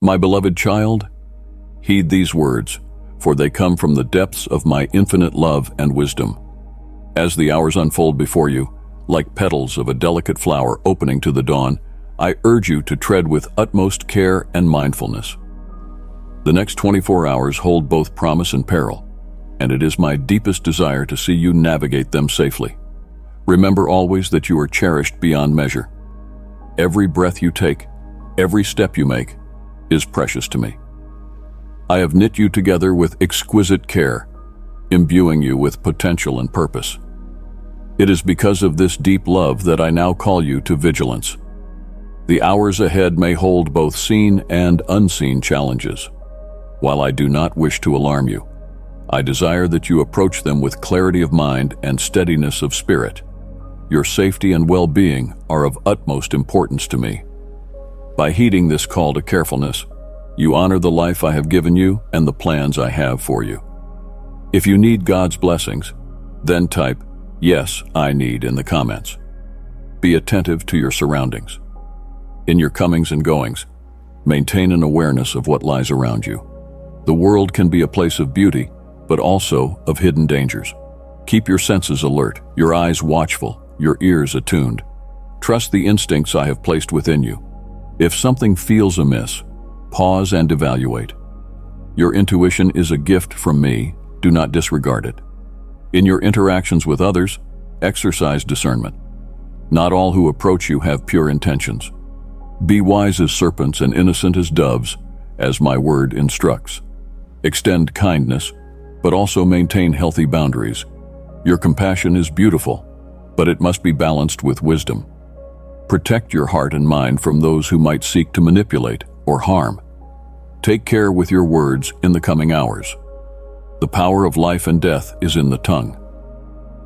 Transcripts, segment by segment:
My beloved child, heed these words, for they come from the depths of my infinite love and wisdom. As the hours unfold before you, like petals of a delicate flower opening to the dawn, I urge you to tread with utmost care and mindfulness. The next 24 hours hold both promise and peril, and it is my deepest desire to see you navigate them safely. Remember always that you are cherished beyond measure. Every breath you take, every step you make, is precious to me. I have knit you together with exquisite care, imbuing you with potential and purpose. It is because of this deep love that I now call you to vigilance. The hours ahead may hold both seen and unseen challenges. While I do not wish to alarm you, I desire that you approach them with clarity of mind and steadiness of spirit. Your safety and well-being are of utmost importance to me. By heeding this call to carefulness, you honor the life I have given you and the plans I have for you. If you need God's blessings, then type, "Yes, I need" in the comments. Be attentive to your surroundings. In your comings and goings, maintain an awareness of what lies around you. The world can be a place of beauty, but also of hidden dangers. Keep your senses alert, your eyes watchful, your ears attuned. Trust the instincts I have placed within you. If something feels amiss, pause and evaluate. Your intuition is a gift from me. Do not disregard it. In your interactions with others, exercise discernment. Not all who approach you have pure intentions. Be wise as serpents and innocent as doves, as my word instructs. Extend kindness, but also maintain healthy boundaries. Your compassion is beautiful, but it must be balanced with wisdom. Protect your heart and mind from those who might seek to manipulate or harm. Take care with your words in the coming hours. The power of life and death is in the tongue.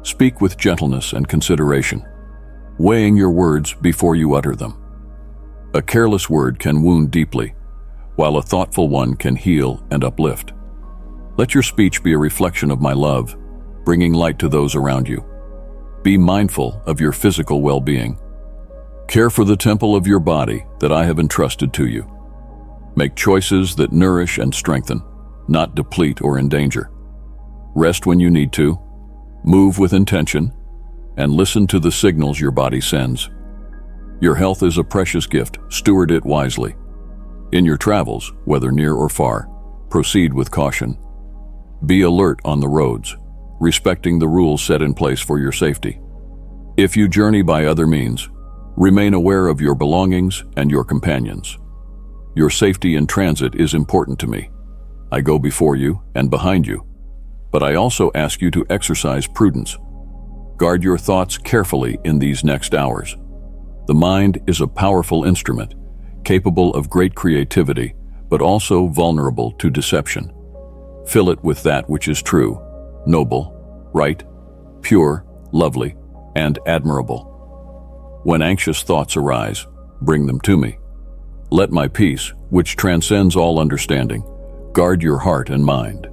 Speak with gentleness and consideration, weighing your words before you utter them. A careless word can wound deeply, while a thoughtful one can heal and uplift. Let your speech be a reflection of my love, bringing light to those around you. Be mindful of your physical well-being. Care for the temple of your body that I have entrusted to you. Make choices that nourish and strengthen, not deplete or endanger. Rest when you need to, move with intention, and listen to the signals your body sends. Your health is a precious gift. Steward it wisely. In your travels, whether near or far, proceed with caution. Be alert on the roads, respecting the rules set in place for your safety. If you journey by other means, remain aware of your belongings and your companions. Your safety in transit is important to me. I go before you and behind you, but I also ask you to exercise prudence. Guard your thoughts carefully in these next hours. The mind is a powerful instrument, capable of great creativity, but also vulnerable to deception. Fill it with that which is true, noble, right, pure, lovely, and admirable. When anxious thoughts arise, bring them to me. Let my peace, which transcends all understanding, guard your heart and mind.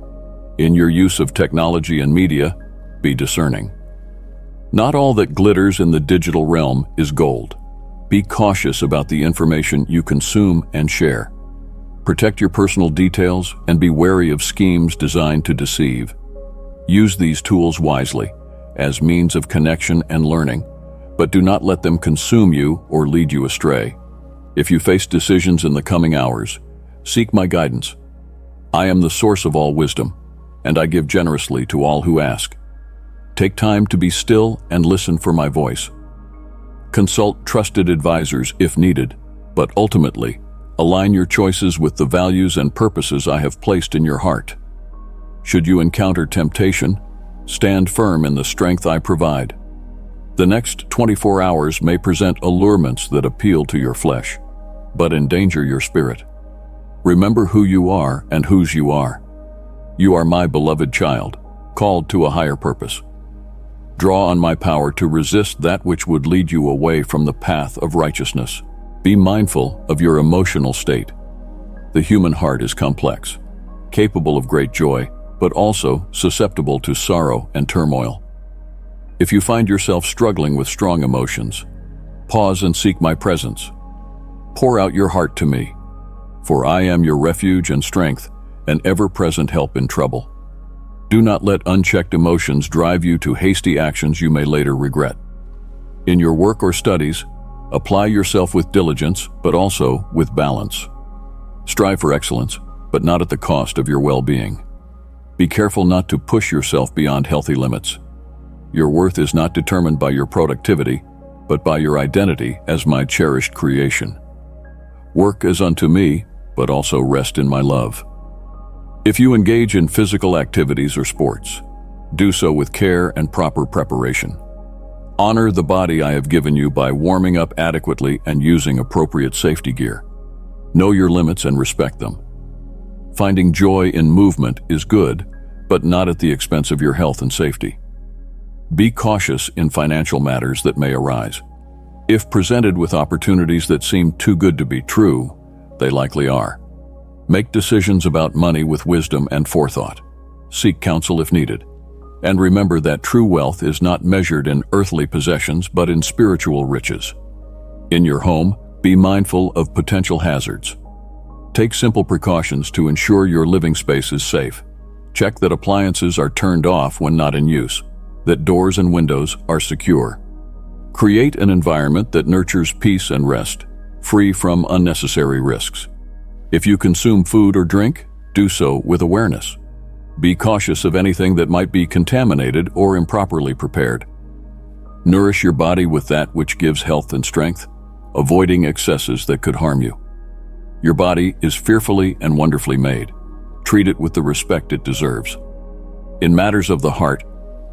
In your use of technology and media, be discerning. Not all that glitters in the digital realm is gold. Be cautious about the information you consume and share. Protect your personal details and be wary of schemes designed to deceive. Use these tools wisely as means of connection and learning, but do not let them consume you or lead you astray. If you face decisions in the coming hours, seek my guidance. I am the source of all wisdom, and I give generously to all who ask. Take time to be still and listen for my voice. Consult trusted advisors if needed, but ultimately, align your choices with the values and purposes I have placed in your heart. Should you encounter temptation, stand firm in the strength I provide. The next 24 hours may present allurements that appeal to your flesh, but endanger your spirit. Remember who you are and whose you are. You are my beloved child, called to a higher purpose. Draw on my power to resist that which would lead you away from the path of righteousness. Be mindful of your emotional state. The human heart is complex, capable of great joy, but also susceptible to sorrow and turmoil. If you find yourself struggling with strong emotions, pause and seek my presence. Pour out your heart to me. for I am your refuge and strength, an ever-present help in trouble. Do not let unchecked emotions drive you to hasty actions you may later regret. In your work or studies, apply yourself with diligence, but also with balance. Strive for excellence, but not at the cost of your well-being. Be careful not to push yourself beyond healthy limits. Your worth is not determined by your productivity, but by your identity as my cherished creation. Work as unto me, but also rest in my love. If you engage in physical activities or sports, do so with care and proper preparation. Honor the body I have given you by warming up adequately and using appropriate safety gear. Know your limits and respect them. Finding joy in movement is good, but not at the expense of your health and safety. Be cautious in financial matters that may arise. If presented with opportunities that seem too good to be true, they likely are. Make decisions about money with wisdom and forethought. Seek counsel if needed. And remember that true wealth is not measured in earthly possessions but in spiritual riches. In your home, be mindful of potential hazards. Take simple precautions to ensure your living space is safe. Check that appliances are turned off when not in use, that doors and windows are secure. Create an environment that nurtures peace and rest, free from unnecessary risks. If you consume food or drink, do so with awareness. Be cautious of anything that might be contaminated or improperly prepared. Nourish your body with that which gives health and strength, avoiding excesses that could harm you. Your body is fearfully and wonderfully made. Treat it with the respect it deserves. In matters of the heart,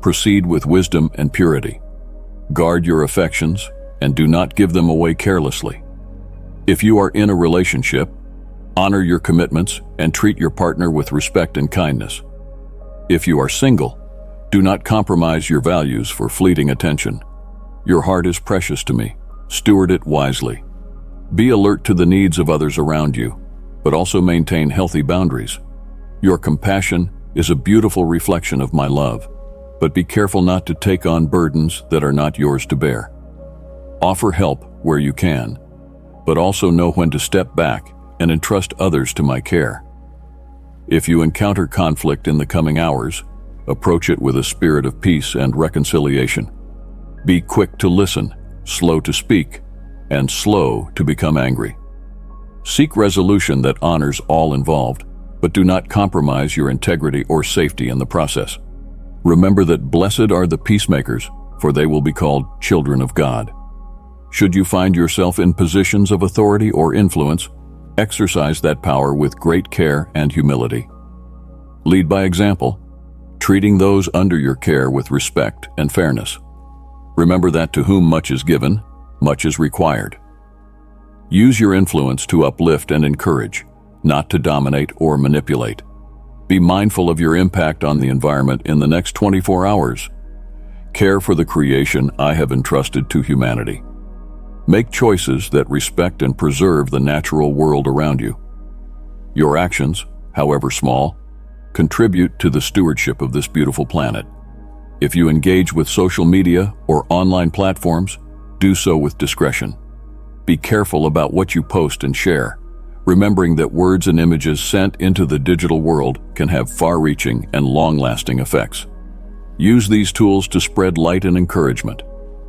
proceed with wisdom and purity. Guard your affections and do not give them away carelessly. If you are in a relationship, honor your commitments and treat your partner with respect and kindness. If you are single, do not compromise your values for fleeting attention. Your heart is precious to me. Steward it wisely. Be alert to the needs of others around you, but also maintain healthy boundaries. Your compassion is a beautiful reflection of my love, but be careful not to take on burdens that are not yours to bear. Offer help where you can, but also know when to step back and entrust others to my care. If you encounter conflict in the coming hours, approach it with a spirit of peace and reconciliation. Be quick to listen, slow to speak, and slow to become angry. Seek resolution that honors all involved, but do not compromise your integrity or safety in the process. Remember that blessed are the peacemakers, for they will be called children of God. Should you find yourself in positions of authority or influence, exercise that power with great care and humility. Lead by example, treating those under your care with respect and fairness. Remember that to whom much is given, much is required. Use your influence to uplift and encourage, not to dominate or manipulate. Be mindful of your impact on the environment in the next 24 hours. Care for the creation I have entrusted to humanity. Make choices that respect and preserve the natural world around you. Your actions, however small, contribute to the stewardship of this beautiful planet. If you engage with social media or online platforms, do so with discretion. Be careful about what you post and share, remembering that words and images sent into the digital world can have far-reaching and long-lasting effects. Use these tools to spread light and encouragement,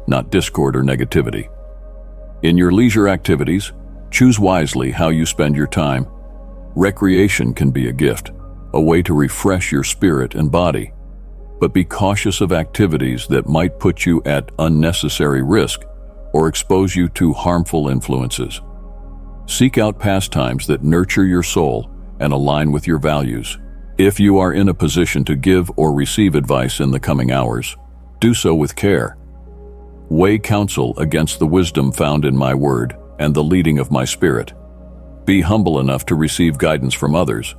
not discord or negativity. In your leisure activities, choose wisely how you spend your time. Recreation can be a gift, a way to refresh your spirit and body. But be cautious of activities that might put you at unnecessary risk or expose you to harmful influences. Seek out pastimes that nurture your soul and align with your values. If you are in a position to give or receive advice in the coming hours, do so with care. Weigh counsel against the wisdom found in my word and the leading of my spirit. Be humble enough to receive guidance from others,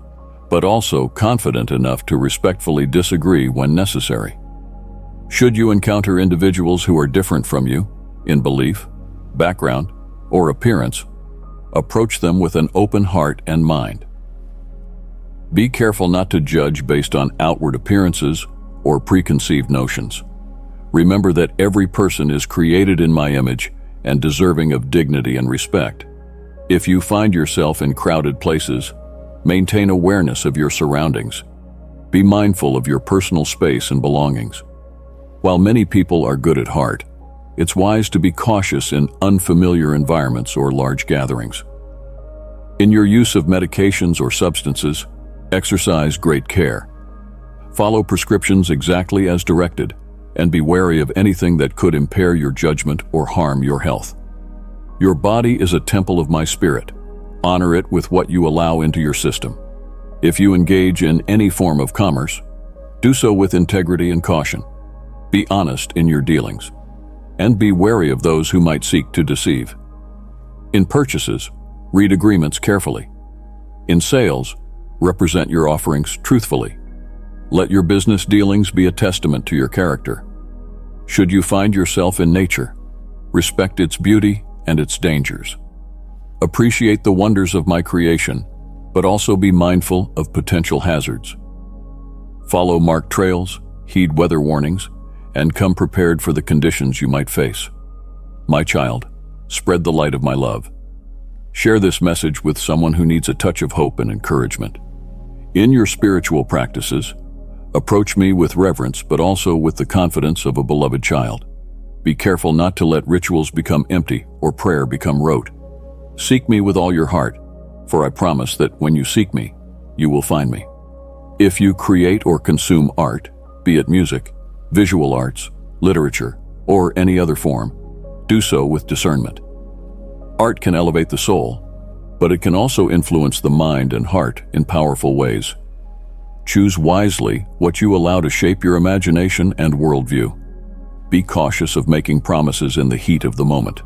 but also confident enough to respectfully disagree when necessary. Should you encounter individuals who are different from you, in belief, background, or appearance, approach them with an open heart and mind. Be careful not to judge based on outward appearances or preconceived notions. Remember that every person is created in my image and deserving of dignity and respect. If you find yourself in crowded places, maintain awareness of your surroundings. Be mindful of your personal space and belongings. While many people are good at heart, it's wise to be cautious in unfamiliar environments or large gatherings. In your use of medications or substances, exercise great care. Follow prescriptions exactly as directed, and be wary of anything that could impair your judgment or harm your health. Your body is a temple of my spirit. Honor it with what you allow into your system. If you engage in any form of commerce, do so with integrity and caution. Be honest in your dealings, and be wary of those who might seek to deceive. In purchases, read agreements carefully. In sales, represent your offerings truthfully. Let your business dealings be a testament to your character. Should you find yourself in nature, respect its beauty and its dangers. Appreciate the wonders of my creation, but also be mindful of potential hazards. Follow marked trails, heed weather warnings, and come prepared for the conditions you might face. My child, spread the light of my love. Share this message with someone who needs a touch of hope and encouragement. In your spiritual practices, approach me with reverence, but also with the confidence of a beloved child. Be careful not to let rituals become empty or prayer become rote. Seek me with all your heart, for I promise that when you seek me, you will find me. If you create or consume art, be it music, visual arts, literature, or any other form, do so with discernment. Art can elevate the soul, but it can also influence the mind and heart in powerful ways. Choose wisely what you allow to shape your imagination and worldview. Be cautious of making promises in the heat of the moment.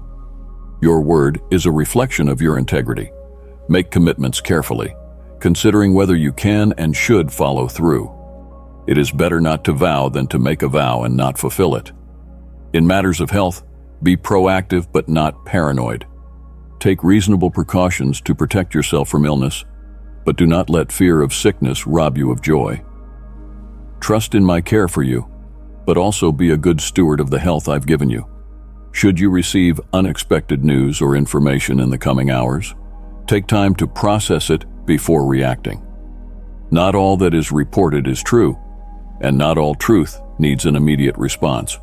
Your word is a reflection of your integrity. Make commitments carefully, considering whether you can and should follow through. It is better not to vow than to make a vow and not fulfill it. In matters of health, be proactive but not paranoid. Take reasonable precautions to protect yourself from illness, but do not let fear of sickness rob you of joy. Trust in my care for you, but also be a good steward of the health I've given you. Should you receive unexpected news or information in the coming hours, take time to process it before reacting. Not all that is reported is true, and not all truth needs an immediate response.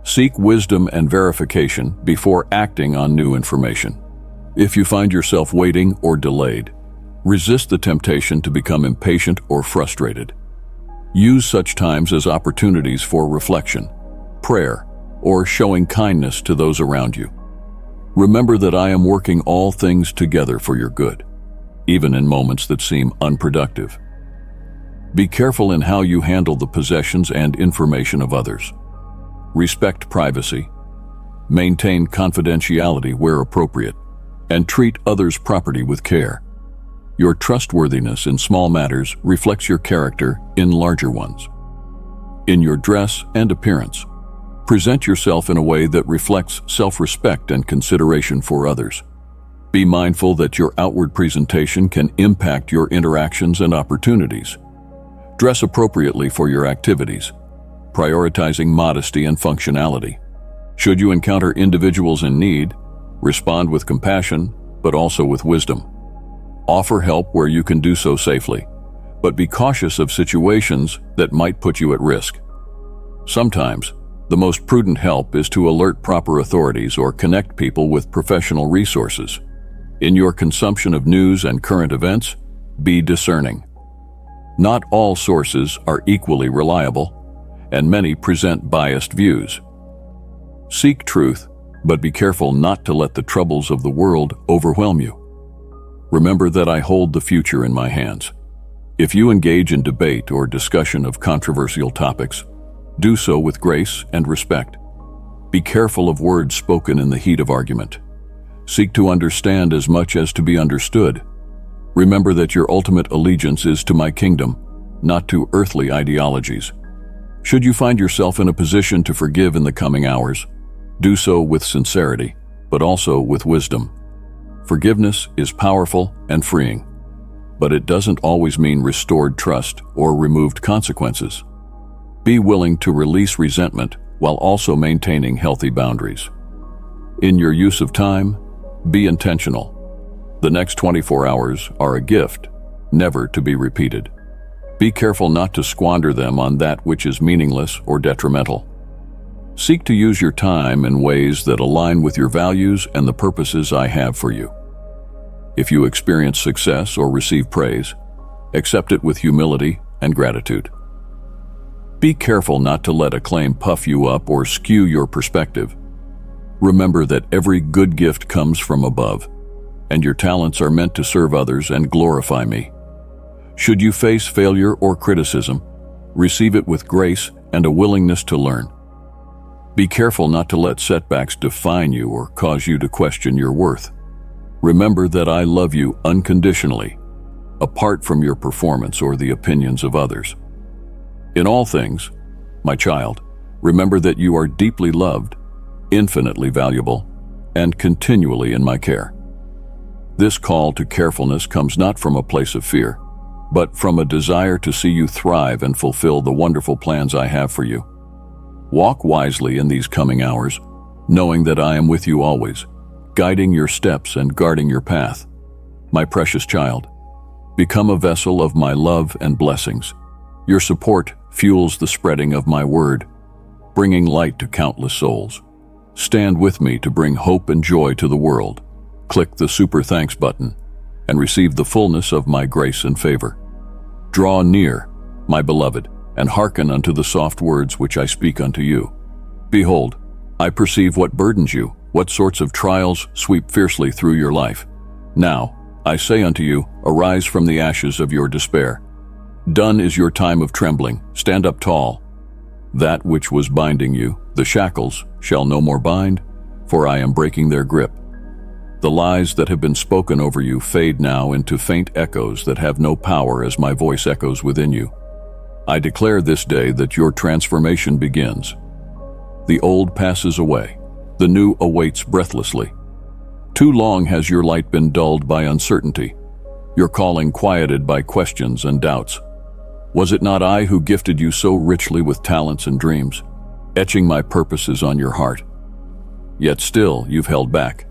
Seek wisdom and verification before acting on new information. If you find yourself waiting or delayed, resist the temptation to become impatient or frustrated. Use such times as opportunities for reflection, prayer, or showing kindness to those around you. Remember that I am working all things together for your good, even in moments that seem unproductive. Be careful in how you handle the possessions and information of others. Respect privacy, maintain confidentiality where appropriate, and treat others' property with care. Your trustworthiness in small matters reflects your character in larger ones. In your dress and appearance, present yourself in a way that reflects self-respect and consideration for others. Be mindful that your outward presentation can impact your interactions and opportunities. Dress appropriately for your activities, prioritizing modesty and functionality. Should you encounter individuals in need, respond with compassion, but also with wisdom. Offer help where you can do so safely, but be cautious of situations that might put you at risk. Sometimes, the most prudent help is to alert proper authorities or connect people with professional resources. In your consumption of news and current events, be discerning. Not all sources are equally reliable, and many present biased views. Seek truth, but be careful not to let the troubles of the world overwhelm you. Remember that I hold the future in my hands. If you engage in debate or discussion of controversial topics, do so with grace and respect. Be careful of words spoken in the heat of argument. Seek to understand as much as to be understood. Remember that your ultimate allegiance is to my kingdom, not to earthly ideologies. Should you find yourself in a position to forgive in the coming hours, do so with sincerity, but also with wisdom. Forgiveness is powerful and freeing, but it doesn't always mean restored trust or removed consequences. Be willing to release resentment while also maintaining healthy boundaries. In your use of time, be intentional. The next 24 hours are a gift, never to be repeated. Be careful not to squander them on that which is meaningless or detrimental. Seek to use your time in ways that align with your values and the purposes I have for you. If you experience success or receive praise, accept it with humility and gratitude. Be careful not to let acclaim puff you up or skew your perspective. Remember that every good gift comes from above, and your talents are meant to serve others and glorify me. Should you face failure or criticism, receive it with grace and a willingness to learn. Be careful not to let setbacks define you or cause you to question your worth. Remember that I love you unconditionally, apart from your performance or the opinions of others. In all things, my child, remember that you are deeply loved, infinitely valuable, and continually in my care. This call to carefulness comes not from a place of fear, but from a desire to see you thrive and fulfill the wonderful plans I have for you. Walk wisely in these coming hours, knowing that I am with you always, guiding your steps and guarding your path. My precious child, become a vessel of my love and blessings. Your support fuels the spreading of my word, bringing light to countless souls. Stand with me to bring hope and joy to the world. Click the Super Thanks button and receive the fullness of my grace and favor. Draw near, my beloved, and hearken unto the soft words which I speak unto you. Behold, I perceive what burdens you, what sorts of trials sweep fiercely through your life. Now, I say unto you, arise from the ashes of your despair. Done is your time of trembling. Stand up tall. That which was binding you, the shackles, shall no more bind, for I am breaking their grip. The lies that have been spoken over you fade now into faint echoes that have no power as my voice echoes within you. I declare this day that your transformation begins. The old passes away. The new awaits breathlessly. Too long has your light been dulled by uncertainty, your calling quieted by questions and doubts. Was it not I who gifted you so richly with talents and dreams, etching my purposes on your heart? Yet still you've held back,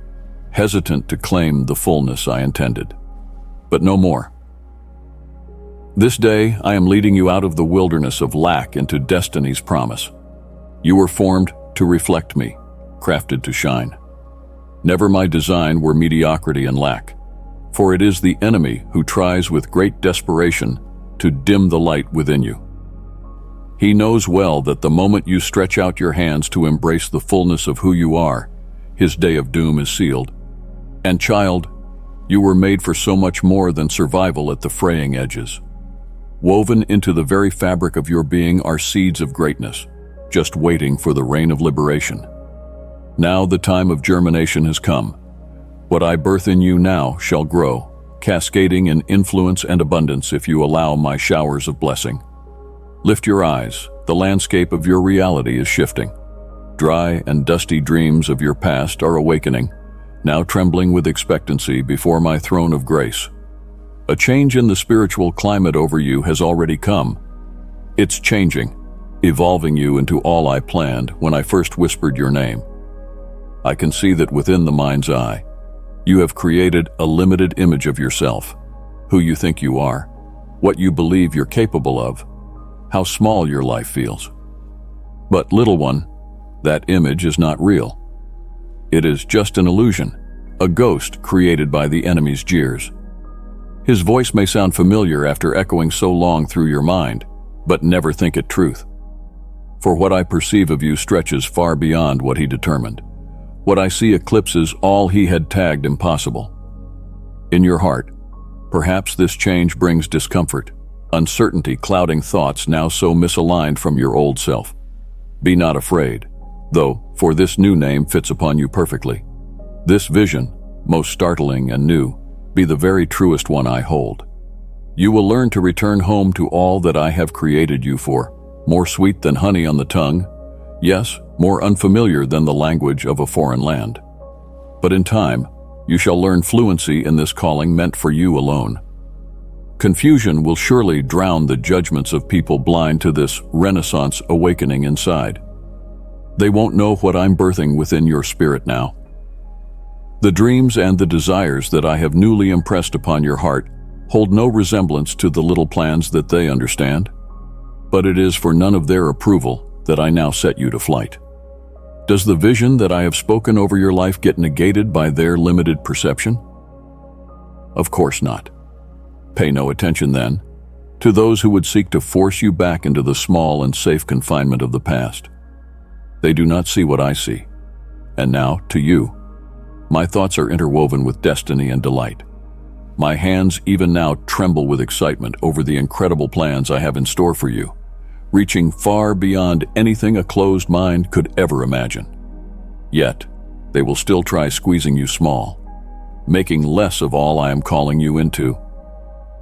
hesitant to claim the fullness I intended. But no more. This day I am leading you out of the wilderness of lack into destiny's promise. You were formed to reflect me, crafted to shine. Never my design were mediocrity and lack, for it is the enemy who tries with great desperation to dim the light within you. He knows well that the moment you stretch out your hands to embrace the fullness of who you are, his day of doom is sealed. And child, you were made for so much more than survival at the fraying edges. Woven into the very fabric of your being are seeds of greatness, just waiting for the rain of liberation. Now the time of germination has come. What I birth in you now shall grow, cascading in influence and abundance if you allow my showers of blessing. Lift your eyes, the landscape of your reality is shifting. Dry and dusty dreams of your past are awakening, now trembling with expectancy before my throne of grace. A change in the spiritual climate over you has already come. It's changing, evolving you into all I planned when I first whispered your name. I can see that within the mind's eye, you have created a limited image of yourself, who you think you are, what you believe you're capable of, how small your life feels. But little one, that image is not real. It is just an illusion, a ghost created by the enemy's jeers. His voice may sound familiar after echoing so long through your mind, but never think it truth. For what I perceive of you stretches far beyond what he determined. What I see eclipses all he had tagged impossible. In your heart, perhaps this change brings discomfort, uncertainty clouding thoughts now so misaligned from your old self. Be not afraid, though, for this new name fits upon you perfectly. This vision, most startling and new, be the very truest one I hold. You will learn to return home to all that I have created you for, more sweet than honey on the tongue, yes, more unfamiliar than the language of a foreign land. But in time, you shall learn fluency in this calling meant for you alone. Confusion will surely drown the judgments of people blind to this Renaissance awakening inside. They won't know what I'm birthing within your spirit now. The dreams and the desires that I have newly impressed upon your heart hold no resemblance to the little plans that they understand, but it is for none of their approval that I now set you to flight. Does the vision that I have spoken over your life get negated by their limited perception? Of course not. Pay no attention, then, to those who would seek to force you back into the small and safe confinement of the past. They do not see what I see. And now, to you, my thoughts are interwoven with destiny and delight. My hands even now tremble with excitement over the incredible plans I have in store for you, reaching far beyond anything a closed mind could ever imagine. Yet, they will still try squeezing you small, making less of all I am calling you into.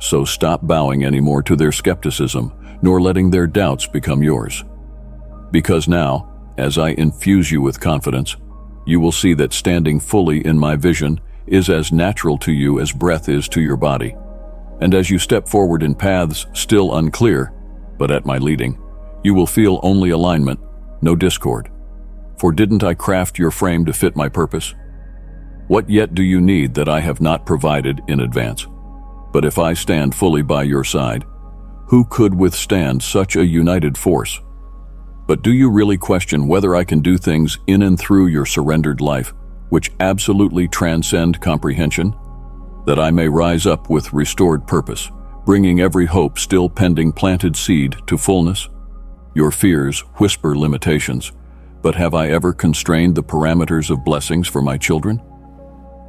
So stop bowing anymore to their skepticism, nor letting their doubts become yours. Because now, as I infuse you with confidence, you will see that standing fully in my vision is as natural to you as breath is to your body. And as you step forward in paths still unclear, but at my leading, you will feel only alignment, no discord. For didn't I craft your frame to fit my purpose? What yet do you need that I have not provided in advance? But if I stand fully by your side, who could withstand such a united force? But do you really question whether I can do things in and through your surrendered life, which absolutely transcend comprehension? That I may rise up with restored purpose, bringing every hope still pending planted seed to fullness? Your fears whisper limitations, but have I ever constrained the parameters of blessings for my children?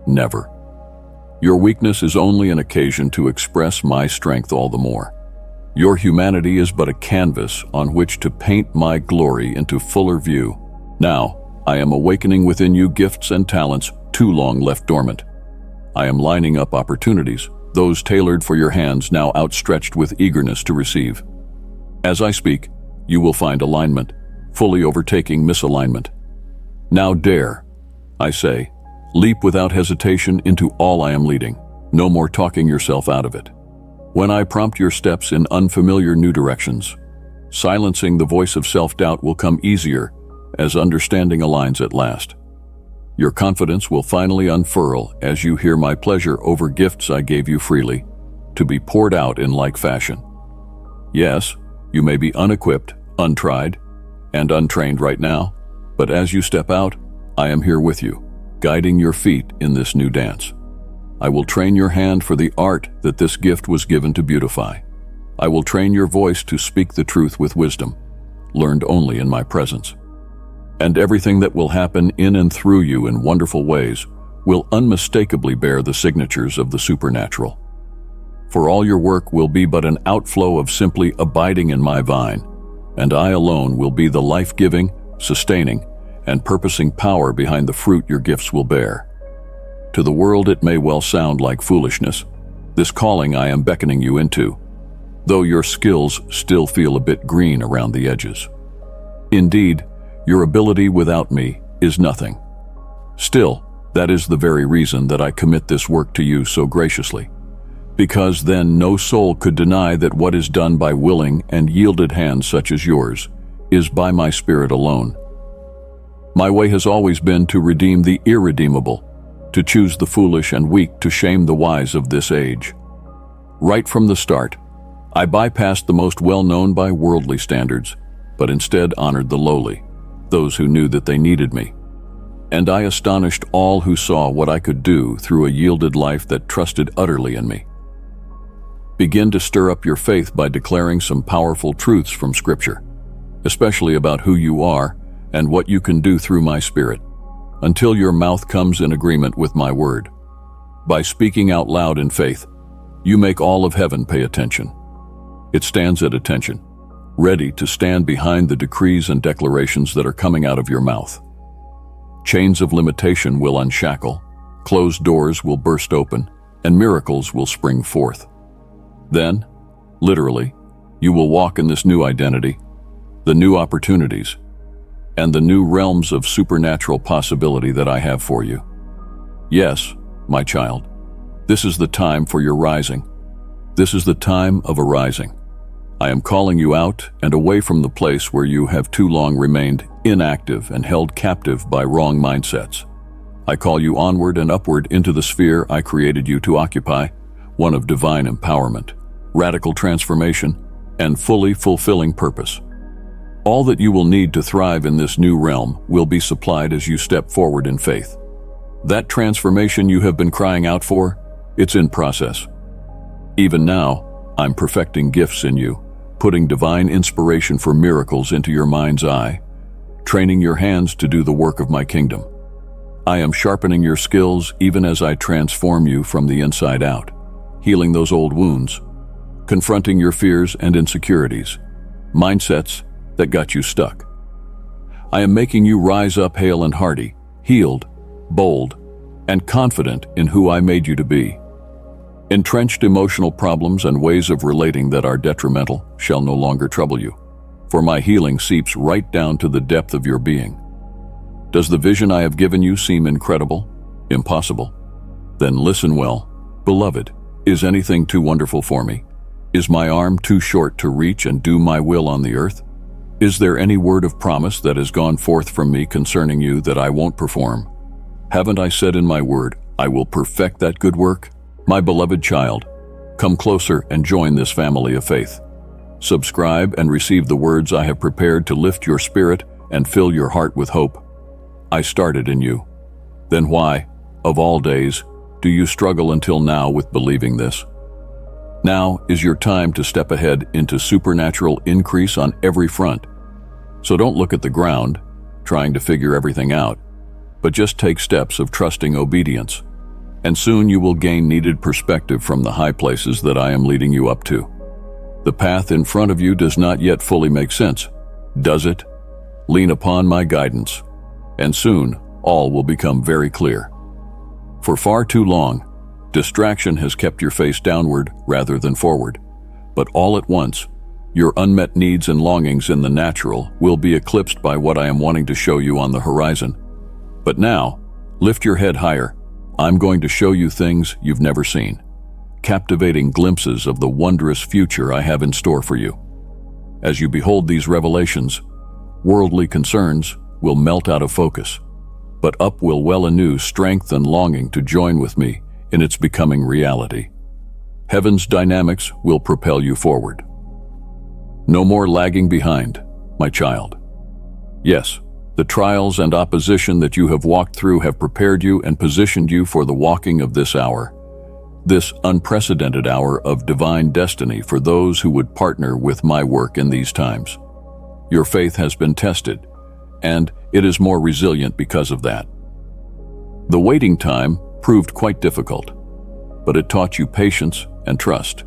Never. Your weakness is only an occasion to express my strength all the more. Your humanity is but a canvas on which to paint my glory into fuller view. Now, I am awakening within you gifts and talents too long left dormant. I am lining up opportunities, those tailored for your hands now outstretched with eagerness to receive. As I speak, you will find alignment, fully overtaking misalignment. Now dare, I say, leap without hesitation into all I am leading. No more talking yourself out of it. When I prompt your steps in unfamiliar new directions, silencing the voice of self-doubt will come easier as understanding aligns at last. Your confidence will finally unfurl as you hear my pleasure over gifts I gave you freely, to be poured out in like fashion. Yes, you may be unequipped, untried, and untrained right now, but as you step out, I am here with you, guiding your feet in this new dance. I will train your hand for the art that this gift was given to beautify. I will train your voice to speak the truth with wisdom, learned only in my presence. And everything that will happen in and through you in wonderful ways will unmistakably bear the signatures of the supernatural. For all your work will be but an outflow of simply abiding in my vine, and I alone will be the life-giving, sustaining, and purposing power behind the fruit your gifts will bear. To the world it may well sound like foolishness, this calling I am beckoning you into, though your skills still feel a bit green around the edges. Indeed, your ability without me is nothing. Still, that is the very reason that I commit this work to you so graciously, because then no soul could deny that what is done by willing and yielded hands such as yours is by my Spirit alone. My way has always been to redeem the irredeemable, to choose the foolish and weak to shame the wise of this age. Right from the start, I bypassed the most well-known by worldly standards, but instead honored the lowly, those who knew that they needed me. And I astonished all who saw what I could do through a yielded life that trusted utterly in me. Begin to stir up your faith by declaring some powerful truths from Scripture, especially about who you are and what you can do through my Spirit, until your mouth comes in agreement with my word. By speaking out loud in faith, you make all of heaven pay attention. It stands at attention, ready to stand behind the decrees and declarations that are coming out of your mouth. Chains of limitation will unshackle, closed doors will burst open, and miracles will spring forth. Then, literally, you will walk in this new identity, the new opportunities, and the new realms of supernatural possibility that I have for you. Yes, my child, this is the time for your rising. This is the time of arising. I am calling you out and away from the place where you have too long remained inactive and held captive by wrong mindsets. I call you onward and upward into the sphere I created you to occupy, one of divine empowerment, radical transformation, and fully fulfilling purpose. All that you will need to thrive in this new realm will be supplied as you step forward in faith. That transformation you have been crying out for, it's in process. Even now, I'm perfecting gifts in you, putting divine inspiration for miracles into your mind's eye, training your hands to do the work of my kingdom. I am sharpening your skills even as I transform you from the inside out, healing those old wounds, confronting your fears and insecurities, mindsets that got you stuck. I am making you rise up hale and hearty, healed, bold, and confident in who I made you to be. Entrenched emotional problems and ways of relating that are detrimental shall no longer trouble you, for my healing seeps right down to the depth of your being. Does the vision I have given you seem incredible, impossible? Then listen well. Beloved, is anything too wonderful for me? Is my arm too short to reach and do my will on the earth? Is there any word of promise that has gone forth from me concerning you that I won't perform? Haven't I said in my word, I will perfect that good work? My beloved child, come closer and join this family of faith. Subscribe and receive the words I have prepared to lift your spirit and fill your heart with hope. I started in you. Then why, of all days, do you struggle until now with believing this? Now is your time to step ahead into supernatural increase on every front. So don't look at the ground, trying to figure everything out, but just take steps of trusting obedience. And soon you will gain needed perspective from the high places that I am leading you up to. The path in front of you does not yet fully make sense, does it? Lean upon my guidance, and soon all will become very clear. For far too long, distraction has kept your face downward rather than forward, but all at once, your unmet needs and longings in the natural will be eclipsed by what I am wanting to show you on the horizon. But now, lift your head higher. I'm going to show you things you've never seen, captivating glimpses of the wondrous future I have in store for you. As you behold these revelations, worldly concerns will melt out of focus, but up will well anew strength and longing to join with me in its becoming reality. Heaven's dynamics will propel you forward. No more lagging behind, my child. Yes, the trials and opposition that you have walked through have prepared you and positioned you for the walking of this hour, this unprecedented hour of divine destiny for those who would partner with my work in these times. Your faith has been tested, and it is more resilient because of that. The waiting time proved quite difficult, but it taught you patience and trust.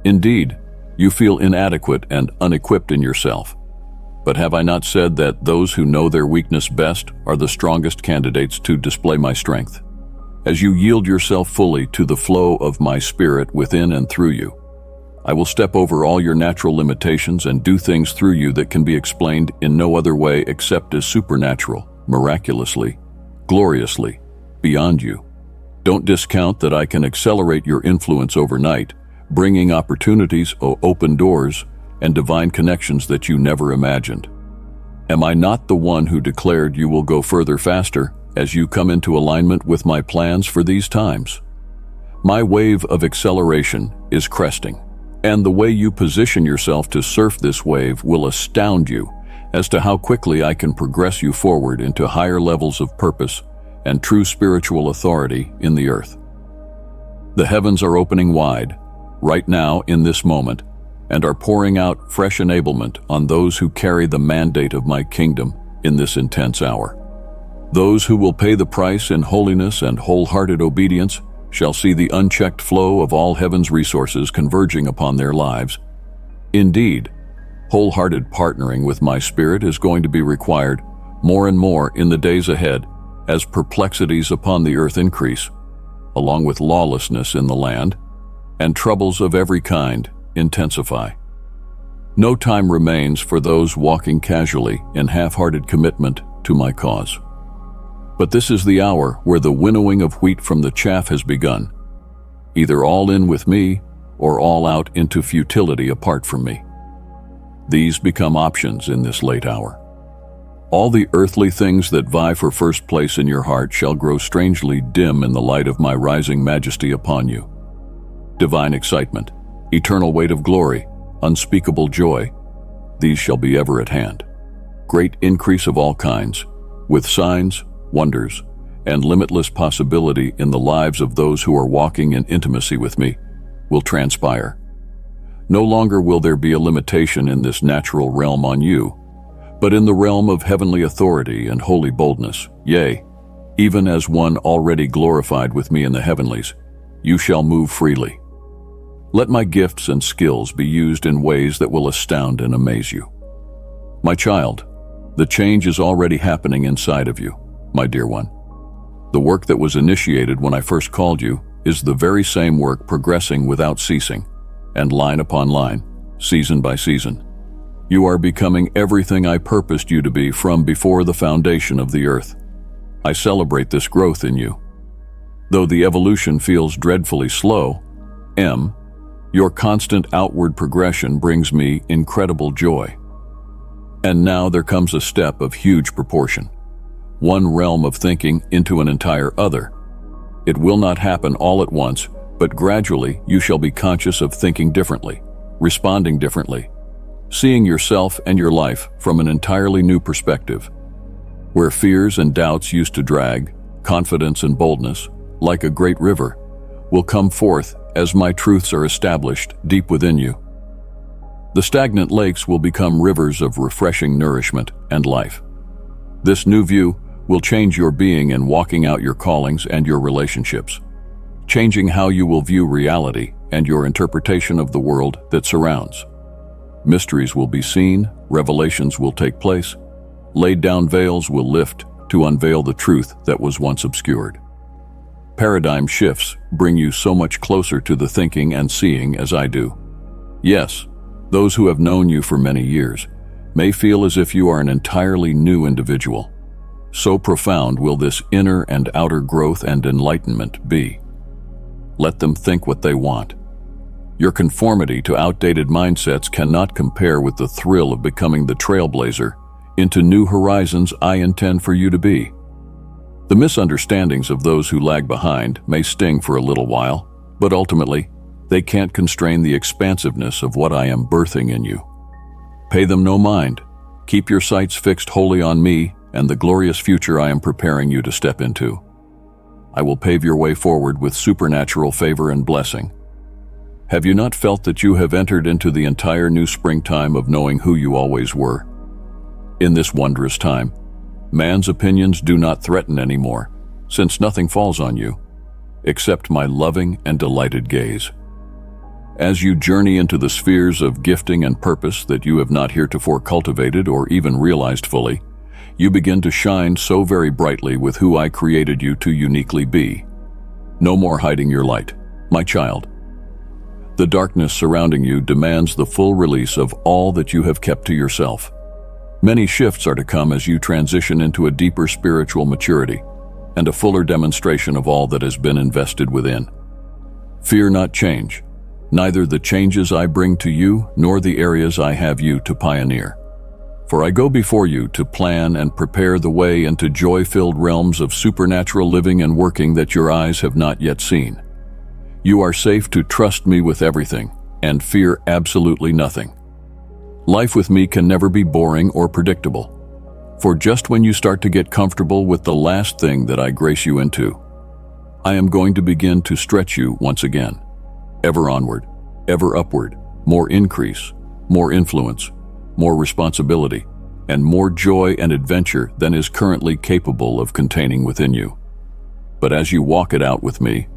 Indeed, you feel inadequate and unequipped in yourself. But have I not said that those who know their weakness best are the strongest candidates to display my strength? As you yield yourself fully to the flow of my spirit within and through you, I will step over all your natural limitations and do things through you that can be explained in no other way except as supernatural, miraculously, gloriously, beyond you. Don't discount that I can accelerate your influence overnight, bringing opportunities, open doors, and divine connections that you never imagined. Am I not the one who declared you will go further faster as you come into alignment with my plans for these times? My wave of acceleration is cresting, and the way you position yourself to surf this wave will astound you as to how quickly I can progress you forward into higher levels of purpose and true spiritual authority in the earth. The heavens are opening wide, right now in this moment, and are pouring out fresh enablement on those who carry the mandate of my kingdom in this intense hour. Those who will pay the price in holiness and wholehearted obedience shall see the unchecked flow of all heaven's resources converging upon their lives. Indeed, wholehearted partnering with my spirit is going to be required more and more in the days ahead as perplexities upon the earth increase, along with lawlessness in the land, and troubles of every kind intensify. No time remains for those walking casually in half-hearted commitment to my cause. But this is the hour where the winnowing of wheat from the chaff has begun, either all in with me or all out into futility apart from me. These become options in this late hour. All the earthly things that vie for first place in your heart shall grow strangely dim in the light of my rising majesty upon you. Divine excitement, eternal weight of glory, unspeakable joy, these shall be ever at hand. Great increase of all kinds, with signs, wonders, and limitless possibility in the lives of those who are walking in intimacy with me, will transpire. No longer will there be a limitation in this natural realm on you, but in the realm of heavenly authority and holy boldness, yea, even as one already glorified with me in the heavenlies, you shall move freely. Let my gifts and skills be used in ways that will astound and amaze you. My child, the change is already happening inside of you, my dear one. The work that was initiated when I first called you is the very same work progressing without ceasing, and line upon line, season by season. You are becoming everything I purposed you to be from before the foundation of the earth. I celebrate this growth in you. Though the evolution feels dreadfully slow, your constant outward progression brings me incredible joy. And now there comes a step of huge proportion. One realm of thinking into an entire other. It will not happen all at once, but gradually you shall be conscious of thinking differently, responding differently, seeing yourself and your life from an entirely new perspective. Where fears and doubts used to drag, confidence and boldness, like a great river, will come forth as my truths are established deep within you. The stagnant lakes will become rivers of refreshing nourishment and life. This new view will change your being in walking out your callings and your relationships, changing how you will view reality and your interpretation of the world that surrounds. Mysteries will be seen, revelations will take place, laid down veils will lift to unveil the truth that was once obscured. Paradigm shifts bring you so much closer to the thinking and seeing as I do. Yes, those who have known you for many years may feel as if you are an entirely new individual. So profound will this inner and outer growth and enlightenment be. Let them think what they want. Your conformity to outdated mindsets cannot compare with the thrill of becoming the trailblazer into new horizons I intend for you to be. The misunderstandings of those who lag behind may sting for a little while, but ultimately, they can't constrain the expansiveness of what I am birthing in you. Pay them no mind. Keep your sights fixed wholly on me and the glorious future I am preparing you to step into. I will pave your way forward with supernatural favor and blessing. Have you not felt that you have entered into the entire new springtime of knowing who you always were? In this wondrous time, man's opinions do not threaten anymore, since nothing falls on you, except my loving and delighted gaze. As you journey into the spheres of gifting and purpose that you have not heretofore cultivated or even realized fully, you begin to shine so very brightly with who I created you to uniquely be. No more hiding your light, my child. The darkness surrounding you demands the full release of all that you have kept to yourself. Many shifts are to come as you transition into a deeper spiritual maturity and a fuller demonstration of all that has been invested within. Fear not change, neither the changes I bring to you nor the areas I have you to pioneer. For I go before you to plan and prepare the way into joy-filled realms of supernatural living and working that your eyes have not yet seen. You are safe to trust me with everything and fear absolutely nothing. Life with me can never be boring or predictable, for just when you start to get comfortable with the last thing that I grace you into, I am going to begin to stretch you once again, ever onward, ever upward, more increase, more influence, more responsibility, and more joy and adventure than is currently capable of containing within you. But as you walk it out with me,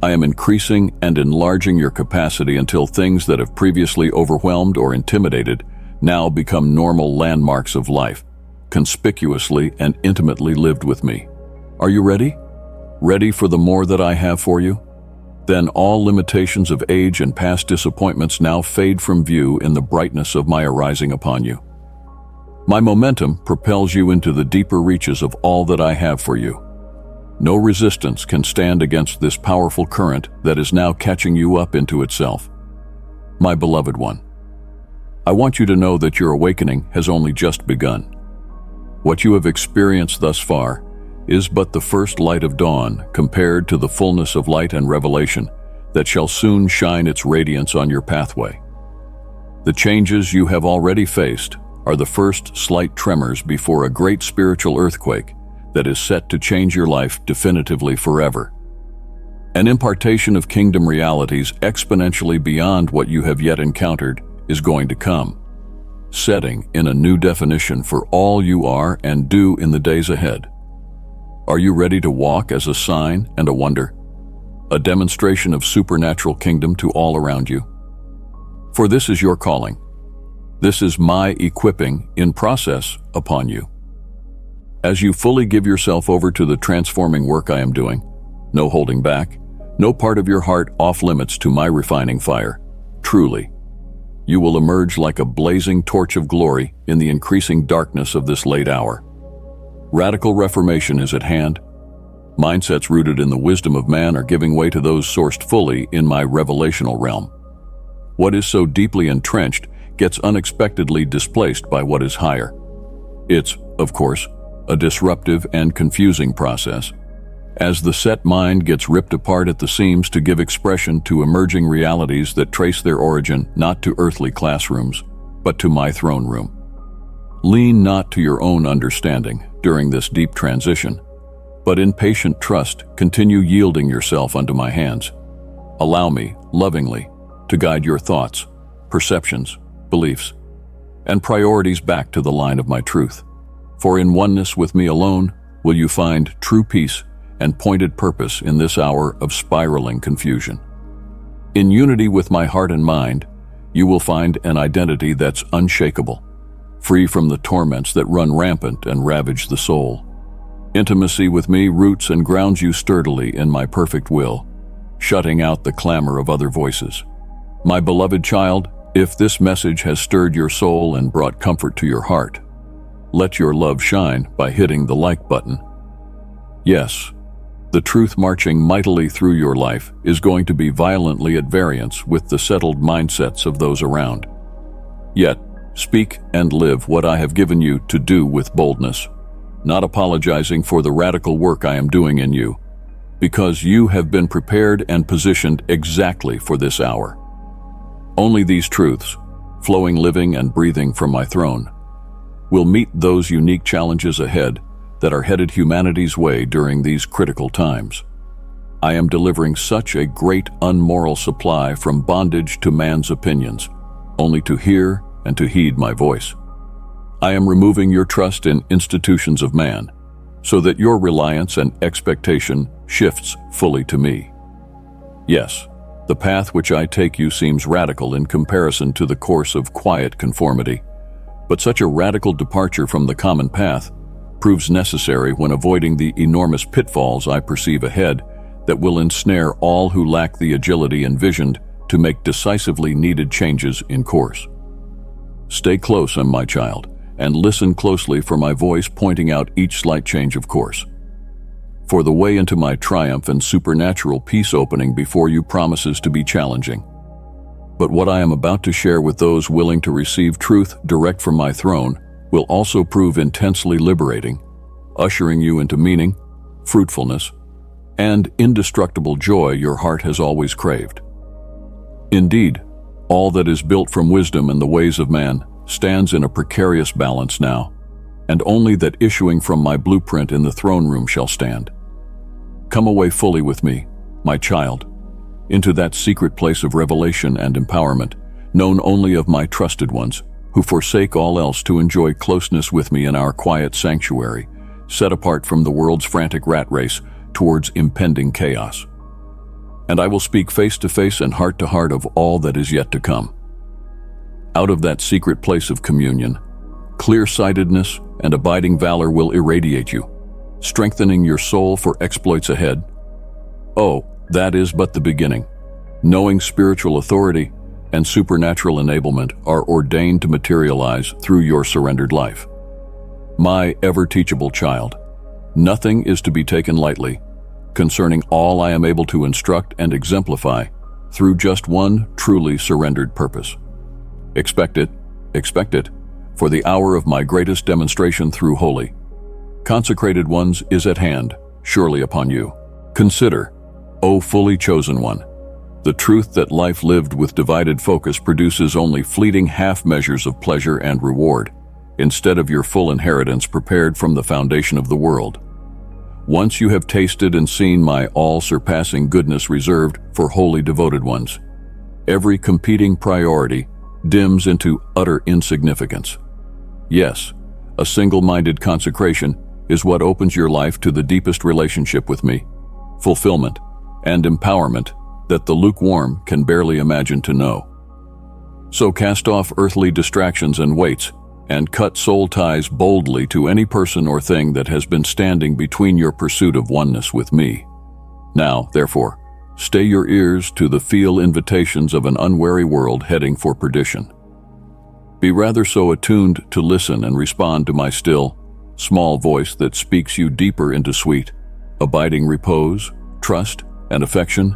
I am increasing and enlarging your capacity until things that have previously overwhelmed or intimidated now become normal landmarks of life, conspicuously and intimately lived with me. Are you ready? Ready for the more that I have for you? Then all limitations of age and past disappointments now fade from view in the brightness of my arising upon you. My momentum propels you into the deeper reaches of all that I have for you. No resistance can stand against this powerful current that is now catching you up into itself. My beloved one, I want you to know that your awakening has only just begun. What you have experienced thus far is but the first light of dawn compared to the fullness of light and revelation that shall soon shine its radiance on your pathway. The changes you have already faced are the first slight tremors before a great spiritual earthquake that is set to change your life definitively forever. An impartation of kingdom realities exponentially beyond what you have yet encountered is going to come, setting in a new definition for all you are and do in the days ahead. Are you ready to walk as a sign and a wonder, a demonstration of supernatural kingdom to all around you? For this is your calling. This is my equipping in process upon you. As you fully give yourself over to the transforming work I am doing, no holding back, no part of your heart off limits to my refining fire, truly, you will emerge like a blazing torch of glory in the increasing darkness of this late hour. Radical reformation is at hand. Mindsets rooted in the wisdom of man are giving way to those sourced fully in my revelational realm. What is so deeply entrenched gets unexpectedly displaced by what is higher. It's, of course, a disruptive and confusing process, as the set mind gets ripped apart at the seams to give expression to emerging realities that trace their origin not to earthly classrooms, but to my throne room. Lean not to your own understanding during this deep transition, but in patient trust continue yielding yourself unto my hands. Allow me, lovingly, to guide your thoughts, perceptions, beliefs, and priorities back to the line of my truth. For in oneness with me alone will you find true peace and pointed purpose in this hour of spiraling confusion. In unity with my heart and mind, you will find an identity that's unshakable, free from the torments that run rampant and ravage the soul. Intimacy with me roots and grounds you sturdily in my perfect will, shutting out the clamor of other voices. My beloved child, if this message has stirred your soul and brought comfort to your heart, let your love shine by hitting the like button. Yes, the truth marching mightily through your life is going to be violently at variance with the settled mindsets of those around. Yet, speak and live what I have given you to do with boldness, not apologizing for the radical work I am doing in you, because you have been prepared and positioned exactly for this hour. Only these truths, flowing, living, and breathing from my throne, will meet those unique challenges ahead that are headed humanity's way during these critical times. I am delivering such a great unmoral supply from bondage to man's opinions, only to hear and to heed my voice. I am removing your trust in institutions of man, so that your reliance and expectation shifts fully to me. Yes, the path which I take you seems radical in comparison to the course of quiet conformity, but such a radical departure from the common path proves necessary when avoiding the enormous pitfalls I perceive ahead that will ensnare all who lack the agility envisioned to make decisively needed changes in course. Stay close, my child, and listen closely for my voice pointing out each slight change of course. For the way into my triumph and supernatural peace opening before you promises to be challenging. But what I am about to share with those willing to receive truth direct from my throne will also prove intensely liberating, ushering you into meaning, fruitfulness, and indestructible joy your heart has always craved. Indeed, all that is built from wisdom and the ways of man stands in a precarious balance now, and only that issuing from my blueprint in the throne room shall stand. Come away fully with me, my child, into that secret place of revelation and empowerment, known only of my trusted ones, who forsake all else to enjoy closeness with me in our quiet sanctuary, set apart from the world's frantic rat race towards impending chaos. And I will speak face to face and heart to heart of all that is yet to come. Out of that secret place of communion, clear-sightedness and abiding valor will irradiate you, strengthening your soul for exploits ahead. Oh, that is but the beginning. Knowing spiritual authority and supernatural enablement are ordained to materialize through your surrendered life. My ever-teachable child, nothing is to be taken lightly concerning all I am able to instruct and exemplify through just one truly surrendered purpose. Expect it, for the hour of my greatest demonstration through holy, consecrated ones is at hand, surely upon you. Consider, O fully chosen one, the truth that life lived with divided focus produces only fleeting half measures of pleasure and reward, instead of your full inheritance prepared from the foundation of the world. Once you have tasted and seen my all-surpassing goodness reserved for wholly devoted ones, every competing priority dims into utter insignificance. Yes, a single-minded consecration is what opens your life to the deepest relationship with me, fulfillment, and empowerment that the lukewarm can barely imagine to know. So cast off earthly distractions and weights, and cut soul ties boldly to any person or thing that has been standing between your pursuit of oneness with me. Now, therefore, stay your ears to the feel invitations of an unwary world heading for perdition. Be rather so attuned to listen and respond to my still, small voice that speaks you deeper into sweet, abiding repose, trust, and affection,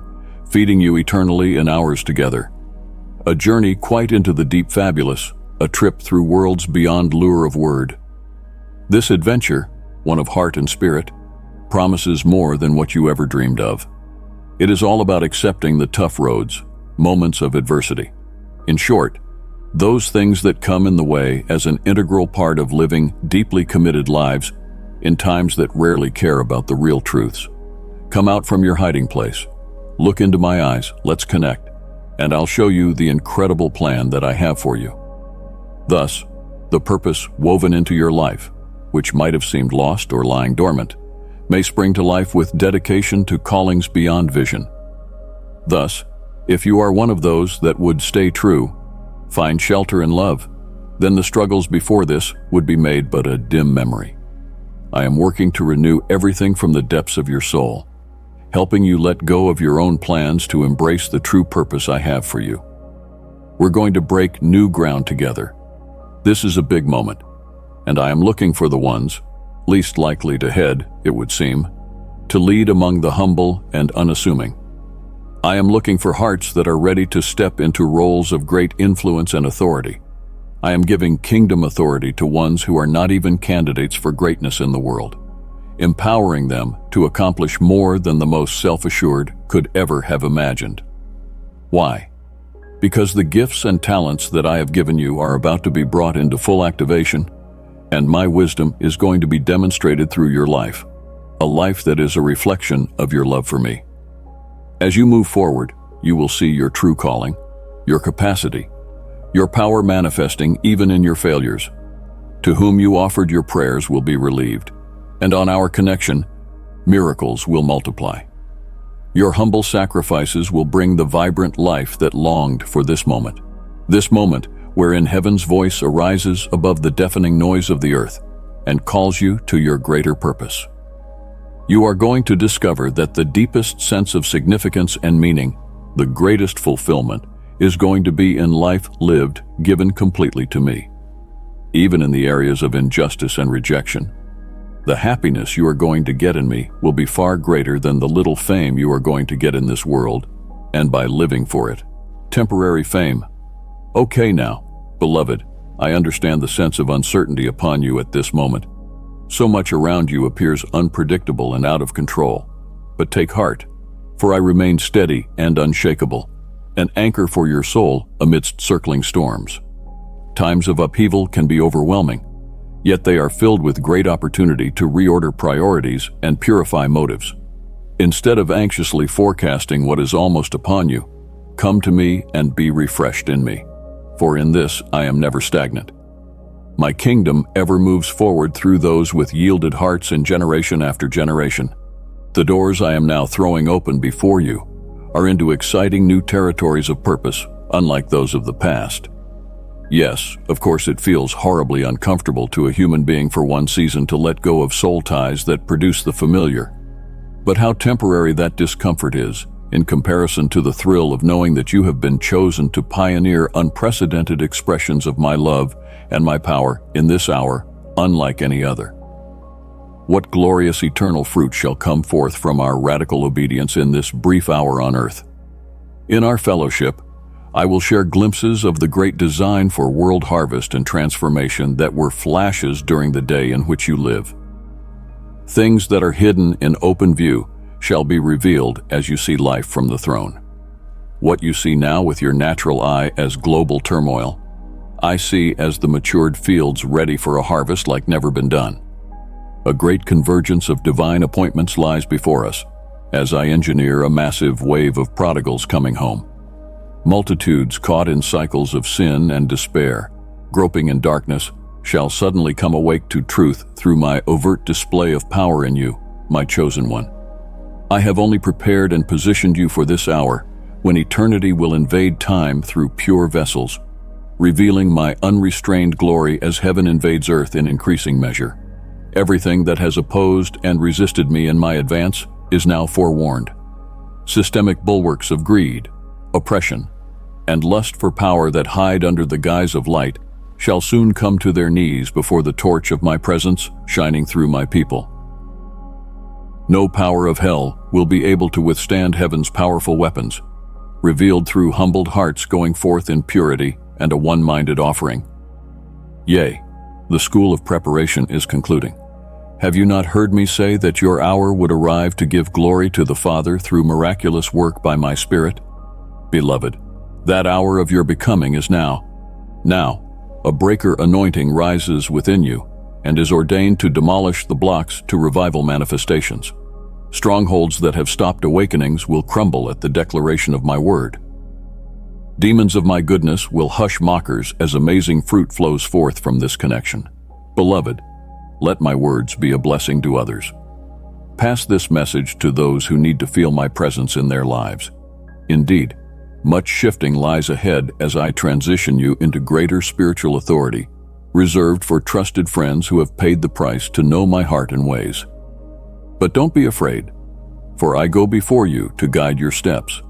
feeding you eternally in hours together. A journey quite into the deep fabulous, a trip through worlds beyond lure of word. This adventure, one of heart and spirit, promises more than what you ever dreamed of. It is all about accepting the tough roads, moments of adversity. In short, those things that come in the way as an integral part of living deeply committed lives in times that rarely care about the real truths. Come out from your hiding place. Look into my eyes, let's connect, and I'll show you the incredible plan that I have for you. Thus, the purpose woven into your life, which might have seemed lost or lying dormant, may spring to life with dedication to callings beyond vision. Thus, if you are one of those that would stay true, find shelter in love, then the struggles before this would be made but a dim memory. I am working to renew everything from the depths of your soul, helping you let go of your own plans to embrace the true purpose I have for you. We're going to break new ground together. This is a big moment, and I am looking for the ones, least likely to head, it would seem, to lead among the humble and unassuming. I am looking for hearts that are ready to step into roles of great influence and authority. I am giving kingdom authority to ones who are not even candidates for greatness in the world, empowering them to accomplish more than the most self-assured could ever have imagined. Why? Because the gifts and talents that I have given you are about to be brought into full activation, and my wisdom is going to be demonstrated through your life, a life that is a reflection of your love for me. As you move forward, you will see your true calling, your capacity, your power manifesting even in your failures. To whom you offered your prayers will be relieved, and on our connection, miracles will multiply. Your humble sacrifices will bring the vibrant life that longed for this moment wherein heaven's voice arises above the deafening noise of the earth and calls you to your greater purpose. You are going to discover that the deepest sense of significance and meaning, the greatest fulfillment, is going to be in life lived, given completely to me. Even in the areas of injustice and rejection, the happiness you are going to get in me will be far greater than the little fame you are going to get in this world, and by living for it. Temporary fame. Okay now, beloved, I understand the sense of uncertainty upon you at this moment. So much around you appears unpredictable and out of control. But take heart, for I remain steady and unshakable, an anchor for your soul amidst circling storms. Times of upheaval can be overwhelming, yet they are filled with great opportunity to reorder priorities and purify motives. Instead of anxiously forecasting what is almost upon you, come to me and be refreshed in me, for in this I am never stagnant. My kingdom ever moves forward through those with yielded hearts in generation after generation. The doors I am now throwing open before you are into exciting new territories of purpose, unlike those of the past. Yes, of course it feels horribly uncomfortable to a human being for one season to let go of soul ties that produce the familiar. But how temporary that discomfort is, in comparison to the thrill of knowing that you have been chosen to pioneer unprecedented expressions of my love and my power in this hour, unlike any other. What glorious eternal fruit shall come forth from our radical obedience in this brief hour on earth? In our fellowship, I will share glimpses of the great design for world harvest and transformation that were flashes during the day in which you live. Things that are hidden in open view shall be revealed as you see life from the throne. What you see now with your natural eye as global turmoil, I see as the matured fields ready for a harvest like never been done. A great convergence of divine appointments lies before us, as I engineer a massive wave of prodigals coming home. Multitudes caught in cycles of sin and despair, groping in darkness, shall suddenly come awake to truth through my overt display of power in you, my chosen one. I have only prepared and positioned you for this hour, when eternity will invade time through pure vessels, revealing my unrestrained glory as heaven invades earth in increasing measure. Everything that has opposed and resisted me in my advance is now forewarned. Systemic bulwarks of greed, oppression, and lust for power that hide under the guise of light shall soon come to their knees before the torch of my presence shining through my people. No power of hell will be able to withstand heaven's powerful weapons, revealed through humbled hearts going forth in purity and a one-minded offering. Yea, the school of preparation is concluding. Have you not heard me say that your hour would arrive to give glory to the Father through miraculous work by my Spirit? Beloved, that hour of your becoming is now. Now, a breaker anointing rises within you and is ordained to demolish the blocks to revival manifestations. Strongholds that have stopped awakenings will crumble at the declaration of my word. Demons of my goodness will hush mockers as amazing fruit flows forth from this connection. Beloved, let my words be a blessing to others. Pass this message to those who need to feel my presence in their lives. Indeed, much shifting lies ahead as I transition you into greater spiritual authority, reserved for trusted friends who have paid the price to know my heart and ways. But don't be afraid, for I go before you to guide your steps.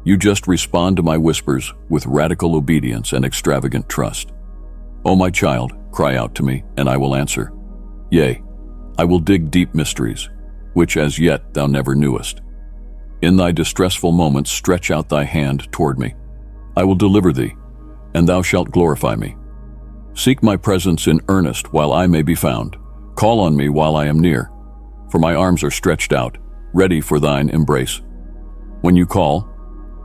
You just respond to my whispers with radical obedience and extravagant trust. O my child, cry out to me, and I will answer. Yea, I will dig deep mysteries, which as yet thou never knewest. In thy distressful moments stretch out thy hand toward me. I will deliver thee, and thou shalt glorify me. Seek my presence in earnest while I may be found. Call on me while I am near, for my arms are stretched out, ready for thine embrace. When you call,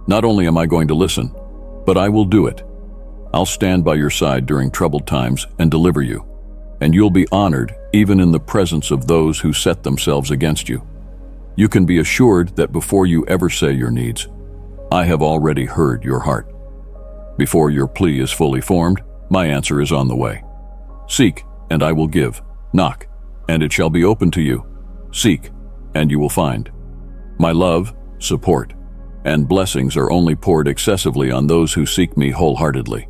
not only am I going to listen, but I will do it. I'll stand by your side during troubled times and deliver you, and you'll be honored even in the presence of those who set themselves against you. You can be assured that before you ever say your needs, I have already heard your heart. Before your plea is fully formed, my answer is on the way. Seek, and I will give. Knock, and it shall be opened to you. Seek, and you will find. My love, support, and blessings are only poured excessively on those who seek me wholeheartedly.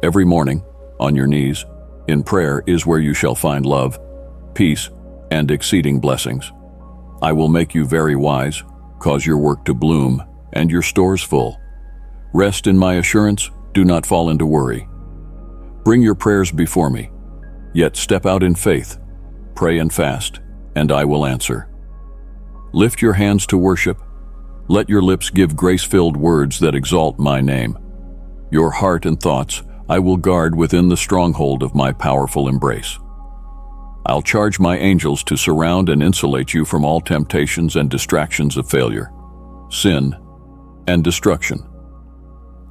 Every morning, on your knees, in prayer is where you shall find love, peace, and exceeding blessings. I will make you very wise, cause your work to bloom, and your stores full. Rest in my assurance, do not fall into worry. Bring your prayers before me, yet step out in faith, pray and fast, and I will answer. Lift your hands to worship. Let your lips give grace-filled words that exalt my name. Your heart and thoughts I will guard within the stronghold of my powerful embrace. I'll charge my angels to surround and insulate you from all temptations and distractions of failure, sin, and destruction.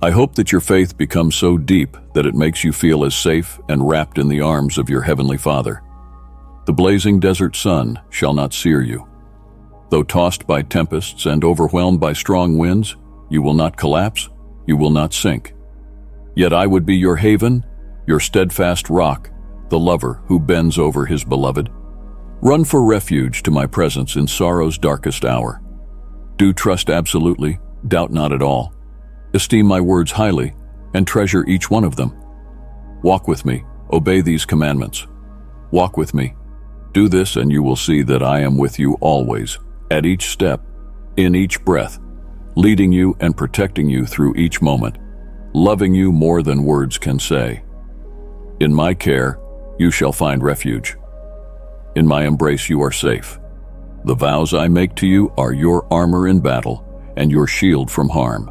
I hope that your faith becomes so deep that it makes you feel as safe and wrapped in the arms of your Heavenly Father. The blazing desert sun shall not sear you. Though tossed by tempests and overwhelmed by strong winds, you will not collapse, you will not sink. Yet I would be your haven, your steadfast rock, the lover who bends over his beloved. Run for refuge to my presence in sorrow's darkest hour. Do trust absolutely, doubt not at all. Esteem my words highly, and treasure each one of them. Walk with me, obey these commandments. Walk with me. Do this and you will see that I am with you always, at each step, in each breath, leading you and protecting you through each moment, loving you more than words can say. In my care, you shall find refuge. In my embrace you are safe. The vows I make to you are your armor in battle and your shield from harm.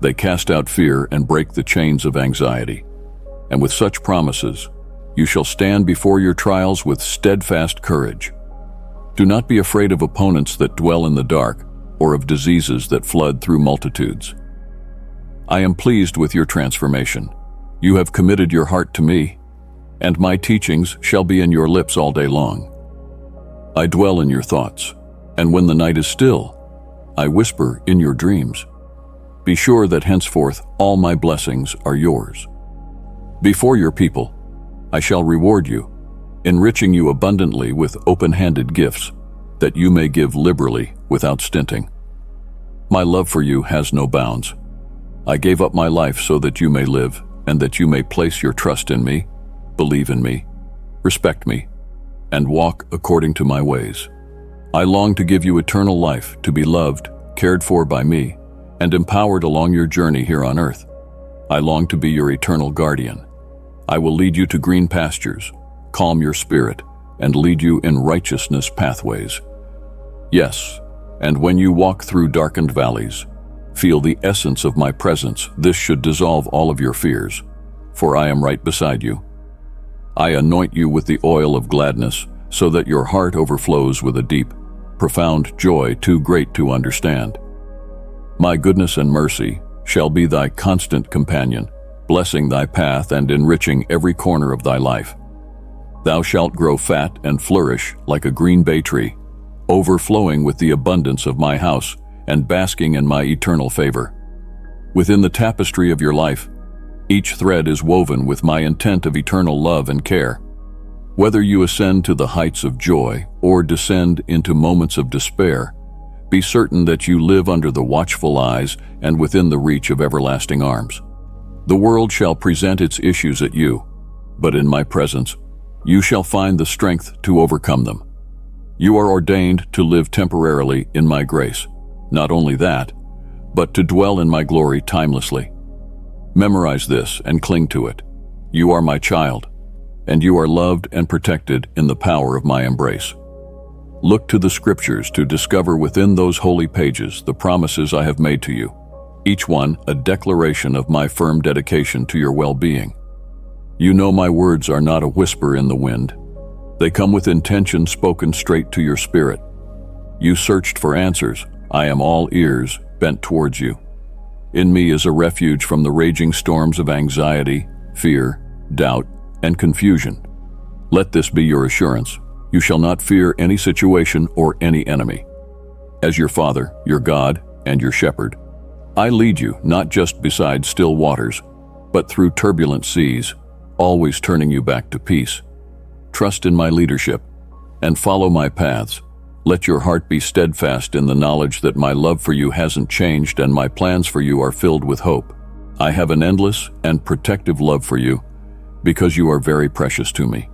They cast out fear and break the chains of anxiety. And with such promises, you shall stand before your trials with steadfast courage. Do not be afraid of opponents that dwell in the dark, or of diseases that flood through multitudes. I am pleased with your transformation. You have committed your heart to me, and my teachings shall be in your lips all day long. I dwell in your thoughts, and when the night is still, I whisper in your dreams. Be sure that henceforth all my blessings are yours. Before your people, I shall reward you, enriching you abundantly with open-handed gifts, that you may give liberally without stinting. My love for you has no bounds. I gave up my life so that you may live, and that you may place your trust in me, believe in me, respect me, and walk according to my ways. I long to give you eternal life, to be loved, cared for by me, and empowered along your journey here on earth. I long to be your eternal guardian. I will lead you to green pastures, calm your spirit, and lead you in righteousness pathways. Yes, and when you walk through darkened valleys, feel the essence of my presence. This should dissolve all of your fears, for I am right beside you. I anoint you with the oil of gladness, so that your heart overflows with a deep, profound joy too great to understand. My goodness and mercy shall be thy constant companion, blessing thy path and enriching every corner of thy life. Thou shalt grow fat and flourish like a green bay tree, overflowing with the abundance of my house and basking in my eternal favor. Within the tapestry of your life, each thread is woven with my intent of eternal love and care. Whether you ascend to the heights of joy or descend into moments of despair, be certain that you live under the watchful eyes and within the reach of everlasting arms. The world shall present its issues at you, but in my presence, you shall find the strength to overcome them. You are ordained to live temporarily in my grace. Not only that, but to dwell in my glory timelessly. Memorize this and cling to it. You are my child, and you are loved and protected in the power of my embrace. Look to the scriptures to discover within those holy pages the promises I have made to you, each one a declaration of my firm dedication to your well-being. You know my words are not a whisper in the wind. They come with intention spoken straight to your spirit. You searched for answers. I am all ears, bent towards you. In me is a refuge from the raging storms of anxiety, fear, doubt, and confusion. Let this be your assurance. You shall not fear any situation or any enemy. As your Father, your God, and your Shepherd, I lead you not just beside still waters, but through turbulent seas, always turning you back to peace. Trust in my leadership and follow my paths. Let your heart be steadfast in the knowledge that my love for you hasn't changed and my plans for you are filled with hope. I have an endless and protective love for you because you are very precious to me.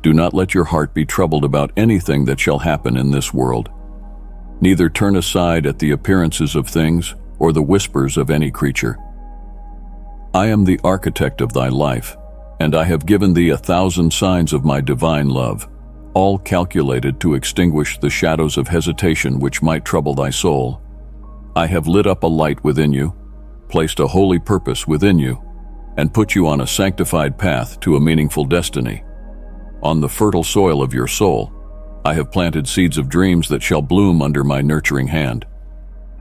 Do not let your heart be troubled about anything that shall happen in this world. Neither turn aside at the appearances of things or the whispers of any creature. I am the architect of thy life, and I have given thee 1,000 signs of my divine love, all calculated to extinguish the shadows of hesitation which might trouble thy soul. I have lit up a light within you, placed a holy purpose within you, and put you on a sanctified path to a meaningful destiny. On the fertile soil of your soul, I have planted seeds of dreams that shall bloom under my nurturing hand.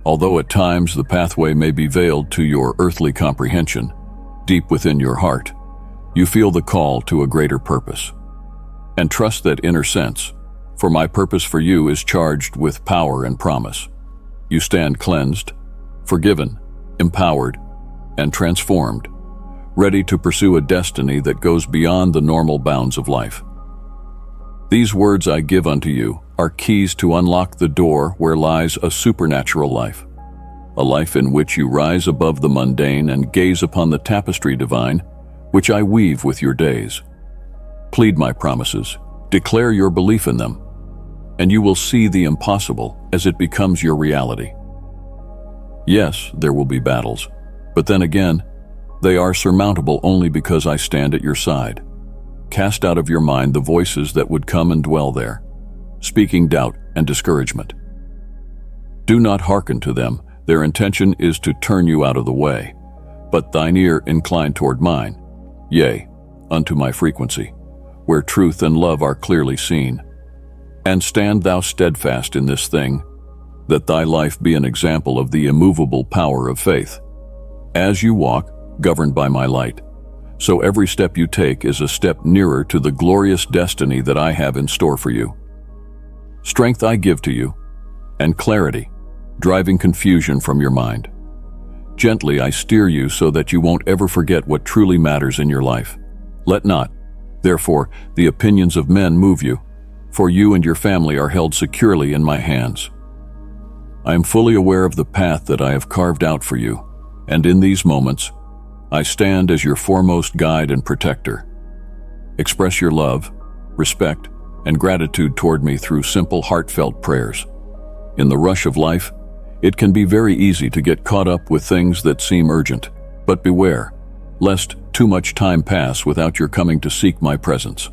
Although at times the pathway may be veiled to your earthly comprehension, deep within your heart, you feel the call to a greater purpose. And trust that inner sense, for my purpose for you is charged with power and promise. You stand cleansed, forgiven, empowered, and transformed, ready to pursue a destiny that goes beyond the normal bounds of life. These words I give unto you are keys to unlock the door where lies a supernatural life, a life in which you rise above the mundane and gaze upon the tapestry divine, which I weave with your days. Plead my promises, declare your belief in them, and you will see the impossible as it becomes your reality. Yes, there will be battles, but then again, they are surmountable only because I stand at your side. Cast out of your mind the voices that would come and dwell there, speaking doubt and discouragement. Do not hearken to them. Their intention is to turn you out of the way, but thine ear incline toward mine, yea, unto my frequency, where truth and love are clearly seen. And stand thou steadfast in this thing, that thy life be an example of the immovable power of faith. As you walk, governed by my light, so every step you take is a step nearer to the glorious destiny that I have in store for you. Strength I give to you, and clarity, driving confusion from your mind. Gently I steer you so that you won't ever forget what truly matters in your life. Let not, therefore, the opinions of men move you, for you and your family are held securely in my hands. I am fully aware of the path that I have carved out for you, and in these moments, I stand as your foremost guide and protector. Express your love, respect, and gratitude toward me through simple, heartfelt prayers. In the rush of life, it can be very easy to get caught up with things that seem urgent, but beware, lest too much time pass without your coming to seek my presence.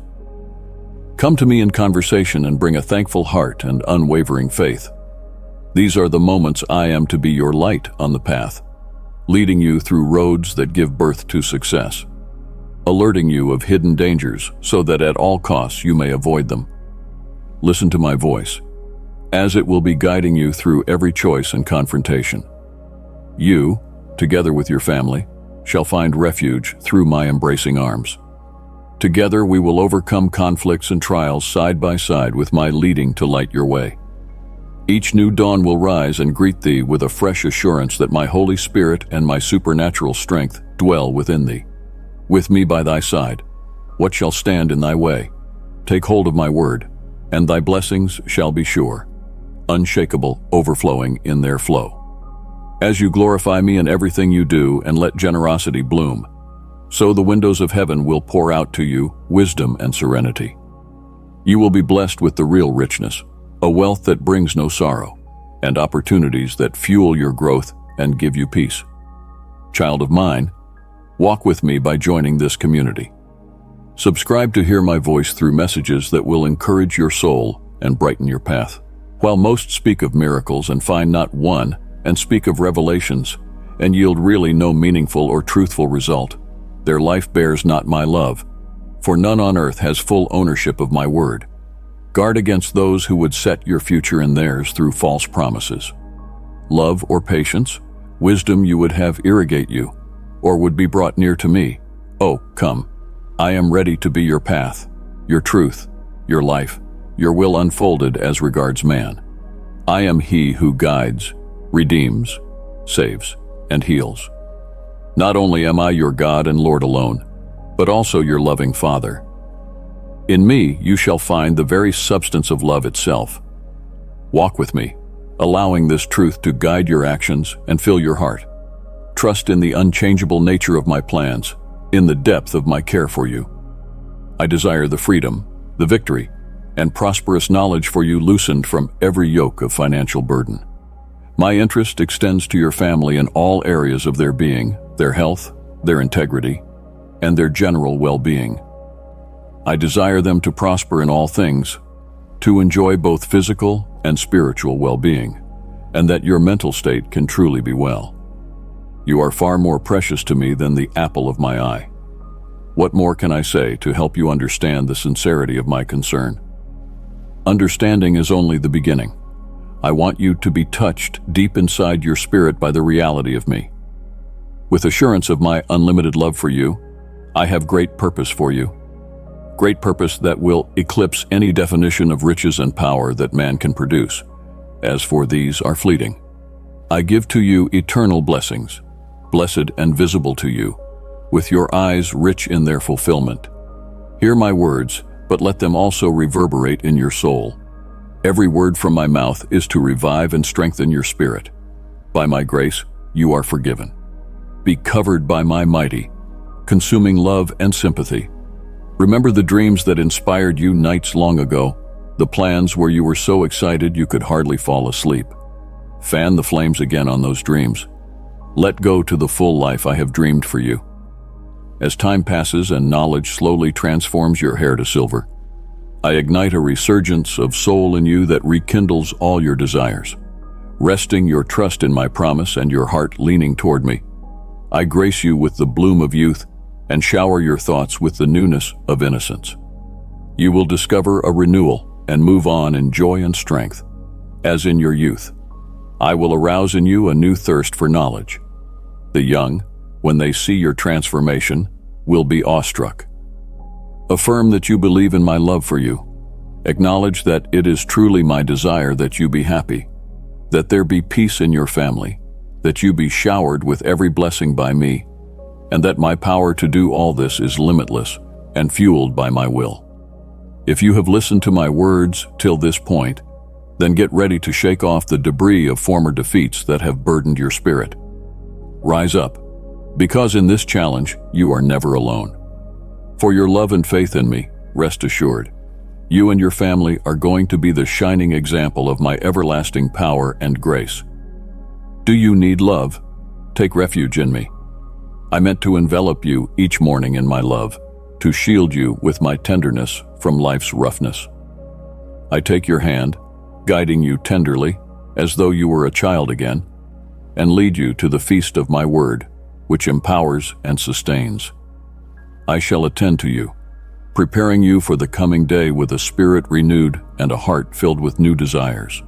Come to me in conversation and bring a thankful heart and unwavering faith. These are the moments I am to be your light on the path, leading you through roads that give birth to success, alerting you of hidden dangers so that at all costs you may avoid them. Listen to my voice, as it will be guiding you through every choice and confrontation. You, together with your family, shall find refuge through my embracing arms. Together we will overcome conflicts and trials side by side with my leading to light your way. Each new dawn will rise and greet thee with a fresh assurance that my Holy Spirit and my supernatural strength dwell within thee. With me by thy side, what shall stand in thy way? Take hold of my word, and thy blessings shall be sure, unshakable, overflowing in their flow. As you glorify me in everything you do and let generosity bloom, so the windows of heaven will pour out to you wisdom and serenity. You will be blessed with the real richness, a wealth that brings no sorrow, and opportunities that fuel your growth and give you peace. Child of mine, walk with me by joining this community. Subscribe to hear my voice through messages that will encourage your soul and brighten your path. While most speak of miracles and find not one, and speak of revelations, and yield really no meaningful or truthful result, their life bears not my love, for none on earth has full ownership of my word. Guard against those who would set your future in theirs through false promises. Love or patience, wisdom you would have irrigate you, or would be brought near to me. Oh, come, I am ready to be your path, your truth, your life, your will unfolded as regards man. I am he who guides, redeems, saves, and heals. Not only am I your God and Lord alone, but also your loving Father. In me you shall find the very substance of love itself. Walk with me, allowing this truth to guide your actions and fill your heart. Trust in the unchangeable nature of my plans, in the depth of my care for you. I desire the freedom, the victory, and prosperous knowledge for you loosened from every yoke of financial burden. My interest extends to your family in all areas of their being, their health, their integrity, and their general well-being. I desire them to prosper in all things, to enjoy both physical and spiritual well-being, and that your mental state can truly be well. You are far more precious to me than the apple of my eye. What more can I say to help you understand the sincerity of my concern? Understanding is only the beginning. I want you to be touched deep inside your spirit by the reality of me. With assurance of my unlimited love for you, I have great purpose for you. Great purpose that will eclipse any definition of riches and power that man can produce, as for these are fleeting. I give to you eternal blessings, blessed and visible to you, with your eyes rich in their fulfillment. Hear my words, but let them also reverberate in your soul. Every word from my mouth is to revive and strengthen your spirit. By my grace, you are forgiven. Be covered by my mighty, consuming love and sympathy. Remember the dreams that inspired you nights long ago, the plans where you were so excited you could hardly fall asleep. Fan the flames again on those dreams. Let go to the full life I have dreamed for you. As time passes and knowledge slowly transforms your hair to silver, I ignite a resurgence of soul in you that rekindles all your desires. resting your trust in my promise and your heart leaning toward me. I grace you with the bloom of youth and shower your thoughts with the newness of innocence. You will discover a renewal and move on in joy and strength, as in your youth. I will arouse in you a new thirst for knowledge. The young, when they see your transformation, will be awestruck. Affirm that you believe in my love for you. Acknowledge that it is truly my desire that you be happy, that there be peace in your family, that you be showered with every blessing by me, and that my power to do all this is limitless and fueled by my will. If you have listened to my words till this point, then get ready to shake off the debris of former defeats that have burdened your spirit. Rise up, because in this challenge you are never alone. For your love and faith in me, rest assured, you and your family are going to be the shining example of my everlasting power and grace. Do you need love? Take refuge in me. I meant to envelop you each morning in my love, to shield you with my tenderness from life's roughness. I take your hand, guiding you tenderly, as though you were a child again, and lead you to the feast of my word, which empowers and sustains. I shall attend to you, preparing you for the coming day with a spirit renewed and a heart filled with new desires.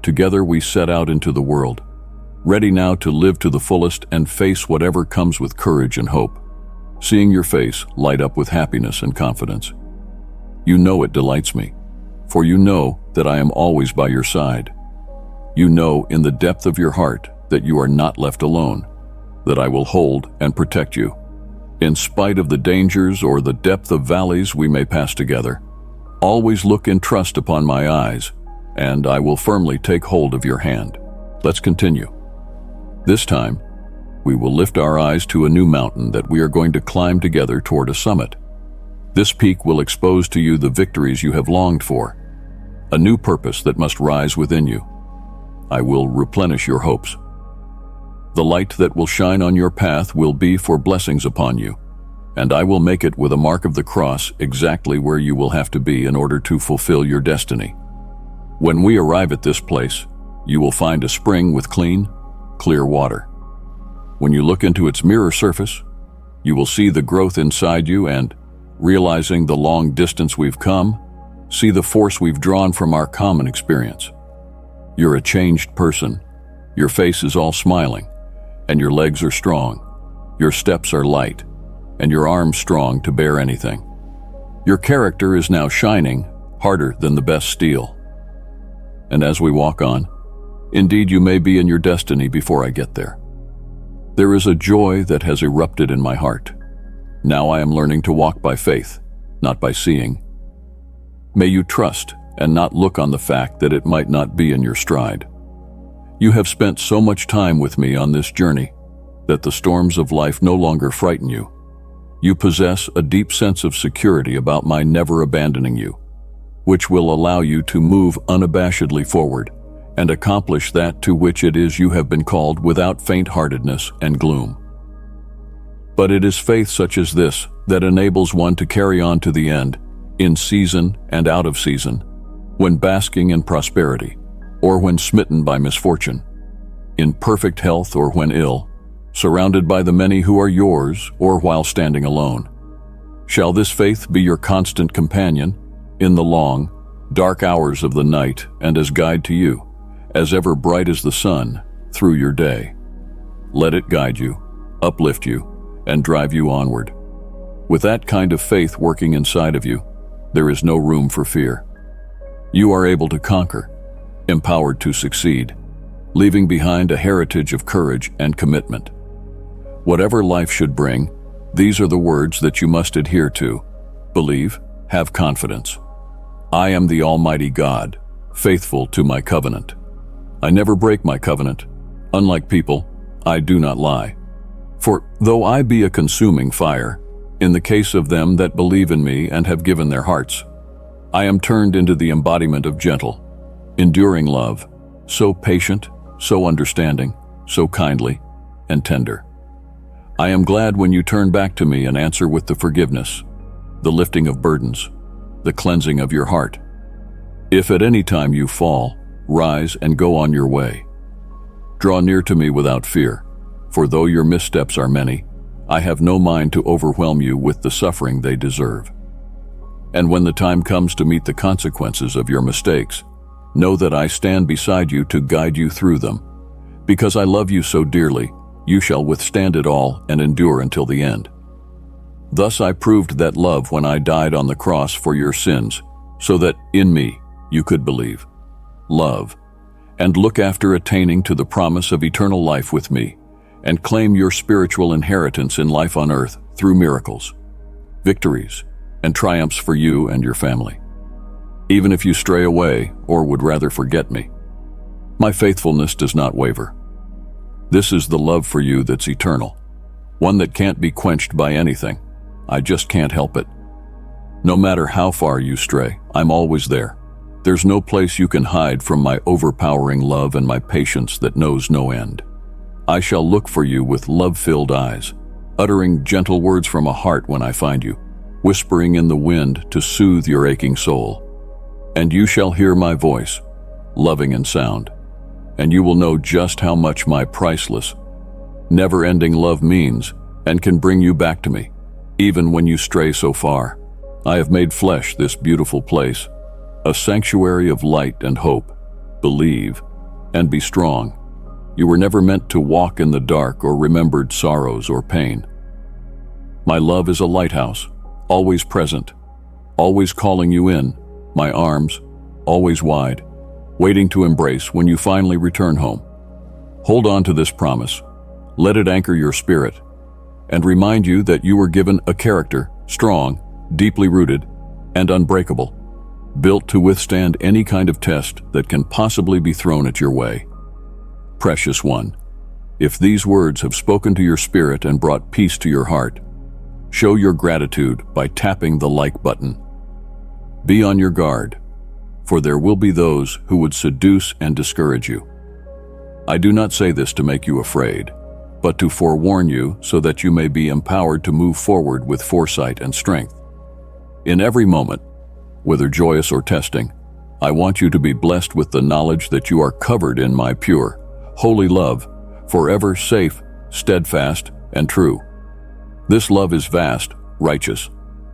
Together we set out into the world, ready now to live to the fullest and face whatever comes with courage and hope, seeing your face light up with happiness and confidence. You know it delights me, for you know that I am always by your side. You know in the depth of your heart that you are not left alone, that I will hold and protect you. In spite of the dangers or the depth of valleys we may pass together, always look in trust upon my eyes, and I will firmly take hold of your hand. Let's continue. This time, we will lift our eyes to a new mountain that we are going to climb together toward a summit. This peak will expose to you the victories you have longed for, a new purpose that must rise within you. I will replenish your hopes. The light that will shine on your path will be for blessings upon you, and I will make it with a mark of the cross exactly where you will have to be in order to fulfill your destiny. When we arrive at this place, you will find a spring with clean, clear water. When you look into its mirror surface, you will see the growth inside you and, realizing the long distance we've come, see the force we've drawn from our common experience. You're a changed person. Your face is all smiling, and your legs are strong. Your steps are light, and your arms strong to bear anything. Your character is now shining, harder than the best steel. And as we walk on, indeed you may be in your destiny before I get there. There is a joy that has erupted in my heart. Now I am learning to walk by faith, not by seeing. May you trust and not look on the fact that it might not be in your stride. You have spent so much time with me on this journey that the storms of life no longer frighten you. You possess a deep sense of security about my never abandoning you, which will allow you to move unabashedly forward and accomplish that to which it is you have been called without faint-heartedness and gloom. But it is faith such as this that enables one to carry on to the end, in season and out of season, when basking in prosperity, or when smitten by misfortune, in perfect health or when ill, surrounded by the many who are yours or while standing alone. Shall this faith be your constant companion in the long, dark hours of the night and as guide to you, as ever bright as the sun, through your day. Let it guide you, uplift you, and drive you onward. With that kind of faith working inside of you, there is no room for fear. You are able to conquer, empowered to succeed, leaving behind a heritage of courage and commitment. Whatever life should bring, these are the words that you must adhere to. Believe, have confidence. I am the Almighty God, faithful to my covenant. I never break my covenant. Unlike people, I do not lie. For though I be a consuming fire, in the case of them that believe in me and have given their hearts, I am turned into the embodiment of gentle, enduring love, so patient, so understanding, so kindly, and tender. I am glad when you turn back to me and answer with the forgiveness, the lifting of burdens, the cleansing of your heart. If at any time you fall, rise and go on your way, Draw near to me without fear, for though your missteps are many, I have no mind to overwhelm you with the suffering they deserve. And when the time comes to meet the consequences of your mistakes, know that I stand beside you to guide you through them. Because I love you so dearly, you shall withstand it all and endure until the end. Thus I proved that love when I died on the cross for your sins, so that in me you could believe, love, and look after attaining to the promise of eternal life with me, and claim your spiritual inheritance in life on earth through miracles, victories, and triumphs for you and your family. Even if you stray away or would rather forget me, my faithfulness does not waver. This is the love for you that's eternal, one that can't be quenched by anything. I just can't help it. No matter how far you stray, I'm always there. There's no place you can hide from my overpowering love and my patience that knows no end. I shall look for you with love-filled eyes, uttering gentle words from a heart when I find you, whispering in the wind to soothe your aching soul. And you shall hear my voice, loving and sound, and you will know just how much my priceless, never-ending love means and can bring you back to me, even when you stray so far. I have made flesh this beautiful place, a sanctuary of light and hope. Believe and be strong. You were never meant to walk in the dark or remembered sorrows or pain. My love is a lighthouse, always present, always calling you in, my arms, always wide, waiting to embrace when you finally return home. Hold on to this promise, let it anchor your spirit, and remind you that you were given a character, strong, deeply rooted, and unbreakable, built to withstand any kind of test that can possibly be thrown at your way. Precious one, if these words have spoken to your spirit and brought peace to your heart, show your gratitude by tapping the like button. Be on your guard, for there will be those who would seduce and discourage you. I do not say this to make you afraid, but to forewarn you so that you may be empowered to move forward with foresight and strength. In every moment, whether joyous or testing, I want you to be blessed with the knowledge that you are covered in my pure, holy love, forever safe, steadfast, and true. This love is vast, righteous,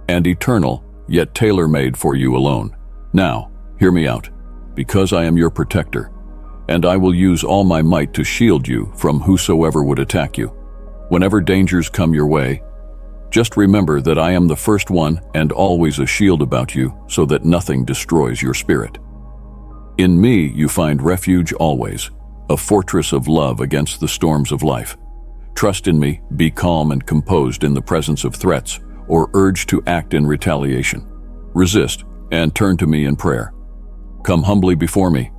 and eternal, yet tailor-made for you alone. Now, hear me out, because I am your protector, and I will use all my might to shield you from whosoever would attack you. Whenever dangers come your way, just remember that I am the first one and always a shield about you so that nothing destroys your spirit. In me you find refuge always, a fortress of love against the storms of life. Trust in me, be calm and composed in the presence of threats or urge to act in retaliation. Resist and turn to me in prayer. Come humbly before me,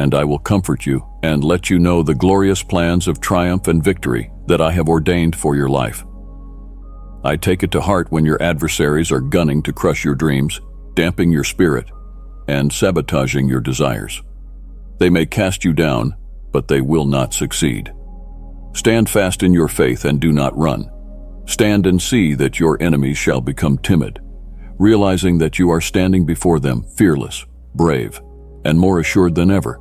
and I will comfort you and let you know the glorious plans of triumph and victory that I have ordained for your life. I take it to heart when your adversaries are gunning to crush your dreams, damping your spirit, and sabotaging your desires. They may cast you down, but they will not succeed. Stand fast in your faith and do not run. Stand and see that your enemies shall become timid, realizing that you are standing before them fearless, brave, and more assured than ever.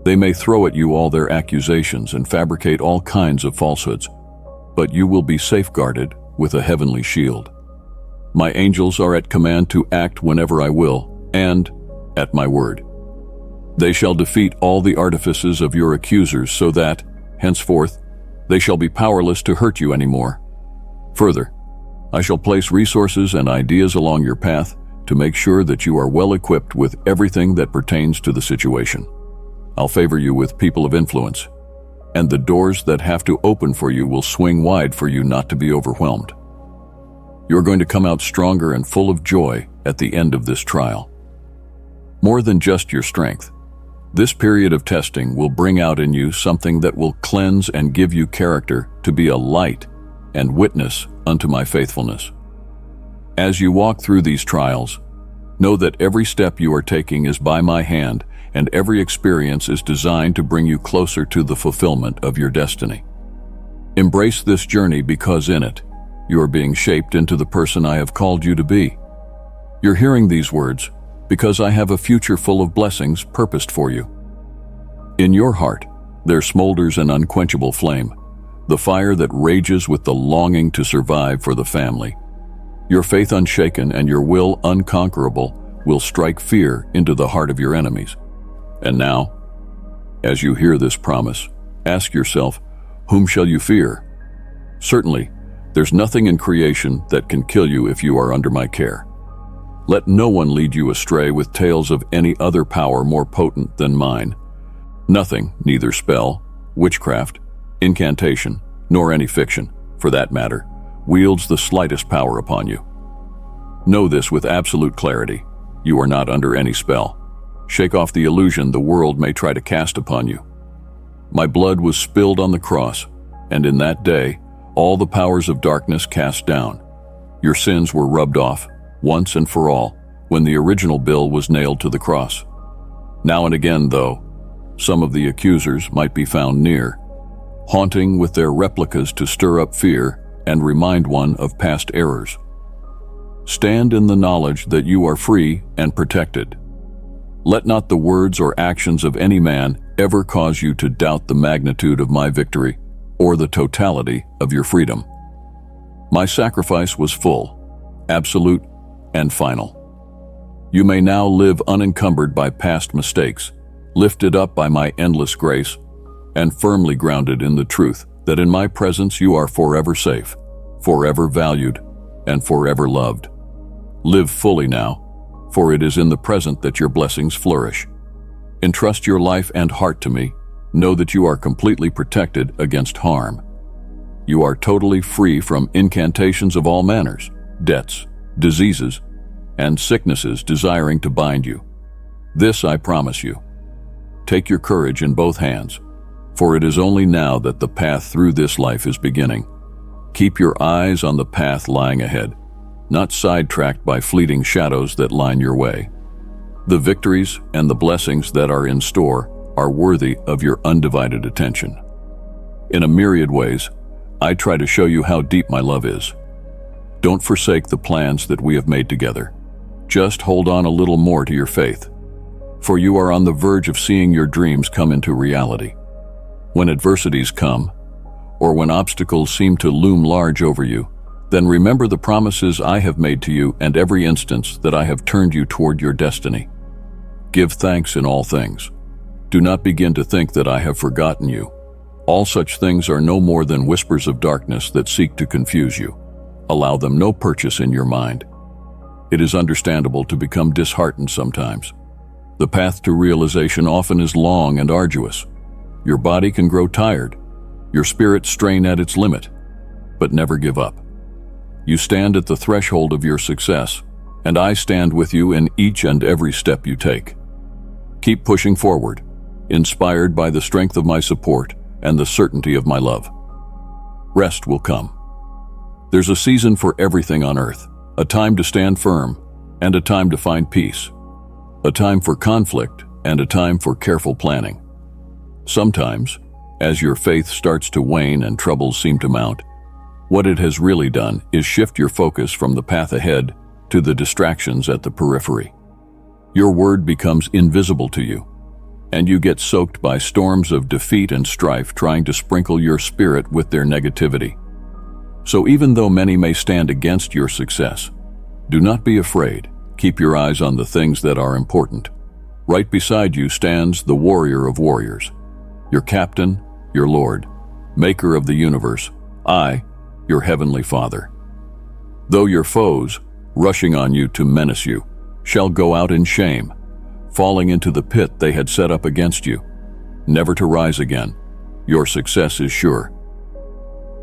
They may throw at you all their accusations and fabricate all kinds of falsehoods, but you will be safeguarded with a heavenly shield. My angels are at command to act whenever I will, and at my word. They shall defeat all the artifices of your accusers so that, henceforth, they shall be powerless to hurt you anymore. Further, I shall place resources and ideas along your path to make sure that you are well equipped with everything that pertains to the situation. I'll favor you with people of influence, and the doors that have to open for you will swing wide for you not to be overwhelmed. You're going to come out stronger and full of joy at the end of this trial. More than just your strength, this period of testing will bring out in you something that will cleanse and give you character to be a light and witness unto my faithfulness. As you walk through these trials, know that every step you are taking is by my hand, and every experience is designed to bring you closer to the fulfillment of your destiny. Embrace this journey because in it, you are being shaped into the person I have called you to be. You're hearing these words because I have a future full of blessings purposed for you. In your heart, There smolders an unquenchable flame, the fire that rages with the longing to survive for the family. Your faith unshaken and your will unconquerable will strike fear into the heart of your enemies. And now, as you hear this promise, ask yourself, whom shall you fear? Certainly, there's nothing in creation that can kill you if you are under my care. Let no one lead you astray with tales of any other power more potent than mine. Nothing, neither spell, witchcraft, incantation, nor any fiction, for that matter, wields the slightest power upon you. Know this with absolute clarity. You are not under any spell. Shake off the illusion the world may try to cast upon you. My blood was spilled on the cross, and in that day, all the powers of darkness cast down. Your sins were rubbed off, once and for all, when the original bill was nailed to the cross. Now and again, though, some of the accusers might be found near, haunting with their replicas to stir up fear and remind one of past errors. Stand in the knowledge that you are free and protected. Let not the words or actions of any man ever cause you to doubt the magnitude of my victory or the totality of your freedom. My sacrifice was full, absolute, and final. You may now live unencumbered by past mistakes, lifted up by my endless grace, and firmly grounded in the truth that in my presence you are forever safe, forever valued, and forever loved. Live fully now, for it is in the present that your blessings flourish. Entrust your life and heart to me. Know that you are completely protected against harm. You are totally free from incantations of all manners, debts, diseases, and sicknesses desiring to bind you. This I promise you. Take your courage in both hands, for it is only now that the path through this life is beginning. Keep your eyes on the path lying ahead, not sidetracked by fleeting shadows that line your way. The victories and the blessings that are in store are worthy of your undivided attention. In a myriad ways, I try to show you how deep my love is. Don't forsake the plans that we have made together. Just hold on a little more to your faith, for you are on the verge of seeing your dreams come into reality. When adversities come, or when obstacles seem to loom large over you, then remember the promises I have made to you and every instance that I have turned you toward your destiny. Give thanks in all things. Do not begin to think that I have forgotten you. All such things are no more than whispers of darkness that seek to confuse you. Allow them no purchase in your mind. It is understandable to become disheartened sometimes. The path to realization often is long and arduous. Your body can grow tired, your spirit strain at its limit, but never give up. You stand at the threshold of your success, and I stand with you in each and every step you take. Keep pushing forward, inspired by the strength of my support and the certainty of my love. Rest will come. There's a season for everything on earth, a time to stand firm and a time to find peace, a time for conflict and a time for careful planning. Sometimes, as your faith starts to wane and troubles seem to mount, what it has really done is shift your focus from the path ahead to the distractions at the periphery. Your word becomes invisible to you, and you get soaked by storms of defeat and strife trying to sprinkle your spirit with their negativity. So even though many may stand against your success, do not be afraid. Keep your eyes on the things that are important. Right beside you stands the warrior of warriors, your captain, your Lord, maker of the universe, I, your heavenly Father. Though your foes, rushing on you to menace you, shall go out in shame, falling into the pit they had set up against you, never to rise again, your success is sure.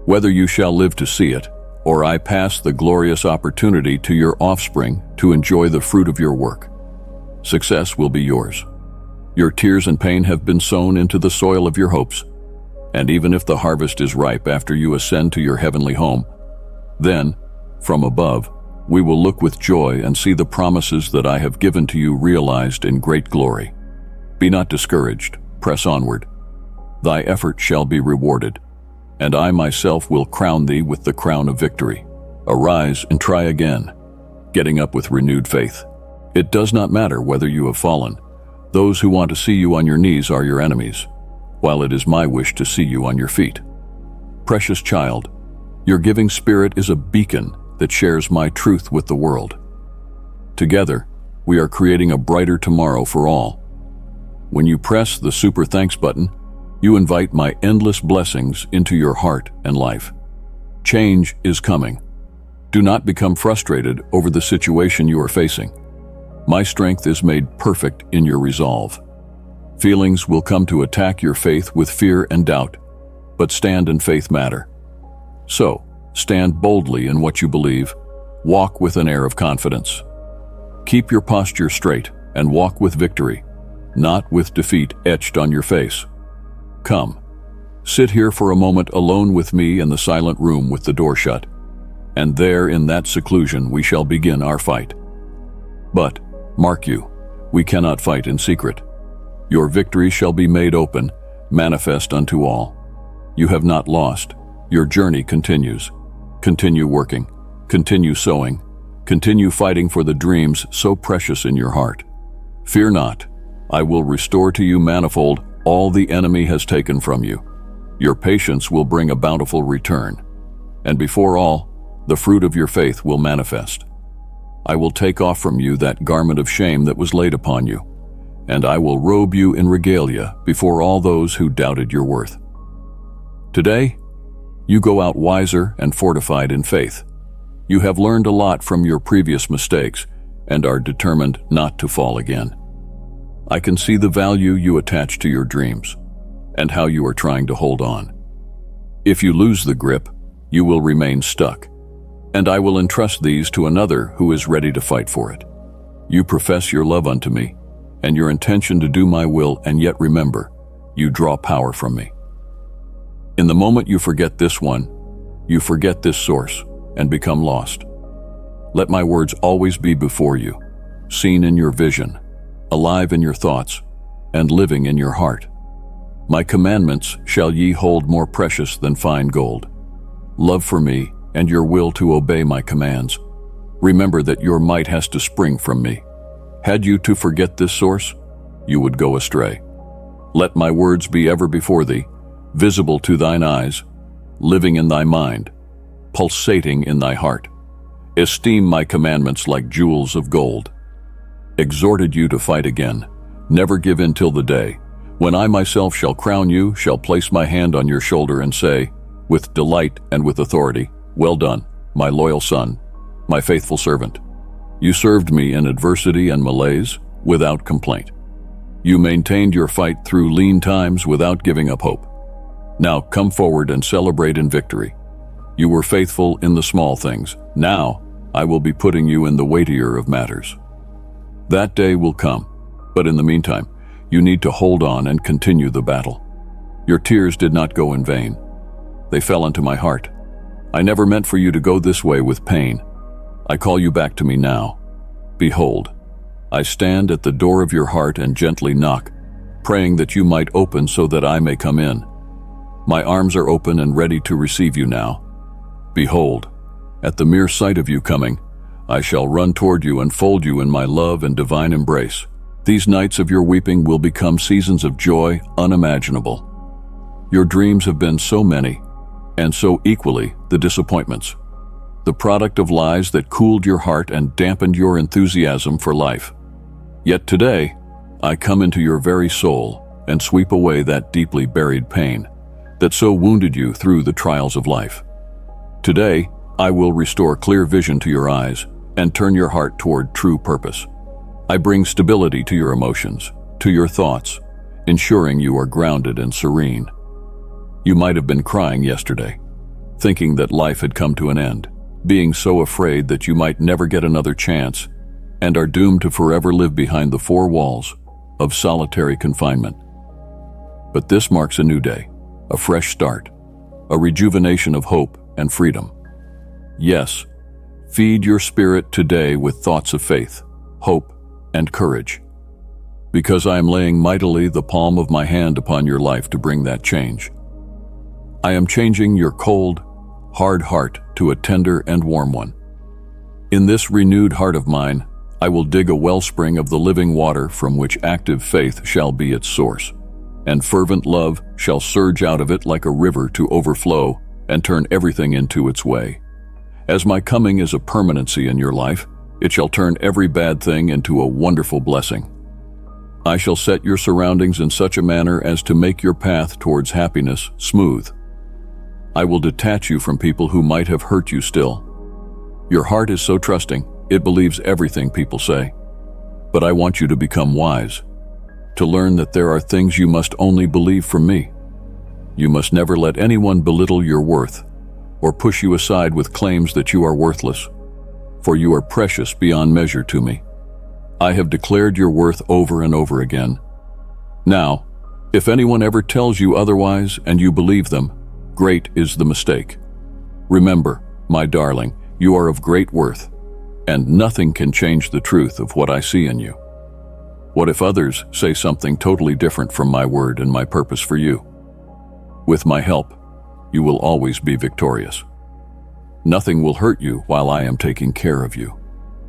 Whether you shall live to see it, or I pass the glorious opportunity to your offspring to enjoy the fruit of your work, success will be yours. Your tears and pain have been sown into the soil of your hopes, and even if the harvest is ripe after you ascend to your heavenly home, then, from above, we will look with joy and see the promises that I have given to you realized in great glory. Be not discouraged, press onward. Thy effort shall be rewarded, and I myself will crown thee with the crown of victory. Arise and try again, getting up with renewed faith. It does not matter whether you have fallen. Those who want to see you on your knees are your enemies. while it is my wish to see you on your feet. Precious child, your giving spirit is a beacon that shares my truth with the world. Together, we are creating a brighter tomorrow for all. When you press the super thanks button, you invite my endless blessings into your heart and life. Change is coming. Do not become frustrated over the situation you are facing. My strength is made perfect in your resolve. Feelings will come to attack your faith with fear and doubt, but stand and faith matter. So, stand boldly in what you believe. Walk with an air of confidence. Keep your posture straight and walk with victory, not with defeat etched on your face. Come, sit here for a moment alone with me in the silent room with the door shut, and there in that seclusion we shall begin our fight. But, mark you, we cannot fight in secret. Your victory shall be made open, manifest unto all. You have not lost. Your journey continues. Continue working. Continue sowing. Continue fighting for the dreams so precious in your heart. Fear not. I will restore to you manifold all the enemy has taken from you. Your patience will bring a bountiful return. And before all, the fruit of your faith will manifest. I will take off from you that garment of shame that was laid upon you, and I will robe you in regalia before all those who doubted your worth. Today, you go out wiser and fortified in faith. You have learned a lot from your previous mistakes and are determined not to fall again. I can see the value you attach to your dreams and how you are trying to hold on. If you lose the grip, you will remain stuck, and I will entrust these to another who is ready to fight for it. You profess your love unto me and your intention to do my will, and yet remember, you draw power from me. In the moment you forget this one, you forget this source and become lost. Let my words always be before you, seen in your vision, alive in your thoughts, and living in your heart. My commandments shall ye hold more precious than fine gold. Love for me and your will to obey my commands. Remember that your might has to spring from me. Had you to forget this source, you would go astray. Let my words be ever before thee, visible to thine eyes, living in thy mind, pulsating in thy heart. Esteem my commandments like jewels of gold. Exhorted you to fight again. Never give in till the day when I myself shall crown you, shall place my hand on your shoulder and say, with delight and with authority, well done, my loyal son, my faithful servant. You served me in adversity and malaise without complaint. You maintained your fight through lean times without giving up hope. Now come forward and celebrate in victory. You were faithful in the small things. Now I will be putting you in the weightier of matters. That day will come, but in the meantime, you need to hold on and continue the battle. Your tears did not go in vain. They fell into my heart. I never meant for you to go this way with pain. I call you back to me now. Behold, I stand at the door of your heart and gently knock, praying that you might open so that I may come in. My arms are open and ready to receive you now. Behold, at the mere sight of you coming, I shall run toward you and fold you in my love and divine embrace. These nights of your weeping will become seasons of joy unimaginable. Your dreams have been so many, and so equally the disappointments, the product of lies that cooled your heart and dampened your enthusiasm for life. Yet today, I come into your very soul and sweep away that deeply buried pain that so wounded you through the trials of life. Today, I will restore clear vision to your eyes and turn your heart toward true purpose. I bring stability to your emotions, to your thoughts, ensuring you are grounded and serene. You might have been crying yesterday, thinking that life had come to an end, being so afraid that you might never get another chance, and are doomed to forever live behind the four walls of solitary confinement. But this marks a new day, a fresh start, a rejuvenation of hope and freedom. Yes, feed your spirit today with thoughts of faith, hope, and courage, because I am laying mightily the palm of my hand upon your life to bring that change. I am changing your cold, hard heart to a tender and warm one. In this renewed heart of mine, I will dig a wellspring of the living water from which active faith shall be its source, and fervent love shall surge out of it like a river to overflow and turn everything into its way. As my coming is a permanency in your life, it shall turn every bad thing into a wonderful blessing. I shall set your surroundings in such a manner as to make your path towards happiness smooth. I will detach you from people who might have hurt you still. Your heart is so trusting, it believes everything people say. But I want you to become wise, to learn that there are things you must only believe from me. You must never let anyone belittle your worth or push you aside with claims that you are worthless, for you are precious beyond measure to me. I have declared your worth over and over again. Now, if anyone ever tells you otherwise and you believe them, great is the mistake. Remember, my darling, you are of great worth, and nothing can change the truth of what I see in you. What if others say something totally different from my word and my purpose for you? With my help, you will always be victorious. Nothing will hurt you while I am taking care of you.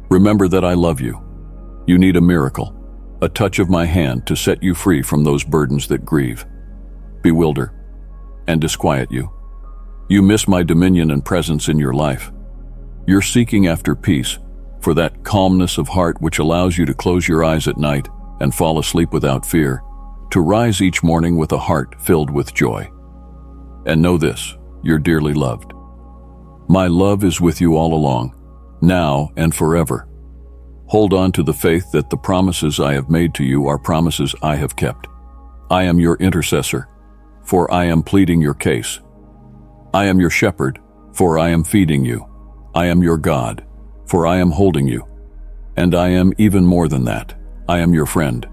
Remember that I love you. You need a miracle, a touch of my hand to set you free from those burdens that grieve, bewilder, and disquiet you. You miss my dominion and presence in your life. You're seeking after peace, for that calmness of heart which allows you to close your eyes at night and fall asleep without fear, to rise each morning with a heart filled with joy. And know this, you're dearly loved. My love is with you all along, now and forever. Hold on to the faith that the promises I have made to you are promises I have kept. I am your intercessor, for I am pleading your case. I am your shepherd, for I am feeding you. I am your God, for I am holding you. And I am even more than that. I am your friend.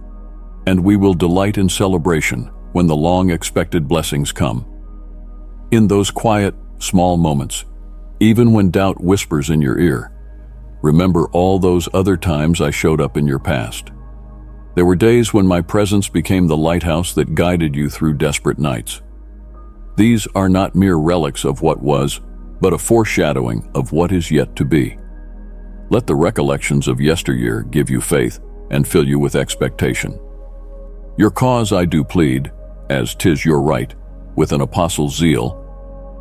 And we will delight in celebration when the long-expected blessings come. In those quiet, small moments, even when doubt whispers in your ear, remember all those other times I showed up in your past. There were days when my presence became the lighthouse that guided you through desperate nights. These are not mere relics of what was, but a foreshadowing of what is yet to be. Let the recollections of yesteryear give you faith and fill you with expectation. Your cause I do plead, as 'tis your right, with an apostle's zeal,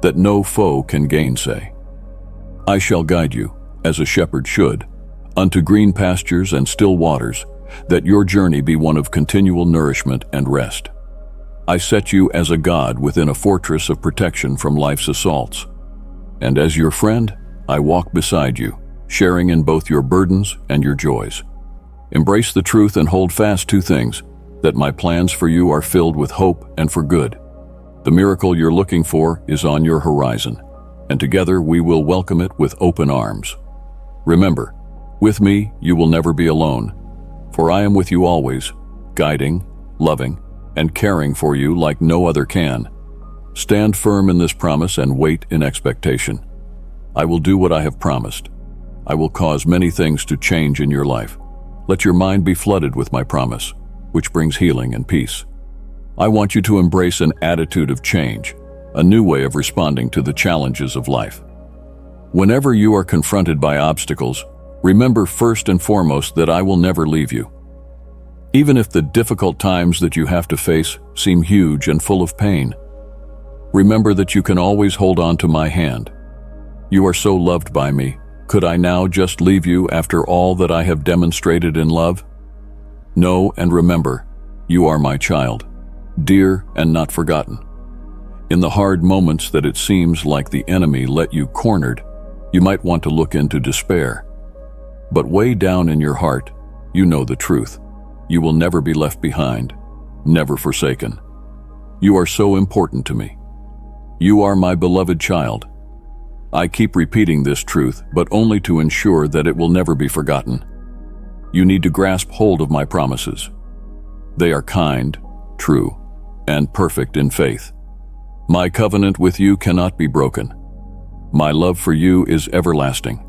that no foe can gainsay. I shall guide you, as a shepherd should, unto green pastures and still waters, that your journey be one of continual nourishment and rest. I set you as a God within a fortress of protection from life's assaults. And as your friend, I walk beside you, sharing in both your burdens and your joys. Embrace the truth and hold fast two things, that my plans for you are filled with hope and for good. The miracle you're looking for is on your horizon, and together we will welcome it with open arms. Remember, with me you will never be alone, for I am with you always, guiding, loving, and caring for you like no other can. Stand firm in this promise and wait in expectation. I will do what I have promised. I will cause many things to change in your life. Let your mind be flooded with my promise, which brings healing and peace. I want you to embrace an attitude of change, a new way of responding to the challenges of life. Whenever you are confronted by obstacles, remember first and foremost that I will never leave you. Even if the difficult times that you have to face seem huge and full of pain, remember that you can always hold on to my hand. You are so loved by me. Could I now just leave you after all that I have demonstrated in love? Know and remember, you are my child, dear and not forgotten. In the hard moments that it seems like the enemy let you cornered, you might want to look into despair. But way down in your heart, you know the truth. You will never be left behind, never forsaken. You are so important to me. You are my beloved child. I keep repeating this truth, but only to ensure that it will never be forgotten. You need to grasp hold of my promises. They are kind, true, and perfect in faith. My covenant with you cannot be broken. My love for you is everlasting,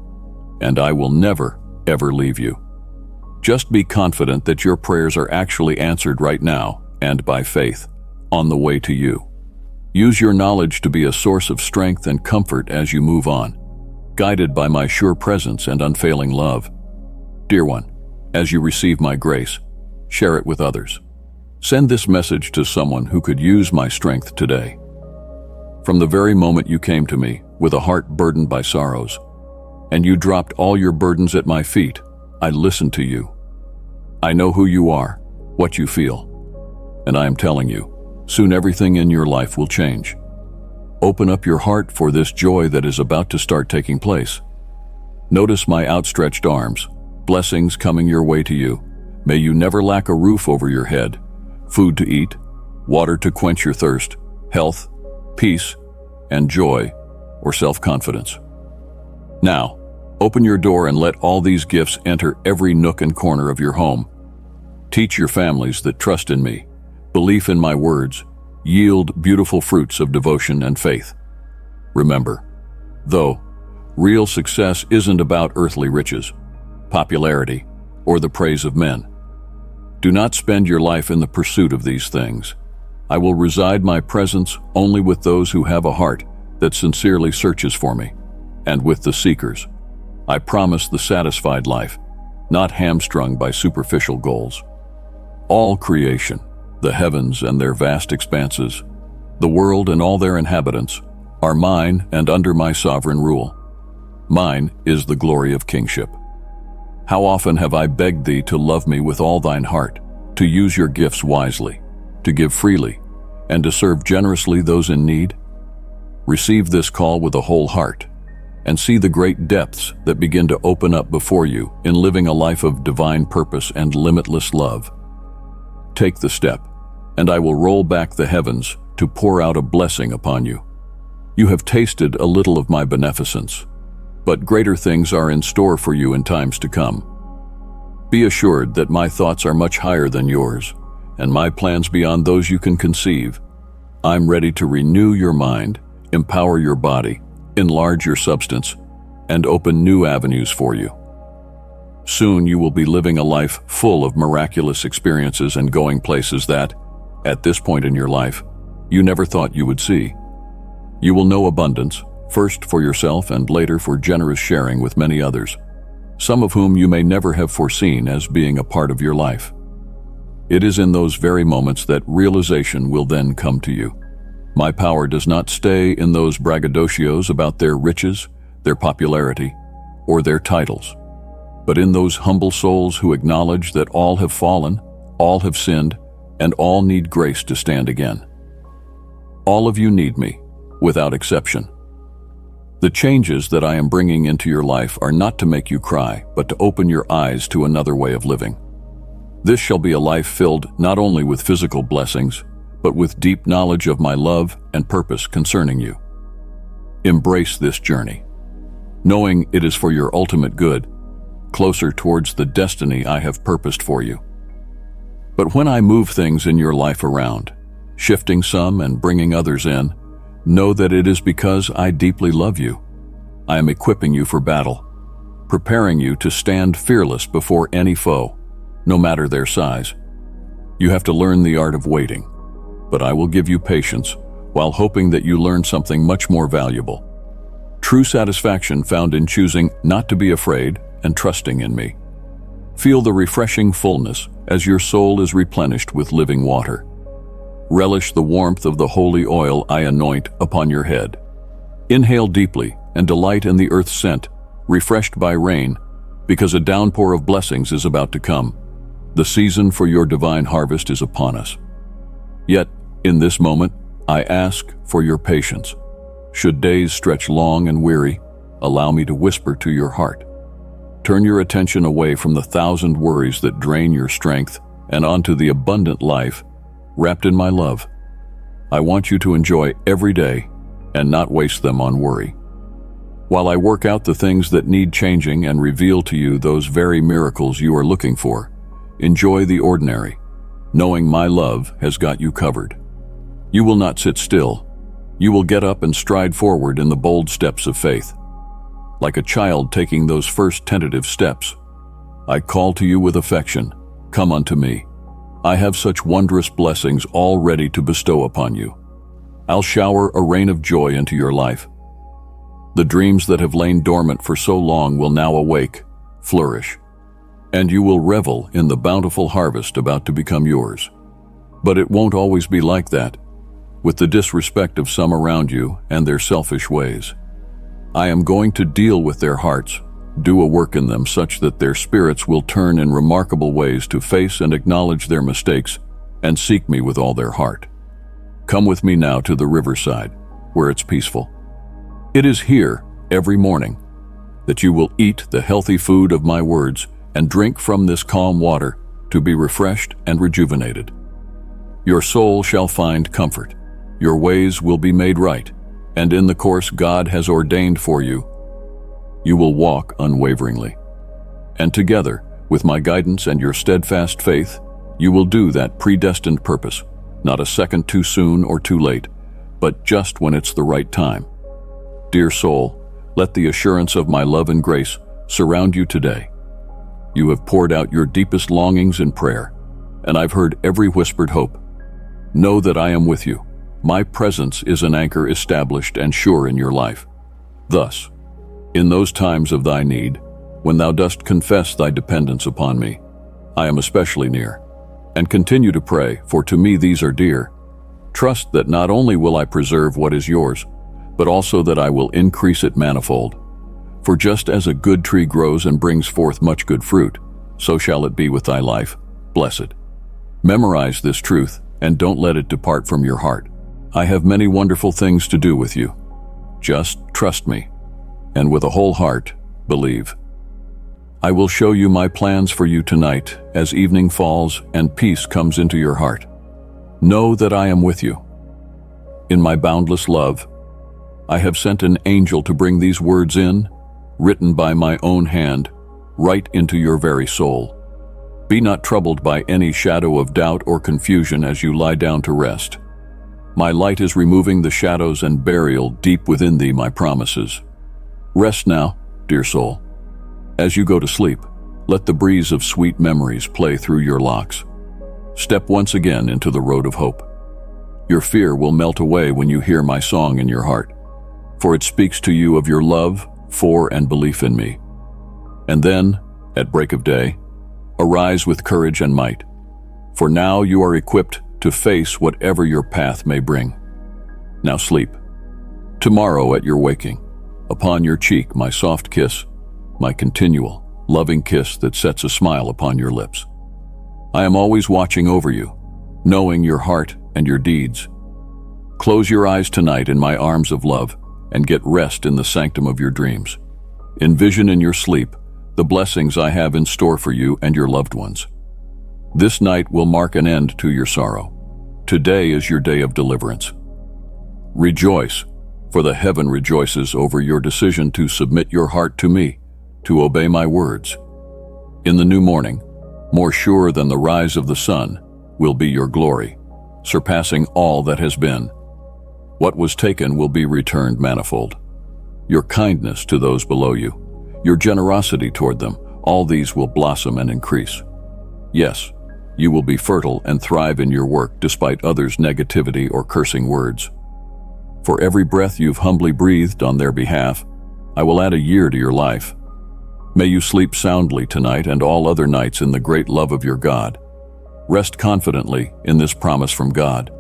and I will never, ever leave you. Just be confident that your prayers are actually answered right now, and by faith, on the way to you. Use your knowledge to be a source of strength and comfort as you move on, guided by my sure presence and unfailing love. Dear one, as you receive my grace, share it with others. Send this message to someone who could use my strength today. From the very moment you came to me with a heart burdened by sorrows, and you dropped all your burdens at my feet, I listened to you. I know who you are, what you feel, and I am telling you, soon everything in your life will change. Open up your heart for this joy that is about to start taking place. Notice my outstretched arms, blessings coming your way to you. May you never lack a roof over your head, food to eat, water to quench your thirst, health, peace, and joy, or self-confidence. Now, open your door and let all these gifts enter every nook and corner of your home. Teach your families that trust in me, belief in my words, yield beautiful fruits of devotion and faith. Remember, though, real success isn't about earthly riches, popularity, or the praise of men. Do not spend your life in the pursuit of these things. I will reside my presence only with those who have a heart that sincerely searches for me, and with the seekers. I promise the satisfied life, not hamstrung by superficial goals. All creation, the heavens and their vast expanses, the world and all their inhabitants, are mine and under my sovereign rule. Mine is the glory of kingship. How often have I begged thee to love me with all thine heart, to use your gifts wisely, to give freely, and to serve generously those in need? Receive this call with a whole heart, and see the great depths that begin to open up before you in living a life of divine purpose and limitless love. Take the step, and I will roll back the heavens to pour out a blessing upon you. You have tasted a little of my beneficence, but greater things are in store for you in times to come. Be assured that my thoughts are much higher than yours, and my plans beyond those you can conceive. I'm ready to renew your mind, empower your body, enlarge your substance, and open new avenues for you. Soon you will be living a life full of miraculous experiences and going places that, at this point in your life, you never thought you would see. You will know abundance, first for yourself and later for generous sharing with many others, some of whom you may never have foreseen as being a part of your life. It is in those very moments that realization will then come to you. My power does not stay in those braggadocios about their riches, their popularity, or their titles, but in those humble souls who acknowledge that all have fallen, all have sinned, and all need grace to stand again. All of you need me, without exception. The changes that I am bringing into your life are not to make you cry, but to open your eyes to another way of living. This shall be a life filled not only with physical blessings, but with deep knowledge of my love and purpose concerning you. Embrace this journey, knowing it is for your ultimate good, closer towards the destiny I have purposed for you. But when I move things in your life around, shifting some and bringing others in, know that it is because I deeply love you. I am equipping you for battle, preparing you to stand fearless before any foe, no matter their size. You have to learn the art of waiting, but I will give you patience while hoping that you learn something much more valuable. True satisfaction found in choosing not to be afraid and trusting in me. Feel the refreshing fullness as your soul is replenished with living water. Relish the warmth of the holy oil I anoint upon your head. Inhale deeply and delight in the earth's scent, refreshed by rain, because a downpour of blessings is about to come. The season for your divine harvest is upon us. Yet, in this moment, I ask for your patience. Should days stretch long and weary, allow me to whisper to your heart. Turn your attention away from the 1,000 worries that drain your strength and onto the abundant life wrapped in my love. I want you to enjoy every day and not waste them on worry. While I work out the things that need changing and reveal to you those very miracles you are looking for, enjoy the ordinary, knowing my love has got you covered. You will not sit still. You will get up and stride forward in the bold steps of faith. Like a child taking those first tentative steps, I call to you with affection, come unto me. I have such wondrous blessings all ready to bestow upon you. I'll shower a rain of joy into your life. The dreams that have lain dormant for so long will now awake, flourish, and you will revel in the bountiful harvest about to become yours. But it won't always be like that, with the disrespect of some around you and their selfish ways. I am going to deal with their hearts, do a work in them such that their spirits will turn in remarkable ways to face and acknowledge their mistakes and seek me with all their heart. Come with me now to the riverside, where it's peaceful. It is here, every morning, that you will eat the healthy food of my words and drink from this calm water to be refreshed and rejuvenated. Your soul shall find comfort, your ways will be made right, and in the course God has ordained for you, you will walk unwaveringly. And together, with my guidance and your steadfast faith, you will do that predestined purpose, not a second too soon or too late, but just when it's the right time. Dear soul, let the assurance of my love and grace surround you today. You have poured out your deepest longings in prayer, and I've heard every whispered hope. Know that I am with you. My presence is an anchor established and sure in your life. Thus, in those times of thy need, when thou dost confess thy dependence upon me, I am especially near. And continue to pray, for to me these are dear. Trust that not only will I preserve what is yours, but also that I will increase it manifold. For just as a good tree grows and brings forth much good fruit, so shall it be with thy life. Blessed. Memorize this truth, and don't let it depart from your heart. I have many wonderful things to do with you. Just trust me, and with a whole heart, believe. I will show you my plans for you tonight as evening falls and peace comes into your heart. Know that I am with you. In my boundless love, I have sent an angel to bring these words in, written by my own hand, right into your very soul. Be not troubled by any shadow of doubt or confusion as you lie down to rest. My light is removing the shadows and burial deep within thee my promises. Rest now, dear soul. As you go to sleep, let the breeze of sweet memories play through your locks. Step once again into the road of hope. Your fear will melt away when you hear my song in your heart, for it speaks to you of your love for and belief in me. And then, at break of day, arise with courage and might, for now you are equipped to face whatever your path may bring. Now sleep. Tomorrow at your waking, upon your cheek my soft kiss, my continual, loving kiss that sets a smile upon your lips. I am always watching over you, knowing your heart and your deeds. Close your eyes tonight in my arms of love and get rest in the sanctum of your dreams. Envision in your sleep the blessings I have in store for you and your loved ones. This night will mark an end to your sorrow. Today is your day of deliverance. Rejoice, for the heaven rejoices over your decision to submit your heart to me, to obey my words. In the new morning, more sure than the rise of the sun, will be your glory, surpassing all that has been. What was taken will be returned manifold. Your kindness to those below you, your generosity toward them, all these will blossom and increase. Yes, you will be fertile and thrive in your work despite others' negativity or cursing words. For every breath you've humbly breathed on their behalf, I will add a year to your life. May you sleep soundly tonight and all other nights in the great love of your God. Rest confidently in this promise from God.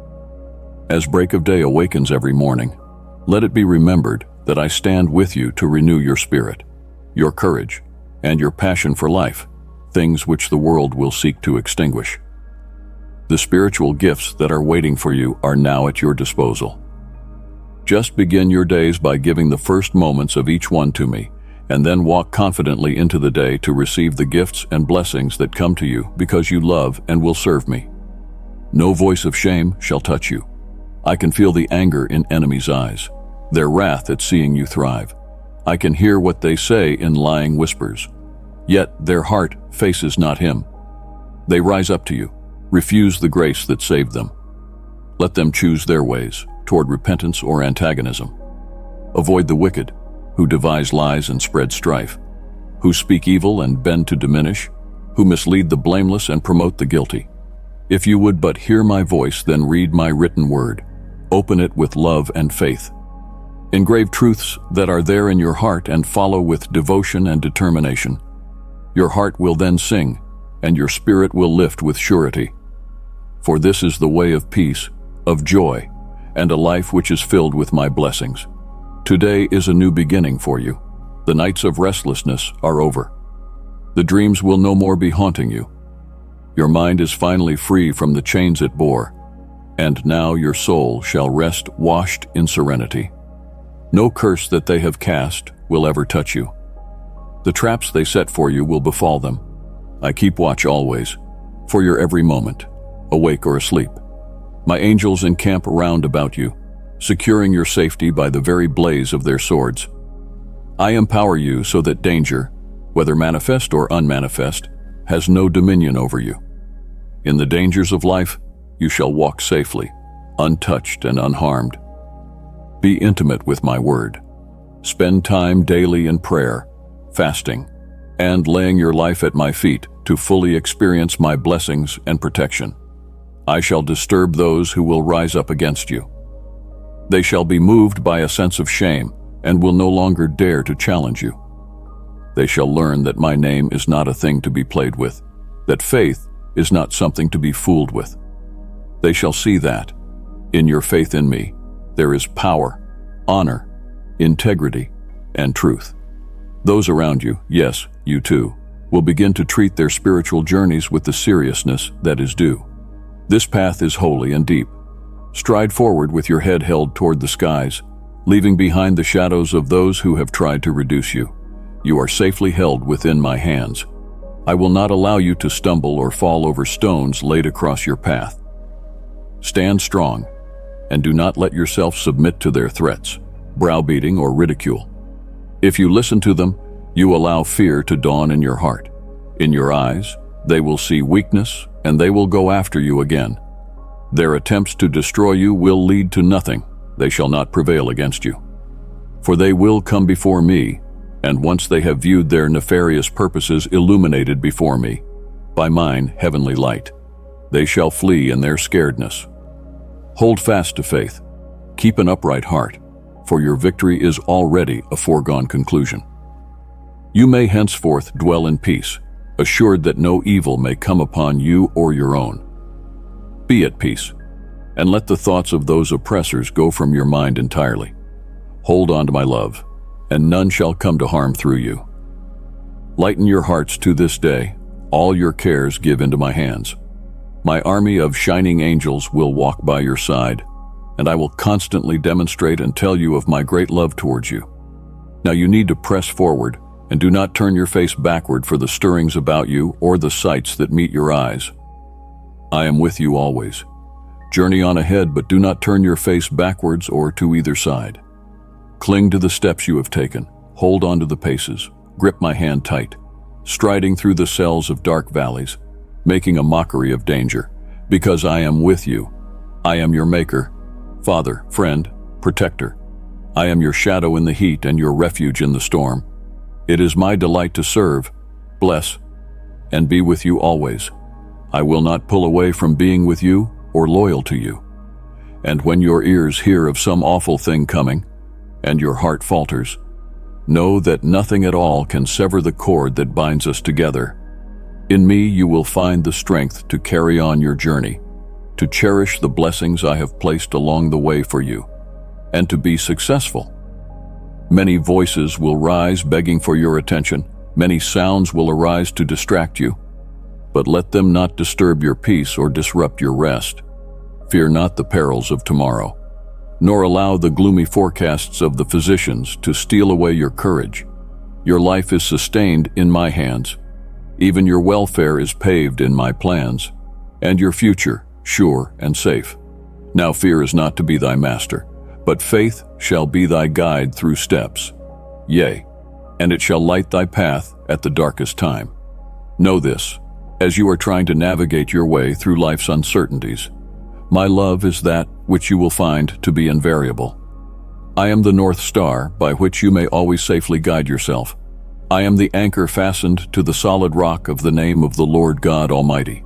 As break of day awakens every morning, let it be remembered that I stand with you to renew your spirit, your courage, and your passion for life, things which the world will seek to extinguish. The spiritual gifts that are waiting for you are now at your disposal. Just begin your days by giving the first moments of each one to me, and then walk confidently into the day to receive the gifts and blessings that come to you because you love and will serve me. No voice of shame shall touch you. I can feel the anger in enemies' eyes, their wrath at seeing you thrive. I can hear what they say in lying whispers, yet their heart faces not him. They rise up to you, refuse the grace that saved them. Let them choose their ways toward repentance or antagonism. Avoid the wicked, who devise lies and spread strife, who speak evil and bend to diminish, who mislead the blameless and promote the guilty. If you would but hear my voice, then read my written word. Open it with love and faith. Engrave truths that are there in your heart and follow with devotion and determination. Your heart will then sing, and your spirit will lift with surety. For this is the way of peace, of joy, and a life which is filled with my blessings. Today is a new beginning for you. The nights of restlessness are over. The dreams will no more be haunting you. Your mind is finally free from the chains it bore, and now your soul shall rest washed in serenity. No curse that they have cast will ever touch you. The traps they set for you will befall them. I keep watch always, for your every moment, awake or asleep. My angels encamp round about you, securing your safety by the very blaze of their swords. I empower you so that danger, whether manifest or unmanifest, has no dominion over you. In the dangers of life, you shall walk safely, untouched and unharmed. Be intimate with my word. Spend time daily in prayer, fasting, and laying your life at my feet to fully experience my blessings and protection. I shall disturb those who will rise up against you. They shall be moved by a sense of shame and will no longer dare to challenge you. They shall learn that my name is not a thing to be played with, that faith is not something to be fooled with. They shall see that, in your faith in me, there is power, honor, integrity, and truth. Those around you, yes, you too, will begin to treat their spiritual journeys with the seriousness that is due. This path is holy and deep. Stride forward with your head held toward the skies, leaving behind the shadows of those who have tried to reduce you. You are safely held within my hands. I will not allow you to stumble or fall over stones laid across your path. Stand strong, and do not let yourself submit to their threats, browbeating, or ridicule. If you listen to them, you allow fear to dawn in your heart. In your eyes, they will see weakness, and they will go after you again. Their attempts to destroy you will lead to nothing. They shall not prevail against you. For they will come before me, and once they have viewed their nefarious purposes illuminated before me, by mine heavenly light, they shall flee in their scaredness. Hold fast to faith. Keep an upright heart, for your victory is already a foregone conclusion. You may henceforth dwell in peace, assured that no evil may come upon you or your own. Be at peace, and let the thoughts of those oppressors go from your mind entirely. Hold on to my love, and none shall come to harm through you. Lighten your hearts to this day, all your cares give into my hands. My army of shining angels will walk by your side, and I will constantly demonstrate and tell you of my great love towards you. Now you need to press forward, and do not turn your face backward for the stirrings about you or the sights that meet your eyes. I am with you always. Journey on ahead, but do not turn your face backwards or to either side. Cling to the steps you have taken. Hold on to the paces. Grip my hand tight, striding through the cells of dark valleys, making a mockery of danger, because I am with you. I am your maker, father, friend, protector. I am your shadow in the heat and your refuge in the storm. It is my delight to serve, bless, and be with you always. I will not pull away from being with you or loyal to you. And when your ears hear of some awful thing coming, and your heart falters, know that nothing at all can sever the cord that binds us together. In me you will find the strength to carry on your journey, to cherish the blessings I have placed along the way for you, and to be successful. Many voices will rise begging for your attention. Many sounds will arise to distract you. But let them not disturb your peace or disrupt your rest. Fear not the perils of tomorrow, nor allow the gloomy forecasts of the physicians to steal away your courage. Your life is sustained in my hands. Even your welfare is paved in my plans, and your future sure and safe. Now fear is not to be thy master, but faith shall be thy guide through steps. Yea, and it shall light thy path at the darkest time. Know this, as you are trying to navigate your way through life's uncertainties. My love is that which you will find to be invariable. I am the North Star by which you may always safely guide yourself. I am the anchor fastened to the solid rock of the name of the Lord God Almighty.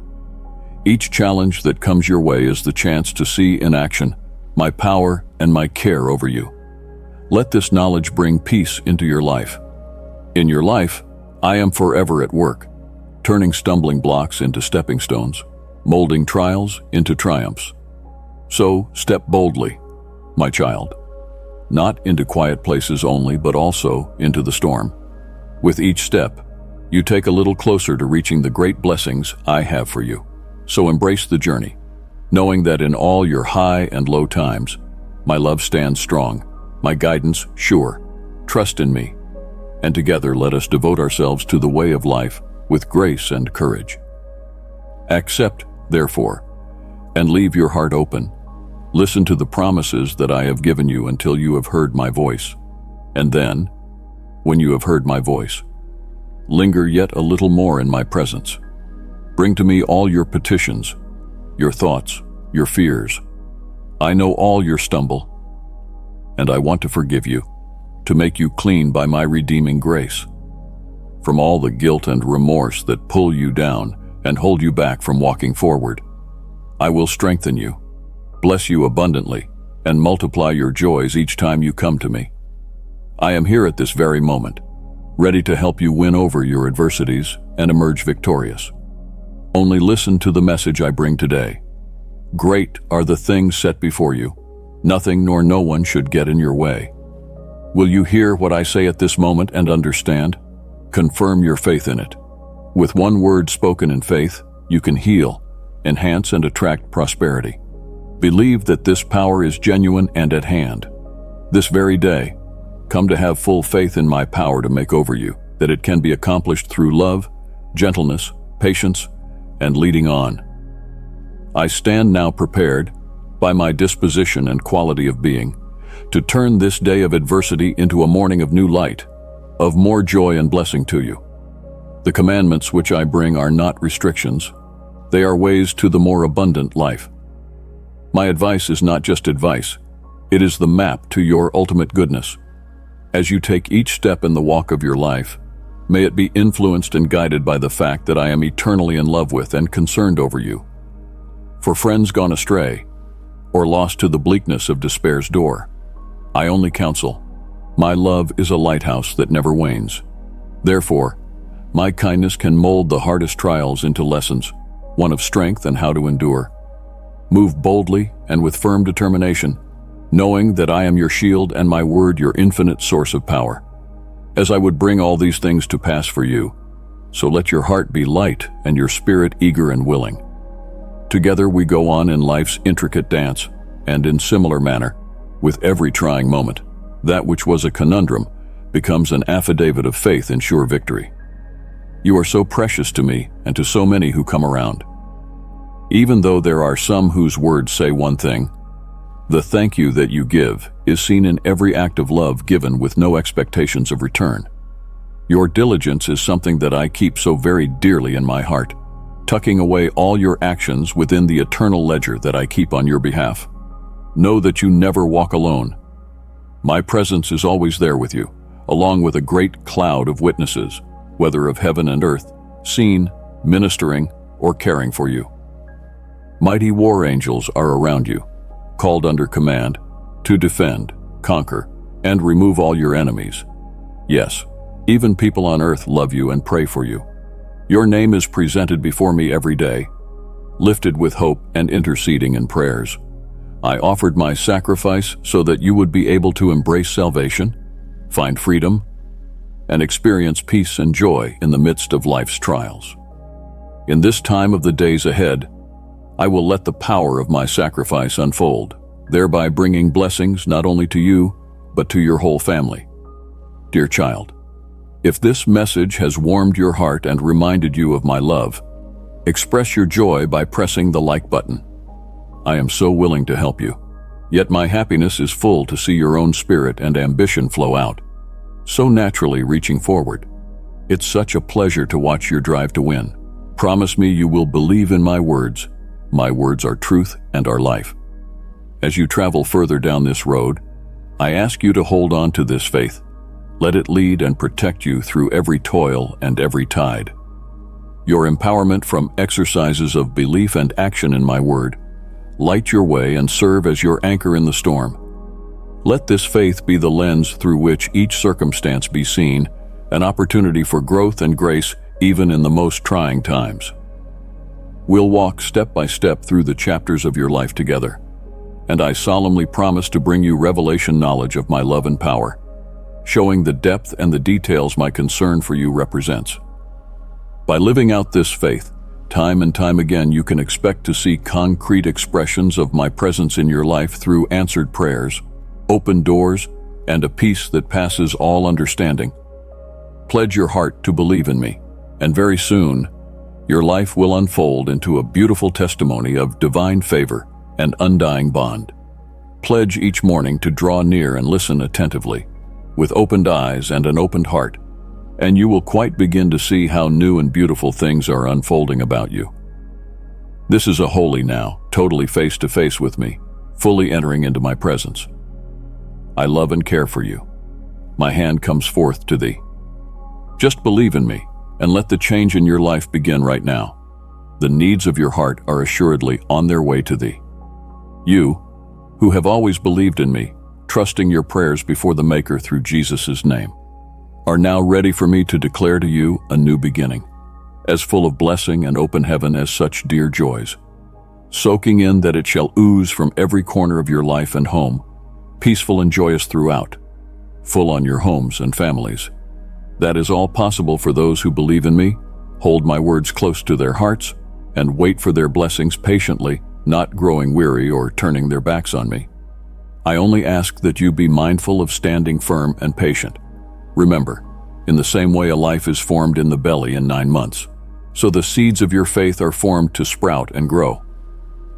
Each challenge that comes your way is the chance to see in action my power and my care over you. Let this knowledge bring peace into your life. In your life, I am forever at work, turning stumbling blocks into stepping stones, molding trials into triumphs. So step boldly, my child, not into quiet places only, but also into the storm. With each step, you take a little closer to reaching the great blessings I have for you. So embrace the journey, knowing that in all your high and low times, my love stands strong, my guidance sure. Trust in me, and together let us devote ourselves to the way of life with grace and courage. Accept, therefore, and leave your heart open. Listen to the promises that I have given you until you have heard my voice. And then, when you have heard my voice, linger yet a little more in my presence. Bring to me all your petitions, your thoughts, your fears. I know all your stumble, and I want to forgive you, to make you clean by my redeeming grace. From all the guilt and remorse that pull you down and hold you back from walking forward, I will strengthen you, bless you abundantly, and multiply your joys each time you come to me. I am here at this very moment, ready to help you win over your adversities and emerge victorious. Only listen to the message I bring today. Great are the things set before you. Nothing nor no one should get in your way. Will you hear what I say at this moment and understand? Confirm your faith in it. With one word spoken in faith, you can heal, enhance, and attract prosperity. Believe that this power is genuine and at hand. This very day, come to have full faith in my power to make over you, that it can be accomplished through love, gentleness, patience, and leading on. I stand now prepared, by my disposition and quality of being, to turn this day of adversity into a morning of new light, of more joy and blessing to you. The commandments which I bring are not restrictions. They are ways to the more abundant life. My advice is not just advice. It is the map to your ultimate goodness. As you take each step in the walk of your life, may it be influenced and guided by the fact that I am eternally in love with and concerned over you. For friends gone astray, or lost to the bleakness of despair's door, I only counsel, my love is a lighthouse that never wanes. Therefore, my kindness can mold the hardest trials into lessons, one of strength and how to endure. Move boldly and with firm determination, knowing that I am your shield and my word your infinite source of power. As I would bring all these things to pass for you, so let your heart be light and your spirit eager and willing. Together we go on in life's intricate dance, and in similar manner, with every trying moment, that which was a conundrum becomes an affidavit of faith in sure victory. You are so precious to me and to so many who come around. Even though there are some whose words say one thing, the thank you that you give is seen in every act of love given with no expectations of return. Your diligence is something that I keep so very dearly in my heart, tucking away all your actions within the eternal ledger that I keep on your behalf. Know that you never walk alone. My presence is always there with you, along with a great cloud of witnesses, whether of heaven and earth, seen, ministering, or caring for you. Mighty war angels are around you, called under command, to defend, conquer, and remove all your enemies. Yes, even people on earth love you and pray for you. Your name is presented before me every day, lifted with hope and interceding in prayers. I offered my sacrifice so that you would be able to embrace salvation, find freedom, and experience peace and joy in the midst of life's trials. In this time of the days ahead, I will let the power of my sacrifice unfold, thereby bringing blessings not only to you, but to your whole family. Dear child, if this message has warmed your heart and reminded you of my love, express your joy by pressing the like button. I am so willing to help you, yet my happiness is full to see your own spirit and ambition flow out, so naturally reaching forward. It's such a pleasure to watch your drive to win. Promise me you will believe in my words. My words are truth and are life. As you travel further down this road, I ask you to hold on to this faith. Let it lead and protect you through every toil and every tide. Your empowerment from exercises of belief and action in my word light your way and serve as your anchor in the storm. Let this faith be the lens through which each circumstance be seen, an opportunity for growth and grace even in the most trying times. We'll walk step by step through the chapters of your life together, and I solemnly promise to bring you revelation knowledge of my love and power, showing the depth and the details my concern for you represents. By living out this faith, time and time again you can expect to see concrete expressions of my presence in your life through answered prayers, open doors, and a peace that passes all understanding. Pledge your heart to believe in me, and very soon, your life will unfold into a beautiful testimony of divine favor and undying bond. Pledge each morning to draw near and listen attentively, with opened eyes and an opened heart, and you will quite begin to see how new and beautiful things are unfolding about you. This is a holy now, totally face-to-face with me, fully entering into my presence. I love and care for you. My hand comes forth to thee. Just believe in me, and let the change in your life begin right now. The needs of your heart are assuredly on their way to thee. You, who have always believed in me, trusting your prayers before the Maker through Jesus' name, are now ready for me to declare to you a new beginning, as full of blessing and open heaven as such dear joys, soaking in that it shall ooze from every corner of your life and home, peaceful and joyous throughout, full on your homes and families. That is all possible for those who believe in me, hold my words close to their hearts, and wait for their blessings patiently, not growing weary or turning their backs on me. I only ask that you be mindful of standing firm and patient. Remember, in the same way a life is formed in the belly in 9 months, so the seeds of your faith are formed to sprout and grow.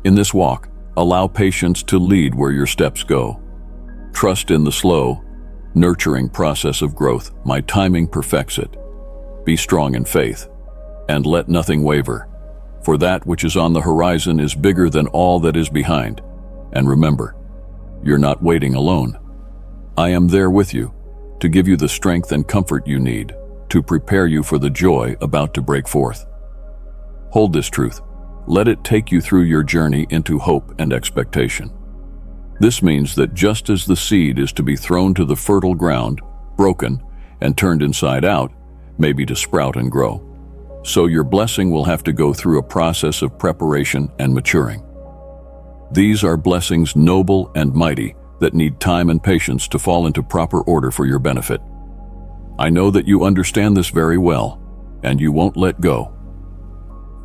In this walk, allow patience to lead where your steps go. Trust in the slow, nurturing process of growth. My timing perfects it. Be strong in faith, and let nothing waver, for that which is on the horizon is bigger than all that is behind. And remember, you're not waiting alone. I am there with you, to give you the strength and comfort you need, to prepare you for the joy about to break forth. Hold this truth. Let it take you through your journey into hope and expectation. This means that just as the seed is to be thrown to the fertile ground, broken, and turned inside out, maybe to sprout and grow, so your blessing will have to go through a process of preparation and maturing. These are blessings noble and mighty that need time and patience to fall into proper order for your benefit. I know that you understand this very well, and you won't let go.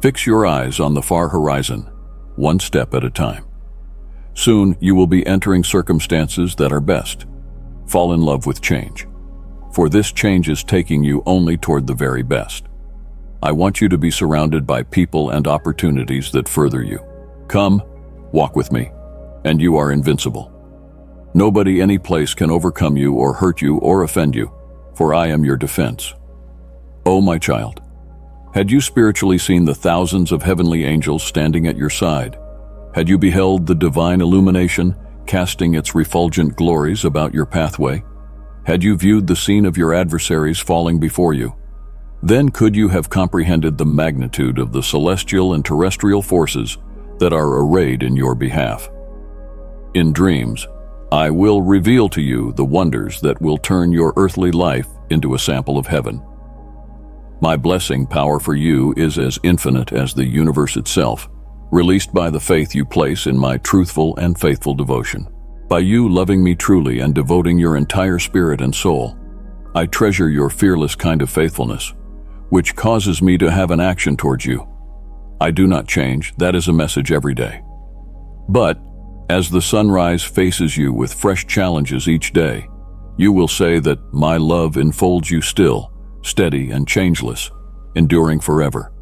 Fix your eyes on the far horizon, one step at a time. Soon you will be entering circumstances that are best. Fall in love with change, for this change is taking you only toward the very best. I want you to be surrounded by people and opportunities that further you. Come, walk with me, and you are invincible. Nobody any place can overcome you or hurt you or offend you, for I am your defense. Oh, my child, had you spiritually seen the thousands of heavenly angels standing at your side? Had you beheld the divine illumination casting its refulgent glories about your pathway? Had you viewed the scene of your adversaries falling before you? Then could you have comprehended the magnitude of the celestial and terrestrial forces that are arrayed in your behalf. In dreams, I will reveal to you the wonders that will turn your earthly life into a sample of heaven. My blessing power for you is as infinite as the universe itself, released by the faith you place in my truthful and faithful devotion. By you loving me truly and devoting your entire spirit and soul, I treasure your fearless kind of faithfulness, which causes me to have an action towards you. I do not change, that is a message every day. But, as the sunrise faces you with fresh challenges each day, you will say that my love enfolds you still, steady and changeless, enduring forever.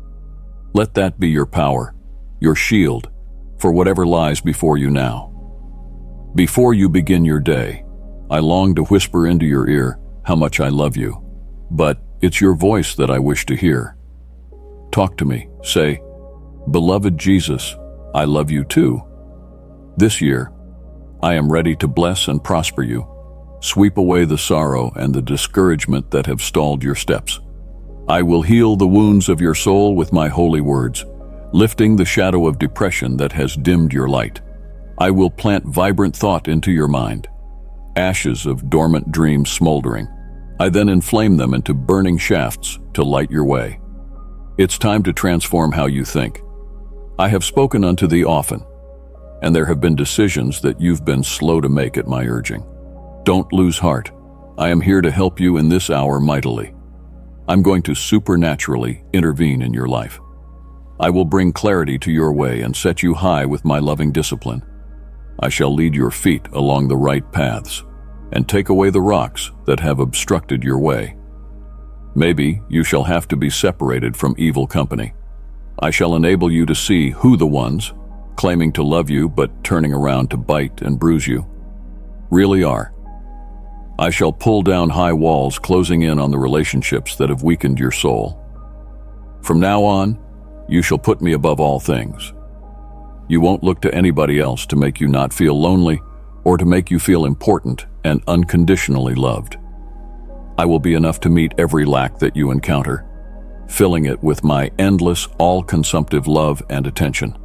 Let that be your power, your shield, for whatever lies before you now. Before you begin your day, I long to whisper into your ear how much I love you, but it's your voice that I wish to hear. Talk to me, say, "Beloved Jesus, I love you too." This year, I am ready to bless and prosper you, sweep away the sorrow and the discouragement that have stalled your steps. I will heal the wounds of your soul with my holy words, lifting the shadow of depression that has dimmed your light. I will plant vibrant thought into your mind, ashes of dormant dreams smoldering. I then inflame them into burning shafts to light your way. It's time to transform how you think. I have spoken unto thee often, and there have been decisions that you've been slow to make at my urging. Don't lose heart. I am here to help you in this hour mightily. I'm going to supernaturally intervene in your life. I will bring clarity to your way and set you high with my loving discipline. I shall lead your feet along the right paths and take away the rocks that have obstructed your way. Maybe you shall have to be separated from evil company. I shall enable you to see who the ones, claiming to love you but turning around to bite and bruise you, really are. I shall pull down high walls closing in on the relationships that have weakened your soul. From now on, you shall put me above all things. You won't look to anybody else to make you not feel lonely or to make you feel important and unconditionally loved. I will be enough to meet every lack that you encounter, filling it with my endless, all-consumptive love and attention.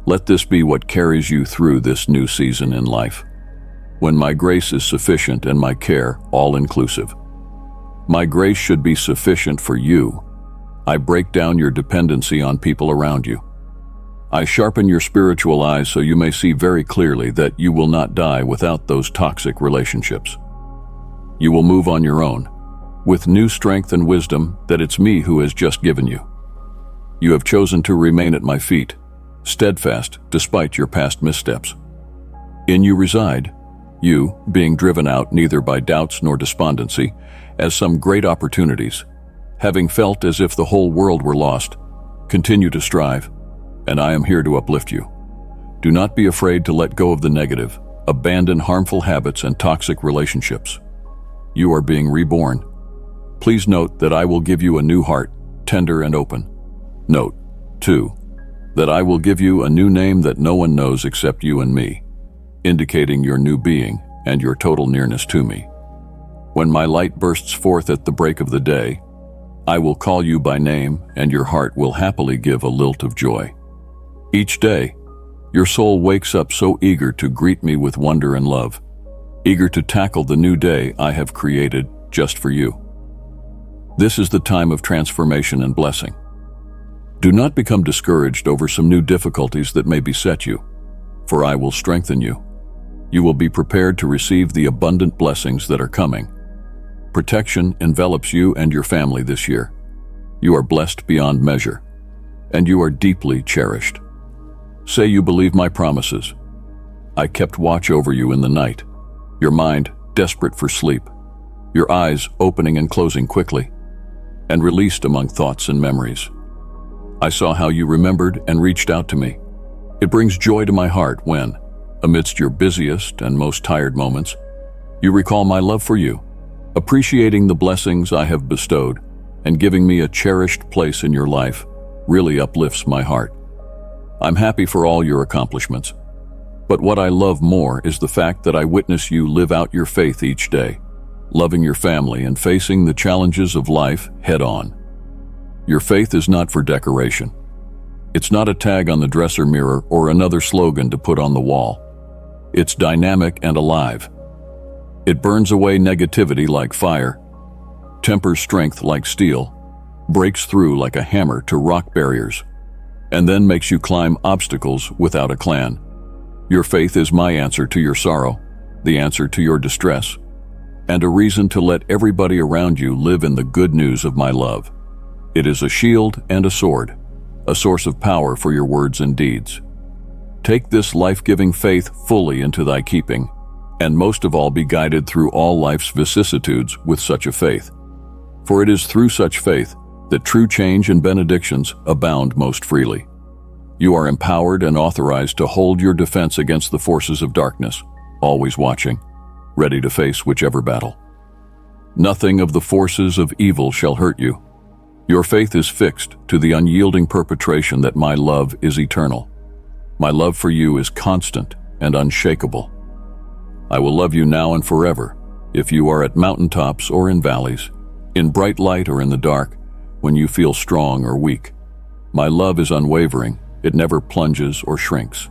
Let this be what carries you through this new season in life, when my grace is sufficient and my care all-inclusive. My grace should be sufficient for you. I break down your dependency on people around you. I sharpen your spiritual eyes so you may see very clearly that you will not die without those toxic relationships. You will move on your own, with new strength and wisdom that it's me who has just given you. You have chosen to remain at my feet, steadfast despite your past missteps. In you reside, you, being driven out neither by doubts nor despondency, as some great opportunities, having felt as if the whole world were lost, continue to strive, and I am here to uplift you. Do not be afraid to let go of the negative, abandon harmful habits and toxic relationships. You are being reborn. Please note that I will give you a new heart, tender and open. Note, too, that I will give you a new name that no one knows except you and me, indicating your new being and your total nearness to me. When my light bursts forth at the break of the day, I will call you by name, and your heart will happily give a lilt of joy. Each day, your soul wakes up so eager to greet me with wonder and love, eager to tackle the new day I have created just for you. This is the time of transformation and blessing. Do not become discouraged over some new difficulties that may beset you, for I will strengthen you. You will be prepared to receive the abundant blessings that are coming. Protection envelops you and your family this year. You are blessed beyond measure, and you are deeply cherished. Say you believe my promises. I kept watch over you in the night, your mind desperate for sleep, your eyes opening and closing quickly, and released among thoughts and memories. I saw how you remembered and reached out to me. It brings joy to my heart when, amidst your busiest and most tired moments, you recall my love for you, appreciating the blessings I have bestowed and giving me a cherished place in your life really uplifts my heart. I'm happy for all your accomplishments, but what I love more is the fact that I witness you live out your faith each day, loving your family and facing the challenges of life head on. Your faith is not for decoration. It's not a tag on the dresser mirror or another slogan to put on the wall. It's dynamic and alive. It burns away negativity like fire, tempers strength like steel, breaks through like a hammer to rock barriers, and then makes you climb obstacles without a clan. Your faith is my answer to your sorrow, the answer to your distress, and a reason to let everybody around you live in the good news of my love. It is a shield and a sword, a source of power for your words and deeds. Take this life-giving faith fully into thy keeping, and most of all be guided through all life's vicissitudes with such a faith. For it is through such faith that true change and benedictions abound most freely. You are empowered and authorized to hold your defense against the forces of darkness, always watching, ready to face whichever battle. Nothing of the forces of evil shall hurt you. Your faith is fixed to the unyielding perpetration that my love is eternal. My love for you is constant and unshakable. I will love you now and forever, if you are at mountaintops or in valleys, in bright light or in the dark, when you feel strong or weak. My love is unwavering, it never plunges or shrinks.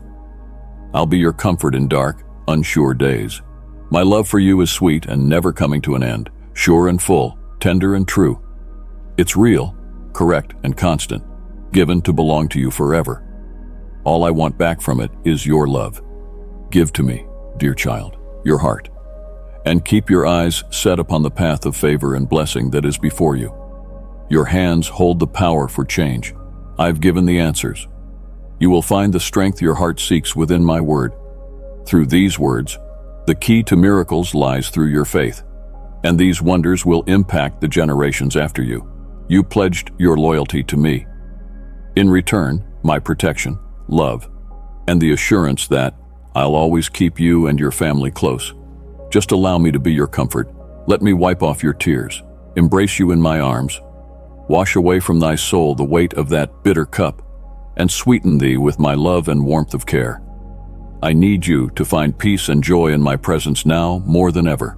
I'll be your comfort in dark, unsure days. My love for you is sweet and never coming to an end, sure and full, tender and true. It's real, correct and constant, given to belong to you forever. All I want back from it is your love. Give to me, dear child, your heart, and keep your eyes set upon the path of favor and blessing that is before you. Your hands hold the power for change. I've given the answers. You will find the strength your heart seeks within my word. Through these words, the key to miracles lies through your faith, and these wonders will impact the generations after you. You pledged your loyalty to me. In return, my protection, love, and the assurance that I'll always keep you and your family close. Just allow me to be your comfort. Let me wipe off your tears, embrace you in my arms, wash away from thy soul the weight of that bitter cup, and sweeten thee with my love and warmth of care. I need you to find peace and joy in my presence now more than ever.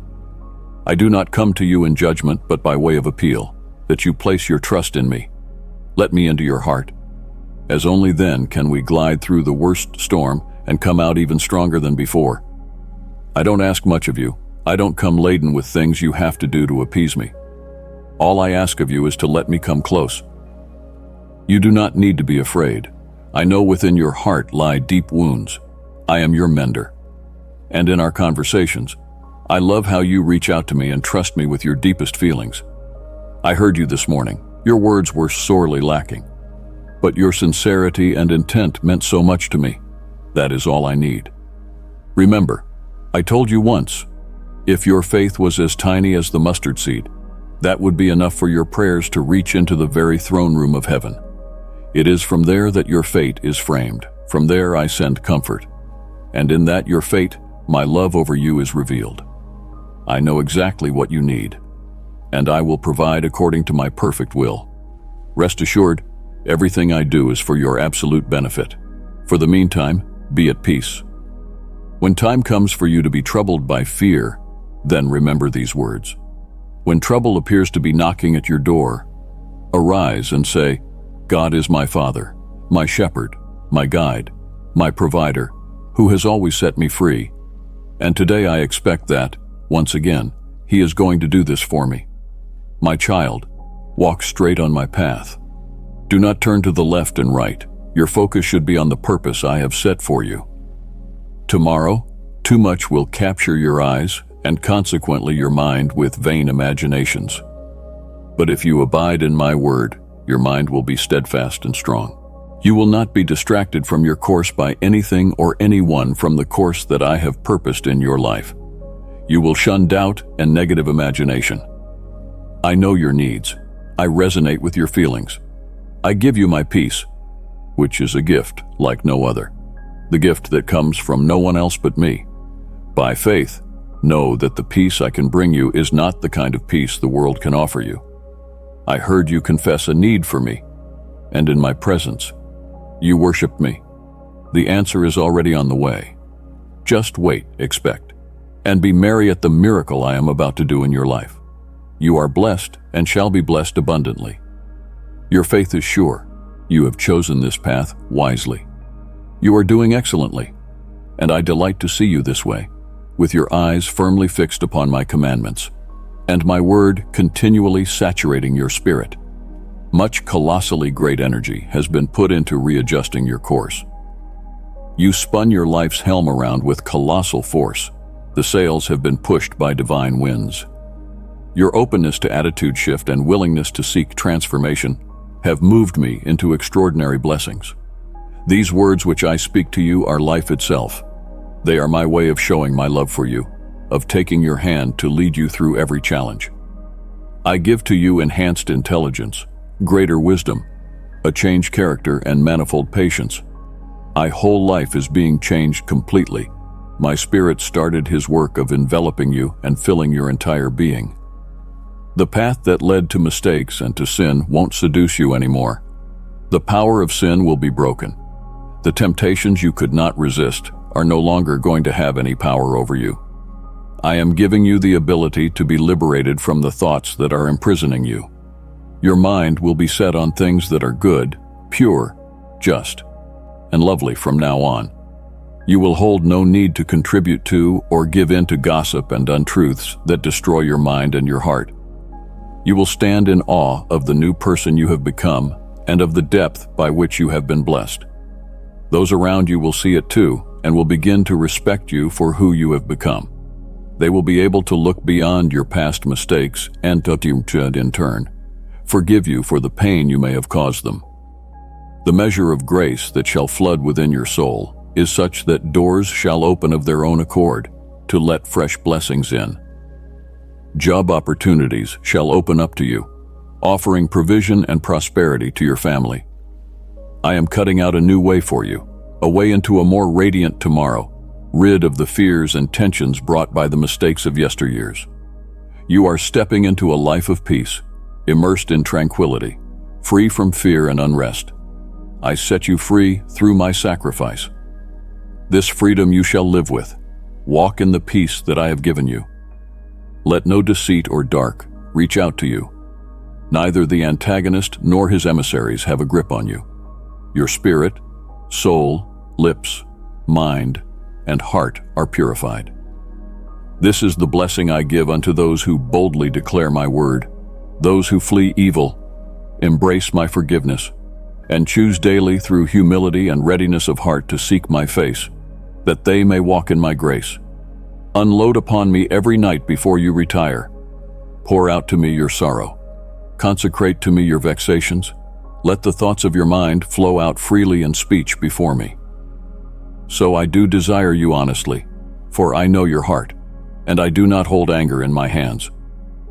I do not come to you in judgment, but by way of appeal, that you place your trust in me. Let me into your heart, as only then can we glide through the worst storm and come out even stronger than before. I don't ask much of you. I don't come laden with things you have to do to appease me. All I ask of you is to let me come close. You do not need to be afraid. I know within your heart lie deep wounds. I am your mender. And in our conversations, I love how you reach out to me and trust me with your deepest feelings. I heard you this morning. Your words were sorely lacking, but your sincerity and intent meant so much to me. That is all I need. Remember, I told you once, if your faith was as tiny as the mustard seed, that would be enough for your prayers to reach into the very throne room of heaven. It is from there that your fate is framed. From there I send comfort. And in that your fate, my love over you is revealed. I know exactly what you need, and I will provide according to my perfect will. Rest assured, everything I do is for your absolute benefit. For the meantime, be at peace. When time comes for you to be troubled by fear, then remember these words. When trouble appears to be knocking at your door, arise and say, God is my Father, my shepherd, my guide, my provider, who has always set me free. And today I expect that, once again, He is going to do this for me. My child, walk straight on my path. Do not turn to the left and right. Your focus should be on the purpose I have set for you. Tomorrow, too much will capture your eyes and consequently your mind with vain imaginations. But if you abide in my word, your mind will be steadfast and strong. You will not be distracted from your course by anything or anyone from the course that I have purposed in your life. You will shun doubt and negative imagination. I know your needs. I resonate with your feelings. I give you my peace, which is a gift like no other, the gift that comes from no one else but me. By faith, know that the peace I can bring you is not the kind of peace the world can offer you. I heard you confess a need for me, and in my presence, you worshiped me. The answer is already on the way. Just wait, expect, and be merry at the miracle I am about to do in your life. You are blessed and shall be blessed abundantly. Your faith is sure. You have chosen this path wisely. You are doing excellently, and I delight to see you this way, with your eyes firmly fixed upon my commandments, and my word continually saturating your spirit. Much colossally great energy has been put into readjusting your course. You spun your life's helm around with colossal force. The sails have been pushed by divine winds. Your openness to attitude shift and willingness to seek transformation have moved me into extraordinary blessings. These words which I speak to you are life itself. They are my way of showing my love for you, of taking your hand to lead you through every challenge. I give to you enhanced intelligence, greater wisdom, a changed character, and manifold patience. My whole life is being changed completely. My Spirit started His work of enveloping you and filling your entire being. The path that led to mistakes and to sin won't seduce you anymore. The power of sin will be broken. The temptations you could not resist are no longer going to have any power over you. I am giving you the ability to be liberated from the thoughts that are imprisoning you. Your mind will be set on things that are good, pure, just, and lovely from now on. You will hold no need to contribute to or give in to gossip and untruths that destroy your mind and your heart. You will stand in awe of the new person you have become and of the depth by which you have been blessed. Those around you will see it too and will begin to respect you for who you have become. They will be able to look beyond your past mistakes and in turn forgive you for the pain you may have caused them. The measure of grace that shall flood within your soul is such that doors shall open of their own accord to let fresh blessings in. Job opportunities shall open up to you, offering provision and prosperity to your family. I am cutting out a new way for you, a way into a more radiant tomorrow, rid of the fears and tensions brought by the mistakes of yesteryears. You are stepping into a life of peace, immersed in tranquility, free from fear and unrest. I set you free through my sacrifice. This freedom you shall live with. Walk in the peace that I have given you. Let no deceit or dark reach out to you. Neither the antagonist nor his emissaries have a grip on you. Your spirit, soul, lips, mind, and heart are purified. This is the blessing I give unto those who boldly declare my word, those who flee evil, embrace my forgiveness, and choose daily through humility and readiness of heart to seek my face, that they may walk in my grace. Unload upon me every night before you retire. Pour out to me your sorrow. Consecrate to me your vexations. Let the thoughts of your mind flow out freely in speech before me. So I do desire you honestly, for I know your heart, and I do not hold anger in my hands.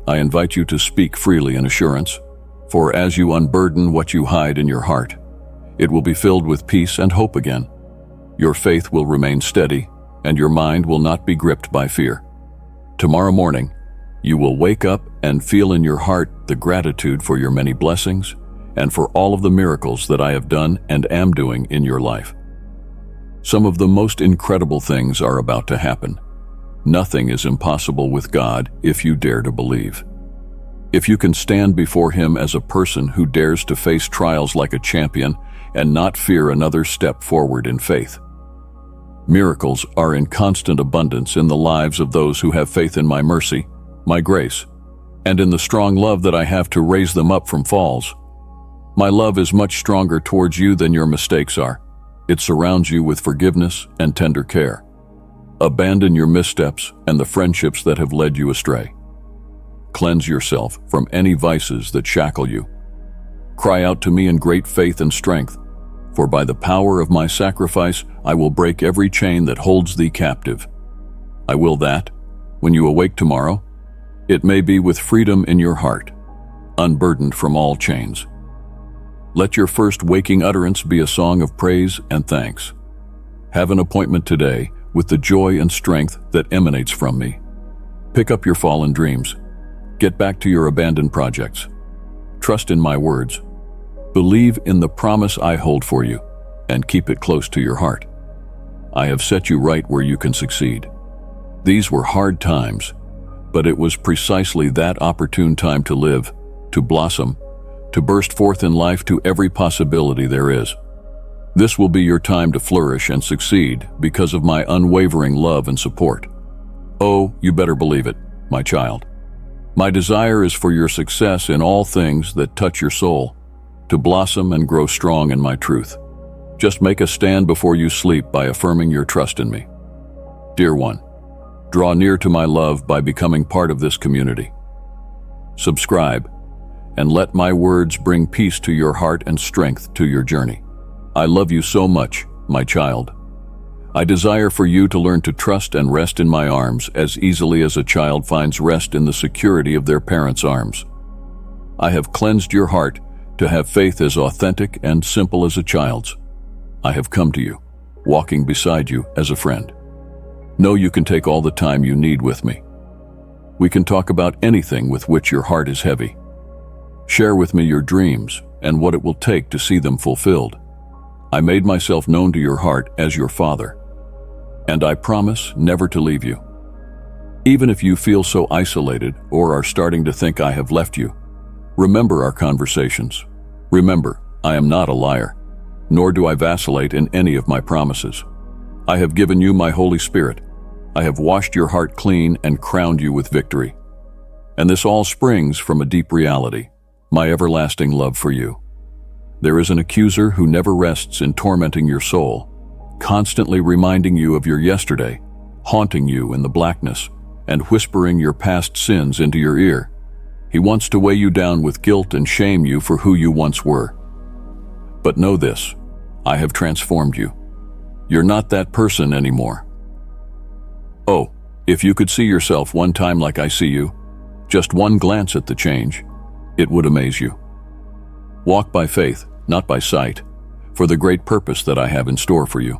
I invite you to speak freely in assurance, for as you unburden what you hide in your heart, it will be filled with peace and hope again. Your faith will remain steady, and your mind will not be gripped by fear. Tomorrow morning, you will wake up and feel in your heart the gratitude for your many blessings and for all of the miracles that I have done and am doing in your life. Some of the most incredible things are about to happen. Nothing is impossible with God if you dare to believe. If you can stand before Him as a person who dares to face trials like a champion and not fear another step forward in faith. Miracles are in constant abundance in the lives of those who have faith in my mercy, my grace, and in the strong love that I have to raise them up from falls. My love is much stronger towards you than your mistakes are. It surrounds you with forgiveness and tender care. Abandon your missteps and the friendships that have led you astray. Cleanse yourself from any vices that shackle you. Cry out to me in great faith and strength, for by the power of my sacrifice I will break every chain that holds thee captive. I will that, when you awake tomorrow, it may be with freedom in your heart, unburdened from all chains. Let your first waking utterance be a song of praise and thanks. Have an appointment today with the joy and strength that emanates from me. Pick up your fallen dreams. Get back to your abandoned projects. Trust in my words. Believe in the promise I hold for you, and keep it close to your heart. I have set you right where you can succeed. These were hard times, but it was precisely that opportune time to live, to blossom, to burst forth in life to every possibility there is. This will be your time to flourish and succeed because of my unwavering love and support. Oh, you better believe it, my child. My desire is for your success in all things that touch your soul, to blossom and grow strong in my truth. Just make a stand before you sleep by affirming your trust in me. Dear one, draw near to my love by becoming part of this community. Subscribe, and let my words bring peace to your heart and strength to your journey. I love you so much, my child. I desire for you to learn to trust and rest in my arms as easily as a child finds rest in the security of their parents' arms. I have cleansed your heart to have faith as authentic and simple as a child's. I have come to you, walking beside you as a friend. Know you can take all the time you need with me. We can talk about anything with which your heart is heavy. Share with me your dreams and what it will take to see them fulfilled. I made myself known to your heart as your father, and I promise never to leave you. Even if you feel so isolated or are starting to think I have left you, remember our conversations. Remember, I am not a liar, nor do I vacillate in any of my promises. I have given you my Holy Spirit. I have washed your heart clean and crowned you with victory. And this all springs from a deep reality, my everlasting love for you. There is an accuser who never rests in tormenting your soul, constantly reminding you of your yesterday, haunting you in the blackness, and whispering your past sins into your ear. He wants to weigh you down with guilt and shame you for who you once were. But know this, I have transformed you. You're not that person anymore. Oh, if you could see yourself one time like I see you, just one glance at the change, it would amaze you. Walk by faith, not by sight, for the great purpose that I have in store for you.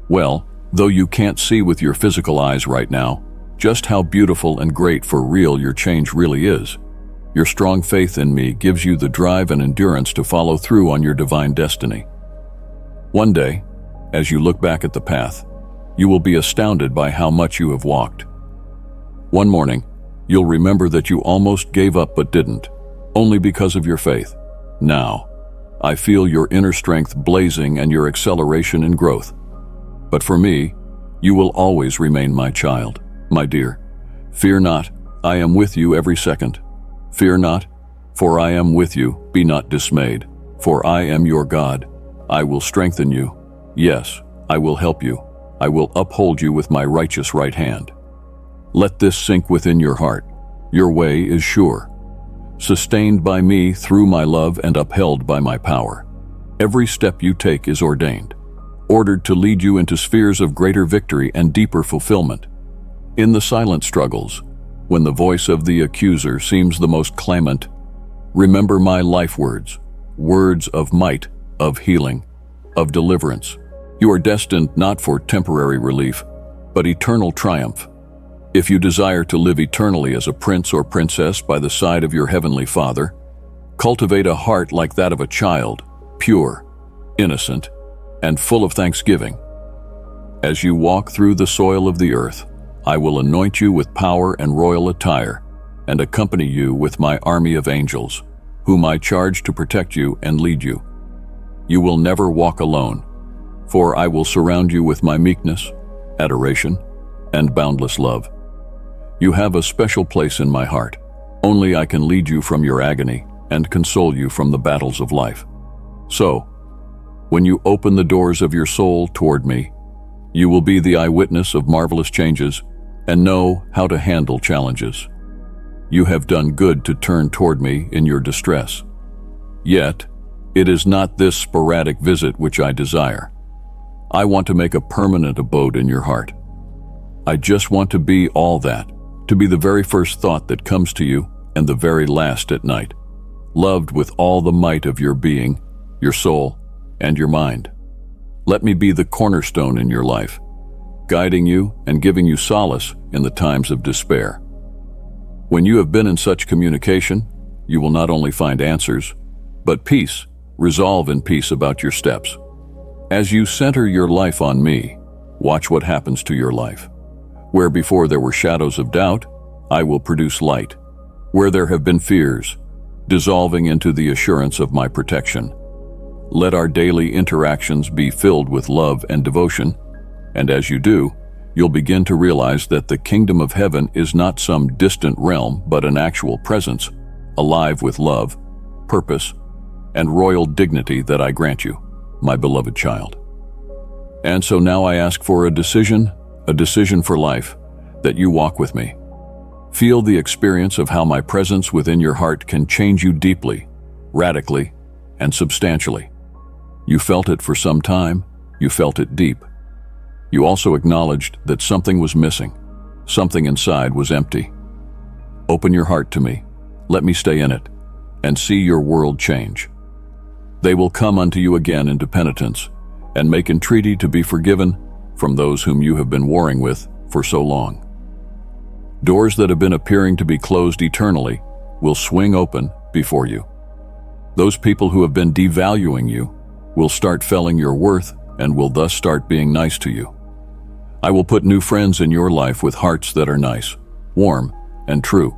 Well, though you can't see with your physical eyes right now just how beautiful and great for real your change really is, your strong faith in me gives you the drive and endurance to follow through on your divine destiny. One day, as you look back at the path, you will be astounded by how much you have walked. One morning, you'll remember that you almost gave up but didn't, only because of your faith. Now, I feel your inner strength blazing and your acceleration in growth. But for me, you will always remain my child, my dear. Fear not, I am with you every second. Fear not, for I am with you. Be not dismayed, for I am your God. I will strengthen you. Yes, I will help you. I will uphold you with my righteous right hand. Let this sink within your heart. Your way is sure, sustained by me through my love and upheld by my power. Every step you take is ordained, ordered to lead you into spheres of greater victory and deeper fulfillment. In the silent struggles, when the voice of the accuser seems the most clamant, remember my life words, words of might, of healing, of deliverance. You are destined not for temporary relief, but eternal triumph. If you desire to live eternally as a prince or princess by the side of your heavenly Father, cultivate a heart like that of a child, pure, innocent, and full of thanksgiving. As you walk through the soil of the earth, I will anoint you with power and royal attire, and accompany you with my army of angels, whom I charge to protect you and lead you. You will never walk alone, for I will surround you with my meekness, adoration, and boundless love. You have a special place in my heart. Only I can lead you from your agony and console you from the battles of life. So, when you open the doors of your soul toward me, you will be the eyewitness of marvelous changes and know how to handle challenges. You have done good to turn toward me in your distress. Yet, it is not this sporadic visit which I desire. I want to make a permanent abode in your heart. I just want to be all that, to be the very first thought that comes to you and the very last at night, loved with all the might of your being, your soul, and your mind. Let me be the cornerstone in your life, guiding you and giving you solace in the times of despair. When you have been in such communication, you will not only find answers, but peace, resolve in peace about your steps. As you center your life on me, watch what happens to your life. Where before there were shadows of doubt, I will produce light. Where there have been fears, dissolving into the assurance of my protection. Let our daily interactions be filled with love and devotion, and as you do, you'll begin to realize that the kingdom of heaven is not some distant realm, but an actual presence, alive with love, purpose, and royal dignity that I grant you, my beloved child. And so now I ask for a decision for life, that you walk with me. Feel the experience of how my presence within your heart can change you deeply, radically, and substantially. You felt it for some time, you felt it deep. You also acknowledged that something was missing, something inside was empty. Open your heart to me, let me stay in it, and see your world change. They will come unto you again into penitence, and make entreaty to be forgiven from those whom you have been warring with for so long. Doors that have been appearing to be closed eternally will swing open before you. Those people who have been devaluing you will start feeling your worth and will thus start being nice to you. I will put new friends in your life with hearts that are nice, warm, and true.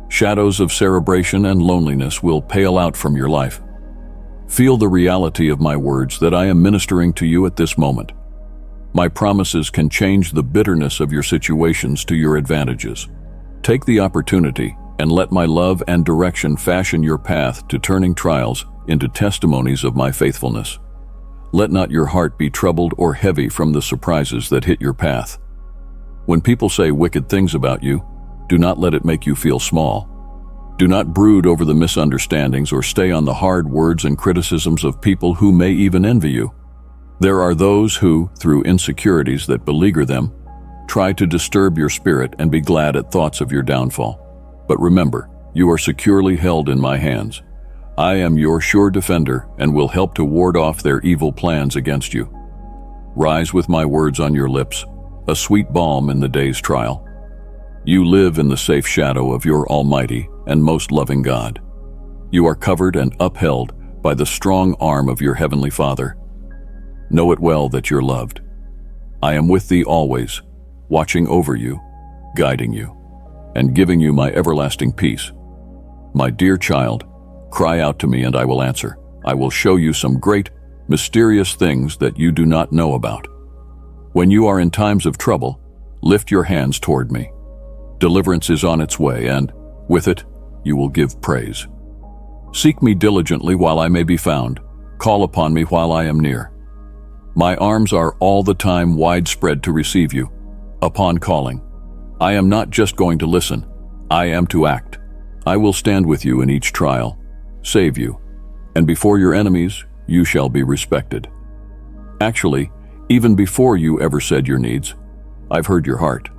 Shadows of cerebration and loneliness will pale out from your life. Feel the reality of my words that I am ministering to you at this moment. My promises can change the bitterness of your situations to your advantages. Take the opportunity and let my love and direction fashion your path to turning trials into testimonies of my faithfulness. Let not your heart be troubled or heavy from the surprises that hit your path. When people say wicked things about you, do not let it make you feel small. Do not brood over the misunderstandings or stay on the hard words and criticisms of people who may even envy you. There are those who, through insecurities that beleaguer them, try to disturb your spirit and be glad at thoughts of your downfall. But remember, you are securely held in my hands. I am your sure defender and will help to ward off their evil plans against you. Rise with my words on your lips, a sweet balm in the day's trial. You live in the safe shadow of your almighty and most loving God. You are covered and upheld by the strong arm of your heavenly Father. Know it well that you're loved. I am with thee always, watching over you, guiding you, and giving you my everlasting peace. My dear child, cry out to me and I will answer. I will show you some great, mysterious things that you do not know about. When you are in times of trouble, lift your hands toward me. Deliverance is on its way, and, with it, you will give praise. Seek me diligently while I may be found. Call upon me while I am near. My arms are all the time widespread to receive you. Upon calling, I am not just going to listen, I am to act. I will stand with you in each trial, save you, and before your enemies, you shall be respected. Actually, even before you ever said your needs, I've heard your heart.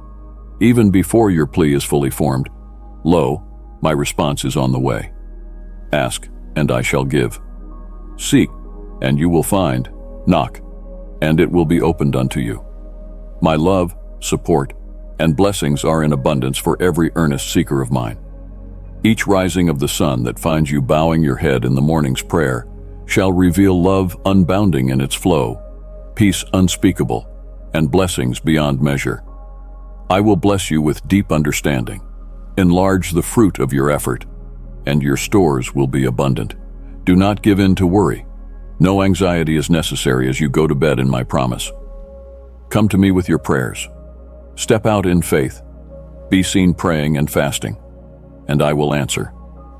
Even before your plea is fully formed, lo, my response is on the way. Ask, and I shall give. Seek, and you will find. Knock, and it will be opened unto you. My love, support, and blessings are in abundance for every earnest seeker of mine. Each rising of the sun that finds you bowing your head in the morning's prayer shall reveal love unbounding in its flow, peace unspeakable, and blessings beyond measure. I will bless you with deep understanding, enlarge the fruit of your effort, and your stores will be abundant. Do not give in to worry. No anxiety is necessary as you go to bed in my promise. Come to me with your prayers. Step out in faith. Be seen praying and fasting, and I will answer.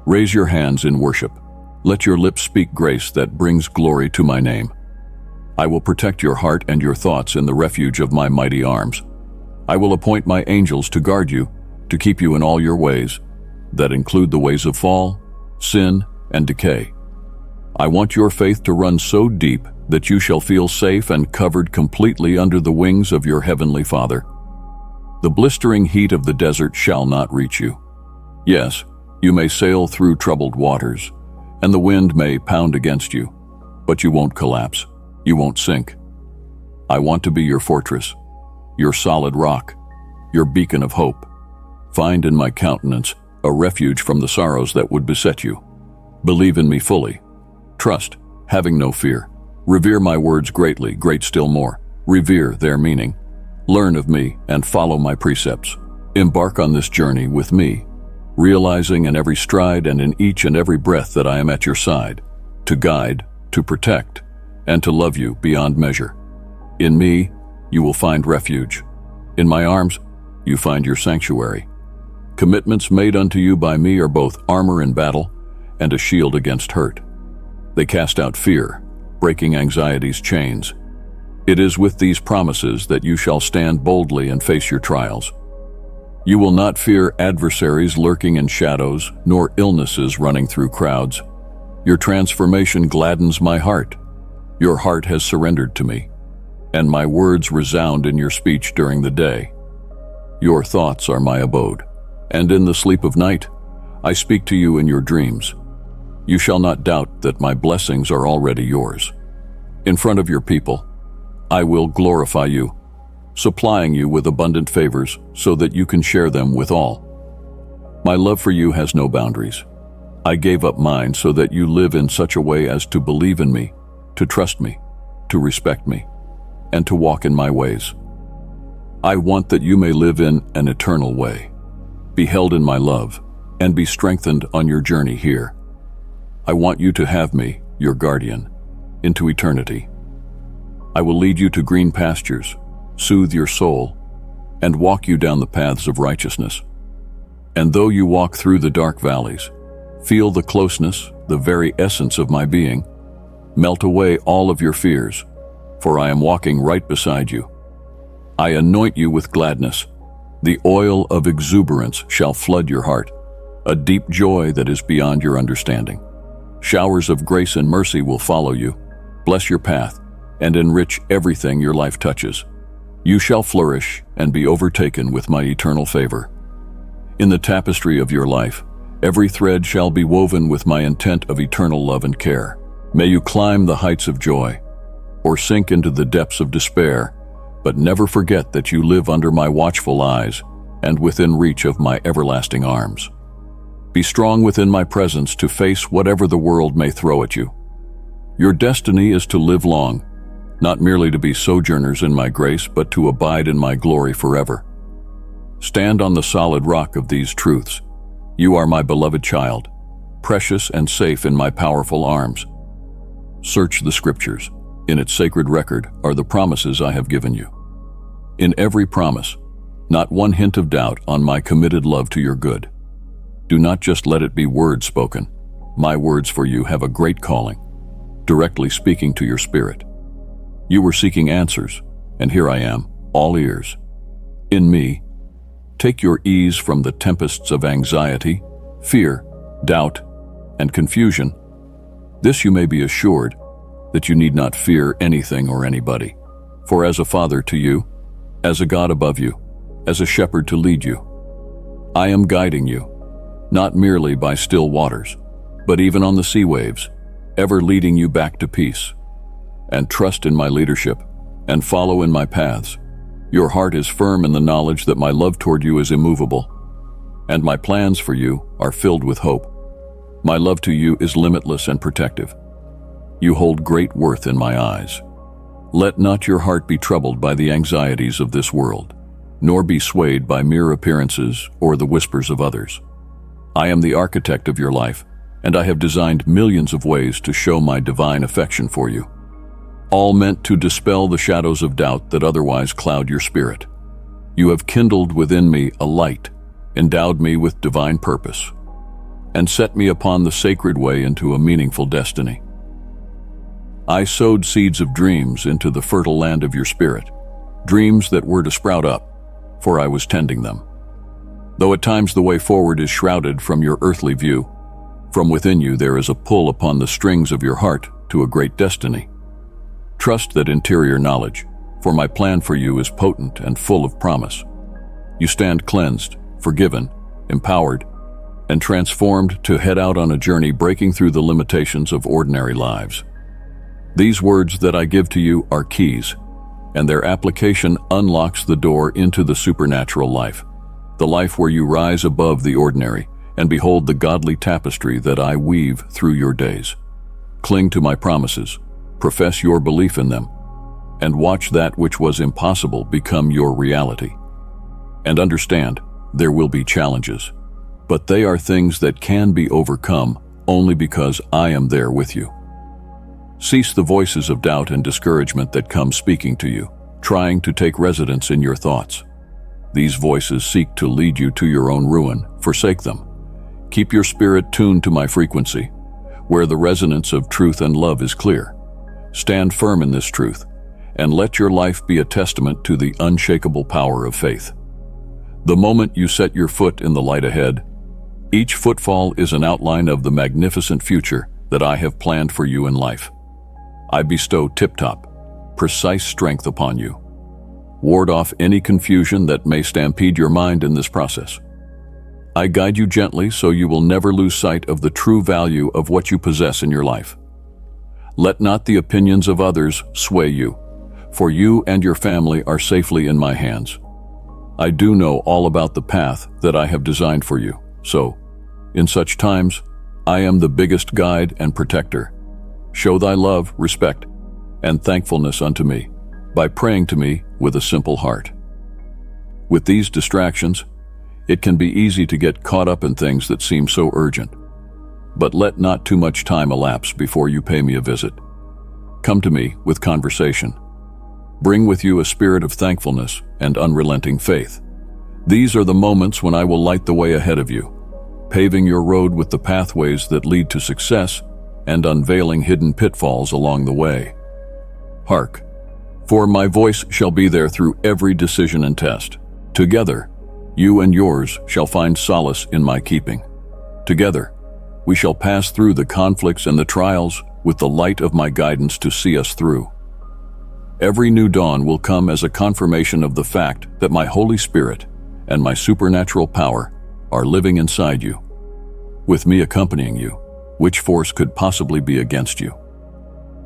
Raise your hands in worship. Let your lips speak grace that brings glory to my name. I will protect your heart and your thoughts in the refuge of my mighty arms. I will appoint my angels to guard you, to keep you in all your ways, that include the ways of fall, sin, and decay. I want your faith to run so deep that you shall feel safe and covered completely under the wings of your heavenly Father. The blistering heat of the desert shall not reach you. Yes, you may sail through troubled waters, and the wind may pound against you, but you won't collapse. You won't sink. I want to be your fortress, your solid rock, your beacon of hope. Find in my countenance a refuge from the sorrows that would beset you. Believe in me fully. Trust, having no fear. Revere my words greatly, great still more. Revere their meaning. Learn of me and follow my precepts. Embark on this journey with me, realizing in every stride and in each and every breath that I am at your side, to guide, to protect, and to love you beyond measure. In me, you will find refuge. In my arms, you find your sanctuary. Commitments made unto you by me are both armor in battle and a shield against hurt. They cast out fear, breaking anxiety's chains. It is with these promises that you shall stand boldly and face your trials. You will not fear adversaries lurking in shadows, nor illnesses running through crowds. Your transformation gladdens my heart. Your heart has surrendered to me, and my words resound in your speech during the day. Your thoughts are my abode, and in the sleep of night, I speak to you in your dreams. You shall not doubt that my blessings are already yours. In front of your people, I will glorify you, supplying you with abundant favors so that you can share them with all. My love for you has no boundaries. I gave up mine so that you live in such a way as to believe in me, to trust me, to respect me, and to walk in my ways. I want that you may live in an eternal way, be held in my love, and be strengthened on your journey here. I want you to have me, your guardian, into eternity. I will lead you to green pastures, soothe your soul, and walk you down the paths of righteousness. And though you walk through the dark valleys, feel the closeness, the very essence of my being, Melt away all of your fears, for I am walking right beside you. I anoint you with gladness. The oil of exuberance shall flood your heart, a deep joy that is beyond your understanding. Showers of grace and mercy will follow you, bless your path, and enrich everything your life touches. You shall flourish and be overtaken with my eternal favor. In the tapestry of your life, every thread shall be woven with my intent of eternal love and care. May you climb the heights of joy, or sink into the depths of despair, but never forget that you live under my watchful eyes and within reach of my everlasting arms. Be strong within my presence to face whatever the world may throw at you. Your destiny is to live long, not merely to be sojourners in my grace, but to abide in my glory forever. Stand on the solid rock of these truths. You are my beloved child, precious and safe in my powerful arms. Search the scriptures. In its sacred record are the promises I have given you. In every promise, not one hint of doubt on my committed love to your good. Do not just let it be words spoken. My words for you have a great calling, directly speaking to your spirit. You were seeking answers, and here I am, all ears. In me, take your ease from the tempests of anxiety, fear, doubt, and confusion. This you may be assured, that you need not fear anything or anybody. For as a father to you, as a God above you, as a shepherd to lead you, I am guiding you, not merely by still waters, but even on the sea waves, ever leading you back to peace. And trust in my leadership, and follow in my paths. Your heart is firm in the knowledge that my love toward you is immovable, and my plans for you are filled with hope. My love to you is limitless and protective. You hold great worth in my eyes. Let not your heart be troubled by the anxieties of this world, nor be swayed by mere appearances or the whispers of others. I am the architect of your life, and I have designed millions of ways to show my divine affection for you, all meant to dispel the shadows of doubt that otherwise cloud your spirit. You have kindled within me a light, endowed me with divine purpose, and set me upon the sacred way into a meaningful destiny. I sowed seeds of dreams into the fertile land of your spirit, dreams that were to sprout up, for I was tending them. Though at times the way forward is shrouded from your earthly view, from within you there is a pull upon the strings of your heart to a great destiny. Trust that interior knowledge, for my plan for you is potent and full of promise. You stand cleansed, forgiven, empowered, and transformed to head out on a journey breaking through the limitations of ordinary lives. These words that I give to you are keys, and their application unlocks the door into the supernatural life, the life where you rise above the ordinary and behold the godly tapestry that I weave through your days. Cling to my promises, profess your belief in them, and watch that which was impossible become your reality. And understand, there will be challenges, but they are things that can be overcome only because I am there with you. Cease the voices of doubt and discouragement that come speaking to you, trying to take residence in your thoughts. These voices seek to lead you to your own ruin. Forsake them. Keep your spirit tuned to my frequency, where the resonance of truth and love is clear. Stand firm in this truth, and let your life be a testament to the unshakable power of faith. The moment you set your foot in the light ahead, each footfall is an outline of the magnificent future that I have planned for you in life. I bestow tip-top, precise strength upon you. Ward off any confusion that may stampede your mind in this process. I guide you gently so you will never lose sight of the true value of what you possess in your life. Let not the opinions of others sway you, for you and your family are safely in my hands. I do know all about the path that I have designed for you, so, in such times, I am the biggest guide and protector. Show thy love, respect, and thankfulness unto me by praying to me with a simple heart. With these distractions, it can be easy to get caught up in things that seem so urgent. But let not too much time elapse before you pay me a visit. Come to me with conversation. Bring with you a spirit of thankfulness and unrelenting faith. These are the moments when I will light the way ahead of you, paving your road with the pathways that lead to success and unveiling hidden pitfalls along the way. Hark, for my voice shall be there through every decision and test. Together, you and yours shall find solace in my keeping. Together, we shall pass through the conflicts and the trials with the light of my guidance to see us through. Every new dawn will come as a confirmation of the fact that my Holy Spirit and my supernatural power are living inside you. With me accompanying you, which force could possibly be against you?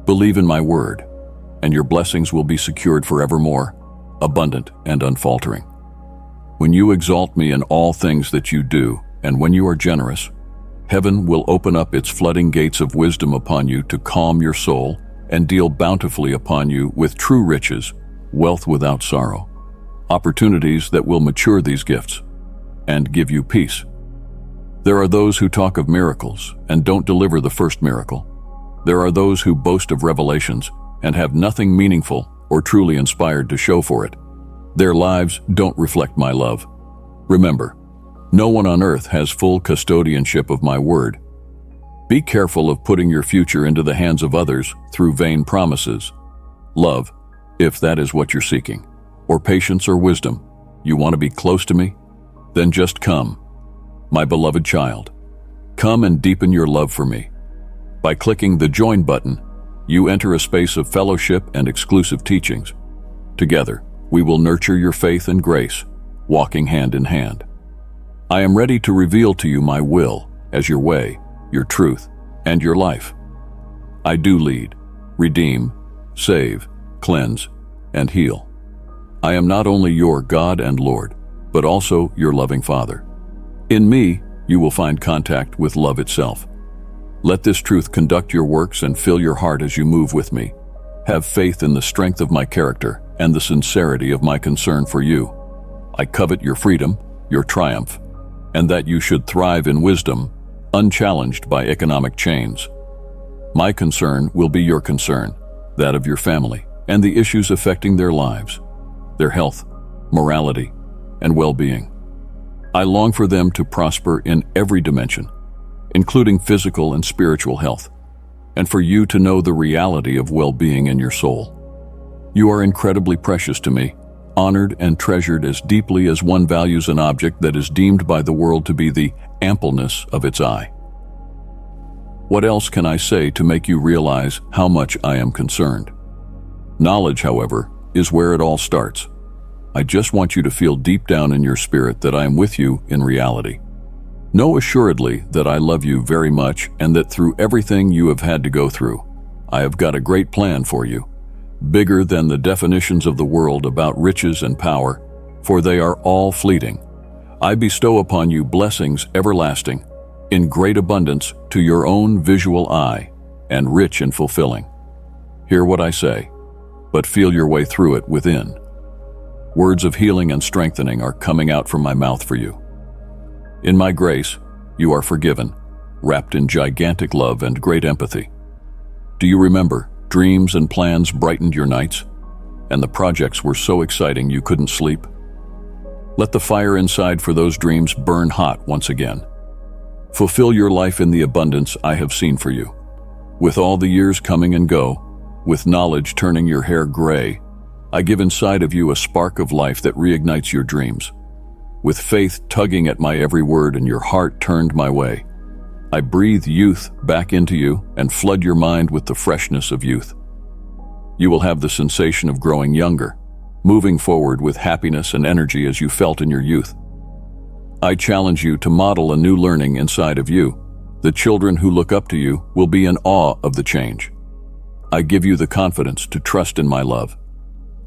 Believe in my word, and your blessings will be secured forevermore, abundant and unfaltering. When you exalt me in all things that you do, and when you are generous, heaven will open up its flooding gates of wisdom upon you to calm your soul and deal bountifully upon you with true riches, wealth without sorrow, opportunities that will mature these gifts and give you peace. There are those who talk of miracles and don't deliver the first miracle. There are those who boast of revelations and have nothing meaningful or truly inspired to show for it. Their lives don't reflect my love. Remember, no one on earth has full custodianship of my word. Be careful of putting your future into the hands of others through vain promises. Love, if that is what you're seeking, or patience or wisdom, you want to be close to me? Then just come, my beloved child. Come and deepen your love for me. By clicking the Join button, you enter a space of fellowship and exclusive teachings. Together, we will nurture your faith and grace, walking hand in hand. I am ready to reveal to you my will as your way, your truth, and your life. I do lead, redeem, save, cleanse, and heal. I am not only your God and Lord, but also your loving Father. In me, you will find contact with love itself. Let this truth conduct your works and fill your heart as you move with me. Have faith in the strength of my character and the sincerity of my concern for you. I covet your freedom, your triumph, and that you should thrive in wisdom, unchallenged by economic chains. My concern will be your concern, that of your family, and the issues affecting their lives, their health, morality, and well-being. I long for them to prosper in every dimension, including physical and spiritual health, and for you to know the reality of well-being in your soul. You are incredibly precious to me, honored and treasured as deeply as one values an object that is deemed by the world to be the ampleness of its eye. What else can I say to make you realize how much I am concerned? Knowledge, however, is where it all starts. I just want you to feel deep down in your spirit that I am with you in reality. Know assuredly that I love you very much and that through everything you have had to go through, I have got a great plan for you, bigger than the definitions of the world about riches and power, for they are all fleeting. I bestow upon you blessings everlasting, in great abundance to your own visual eye, and rich and fulfilling. Hear what I say, but feel your way through it within. Words of healing and strengthening are coming out from my mouth for you. In my grace, you are forgiven, wrapped in gigantic love and great empathy. Do you remember, dreams and plans brightened your nights, and the projects were so exciting you couldn't sleep? Let the fire inside for those dreams burn hot once again. Fulfill your life in the abundance I have seen for you. With all the years coming and go, with knowledge turning your hair gray, I give inside of you a spark of life that reignites your dreams. With faith tugging at my every word and your heart turned my way, I breathe youth back into you and flood your mind with the freshness of youth. You will have the sensation of growing younger, moving forward with happiness and energy as you felt in your youth. I challenge you to model a new learning inside of you. The children who look up to you will be in awe of the change. I give you the confidence to trust in my love.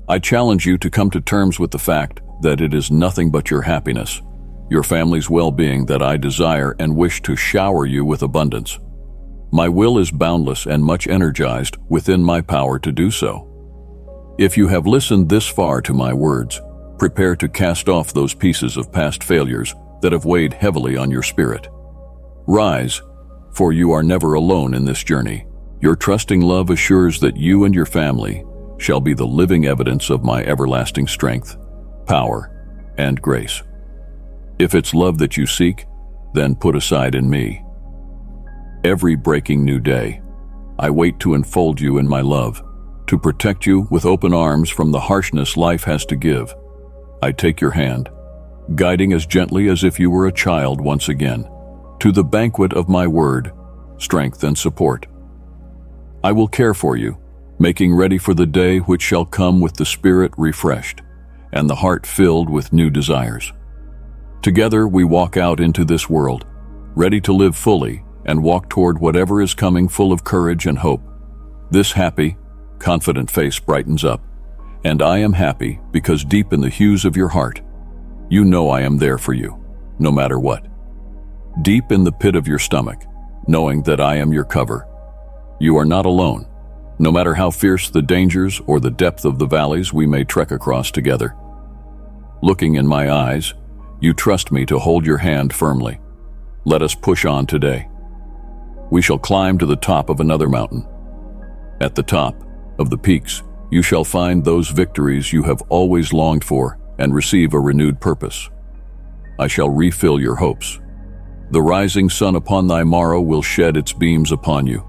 I challenge you to come to terms with the fact that it is nothing but your happiness, your family's well-being that I desire and wish to shower you with abundance. My will is boundless and much energized within my power to do so. If you have listened this far to my words, prepare to cast off those pieces of past failures that have weighed heavily on your spirit. Rise, for you are never alone in this journey. Your trusting love assures that you and your family shall be the living evidence of my everlasting strength, power, and grace. If it's love that you seek, then put aside in me. Every breaking new day, I wait to enfold you in my love, to protect you with open arms from the harshness life has to give. I take your hand, guiding as gently as if you were a child once again, to the banquet of my word, strength and support. I will care for you, making ready for the day which shall come with the spirit refreshed and the heart filled with new desires. Together we walk out into this world, ready to live fully and walk toward whatever is coming full of courage and hope. This happy, confident face brightens up, and I am happy because deep in the hues of your heart, you know I am there for you, no matter what. Deep in the pit of your stomach, knowing that I am your cover, you are not alone, no matter how fierce the dangers or the depth of the valleys we may trek across together. Looking in my eyes, you trust me to hold your hand firmly. Let us push on today. We shall climb to the top of another mountain. At the top of the peaks, you shall find those victories you have always longed for and receive a renewed purpose. I shall refill your hopes. The rising sun upon thy morrow will shed its beams upon you,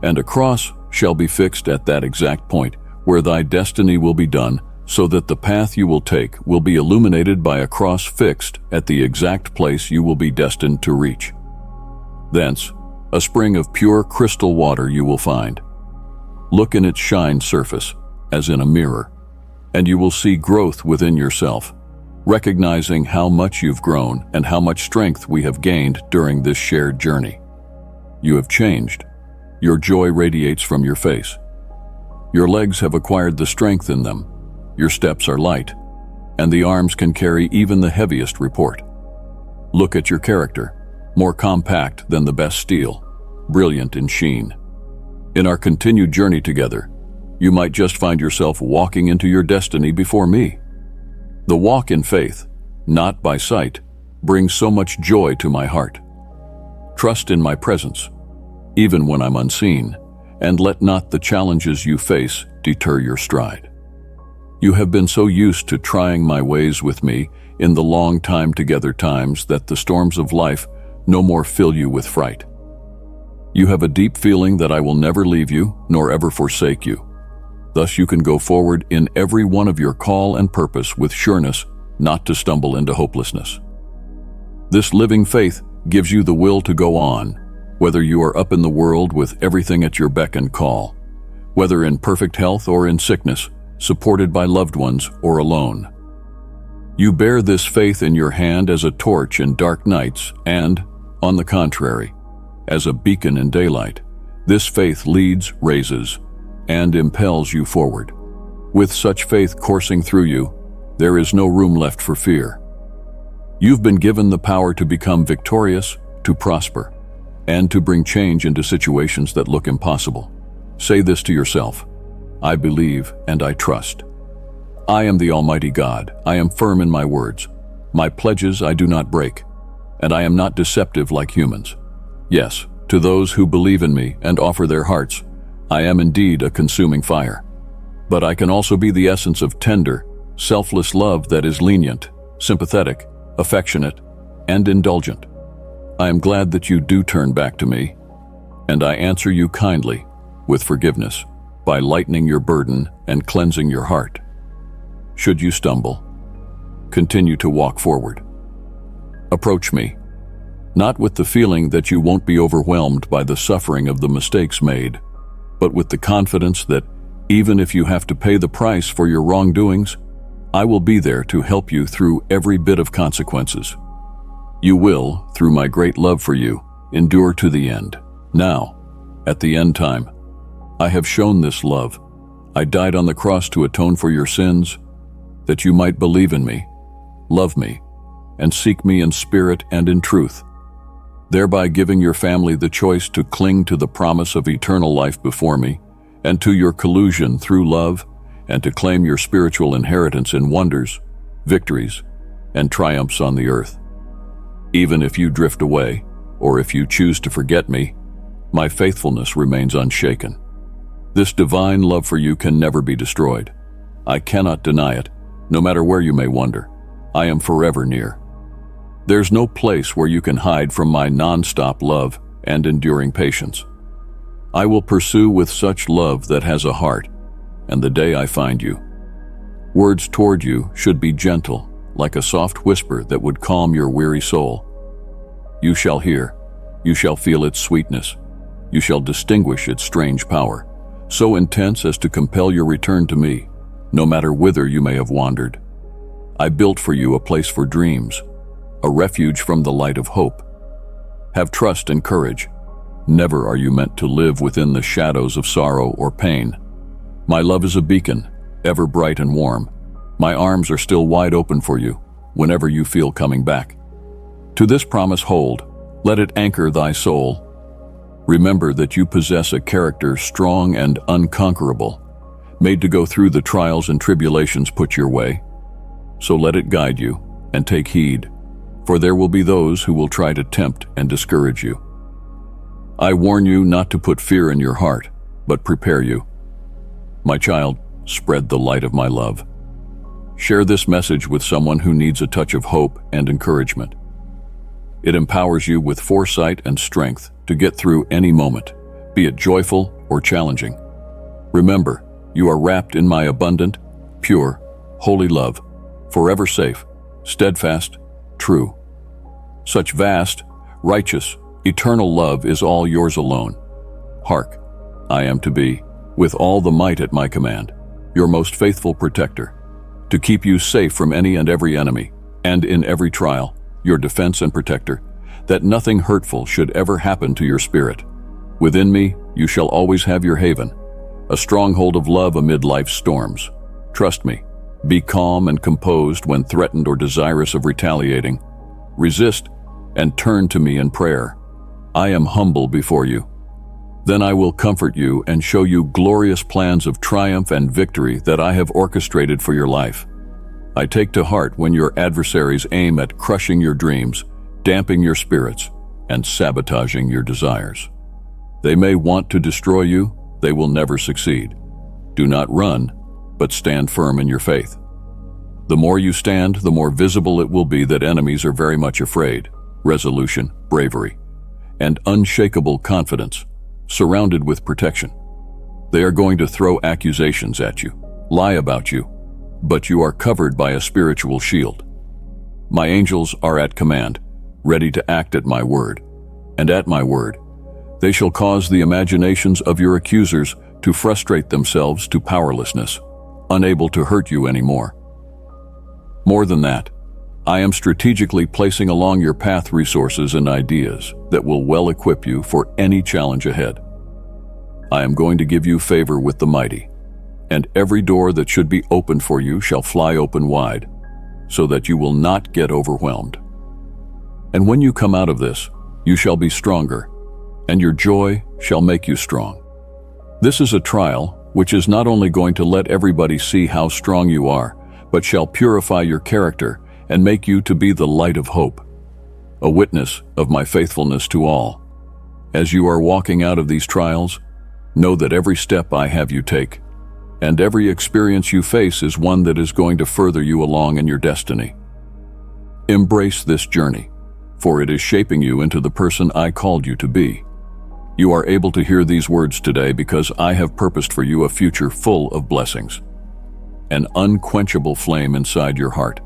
and a cross shall be fixed at that exact point where thy destiny will be done, so that the path you will take will be illuminated by a cross fixed at the exact place you will be destined to reach. Thence, a spring of pure crystal water you will find. Look in its shine surface, as in a mirror, and you will see growth within yourself, recognizing how much you've grown and how much strength we have gained during this shared journey. You have changed. Your joy radiates from your face. Your legs have acquired the strength in them. Your steps are light, and the arms can carry even the heaviest report. Look at your character, more compact than the best steel, brilliant in sheen. In our continued journey together, you might just find yourself walking into your destiny before me. The walk in faith, not by sight, brings so much joy to my heart. Trust in my presence, even when I'm unseen, and let not the challenges you face deter your stride. You have been so used to trying my ways with me in the long time together times that the storms of life no more fill you with fright. You have a deep feeling that I will never leave you nor ever forsake you. Thus you can go forward in every one of your call and purpose with sureness not to stumble into hopelessness. This living faith gives you the will to go on, whether you are up in the world with everything at your beck and call, whether in perfect health or in sickness, supported by loved ones or alone. You bear this faith in your hand as a torch in dark nights and, on the contrary, as a beacon in daylight. This faith leads, raises, and impels you forward. With such faith coursing through you, there is no room left for fear. You've been given the power to become victorious, to prosper, and to bring change into situations that look impossible. Say this to yourself: I believe and I trust. I am the Almighty God. I am firm in my words. My pledges I do not break, and I am not deceptive like humans. Yes, to those who believe in me and offer their hearts, I am indeed a consuming fire. But I can also be the essence of tender, selfless love that is lenient, sympathetic, affectionate, and indulgent. I am glad that you do turn back to me, and I answer you kindly with forgiveness by lightening your burden and cleansing your heart. Should you stumble, continue to walk forward. Approach me, not with the feeling that you won't be overwhelmed by the suffering of the mistakes made, but with the confidence that even if you have to pay the price for your wrongdoings, I will be there to help you through every bit of consequences. You will, through my great love for you, endure to the end. Now, at the end time, I have shown this love. I died on the cross to atone for your sins, that you might believe in me, love me, and seek me in spirit and in truth, thereby giving your family the choice to cling to the promise of eternal life before me, and to your collusion through love, and to claim your spiritual inheritance in wonders, victories, and triumphs on the earth. Even if you drift away, or if you choose to forget me, my faithfulness remains unshaken. This divine love for you can never be destroyed. I cannot deny it, no matter where you may wander. I am forever near. There's no place where you can hide from my non-stop love and enduring patience. I will pursue with such love that has a heart, and the day I find you. Words toward you should be gentle, like a soft whisper that would calm your weary soul. You shall hear, you shall feel its sweetness, you shall distinguish its strange power, so intense as to compel your return to me, no matter whither you may have wandered. I built for you a place for dreams, a refuge from the light of hope. Have trust and courage. Never are you meant to live within the shadows of sorrow or pain. My love is a beacon, ever bright and warm. My arms are still wide open for you, whenever you feel coming back. To this promise hold, let it anchor thy soul. Remember that you possess a character strong and unconquerable, made to go through the trials and tribulations put your way. So let it guide you, and take heed, for there will be those who will try to tempt and discourage you. I warn you not to put fear in your heart, but prepare you. My child, spread the light of my love. Share this message with someone who needs a touch of hope and encouragement. It empowers you with foresight and strength to get through any moment, be it joyful or challenging. Remember, you are wrapped in my abundant, pure, holy love, forever safe, steadfast, true. Such vast, righteous, eternal love is all yours alone. Hark, I am to be, with all the might at my command, your most faithful protector, to keep you safe from any and every enemy, and in every trial, your defense and protector, that nothing hurtful should ever happen to your spirit. Within me, you shall always have your haven, a stronghold of love amid life's storms. Trust me, be calm and composed when threatened or desirous of retaliating. Resist and turn to me in prayer. I am humble before you. Then I will comfort you and show you glorious plans of triumph and victory that I have orchestrated for your life. I take to heart when your adversaries aim at crushing your dreams, damping your spirits, and sabotaging your desires. They may want to destroy you, they will never succeed. Do not run, but stand firm in your faith. The more you stand, the more visible it will be that enemies are very much afraid. Resolution, bravery, and unshakable confidence, surrounded with protection. They are going to throw accusations at you, lie about you, but you are covered by a spiritual shield. My angels are at command, ready to act at my word, and at my word, they shall cause the imaginations of your accusers to frustrate themselves to powerlessness, unable to hurt you anymore. More than that, I am strategically placing along your path resources and ideas that will well equip you for any challenge ahead. I am going to give you favor with the mighty, and every door that should be opened for you shall fly open wide, so that you will not get overwhelmed. And when you come out of this, you shall be stronger, and your joy shall make you strong. This is a trial which is not only going to let everybody see how strong you are, but shall purify your character and make you to be the light of hope, a witness of my faithfulness to all. As you are walking out of these trials, know that every step I have you take, and every experience you face is one that is going to further you along in your destiny. Embrace this journey, for it is shaping you into the person I called you to be. You are able to hear these words today because I have purposed for you a future full of blessings, an unquenchable flame inside your heart,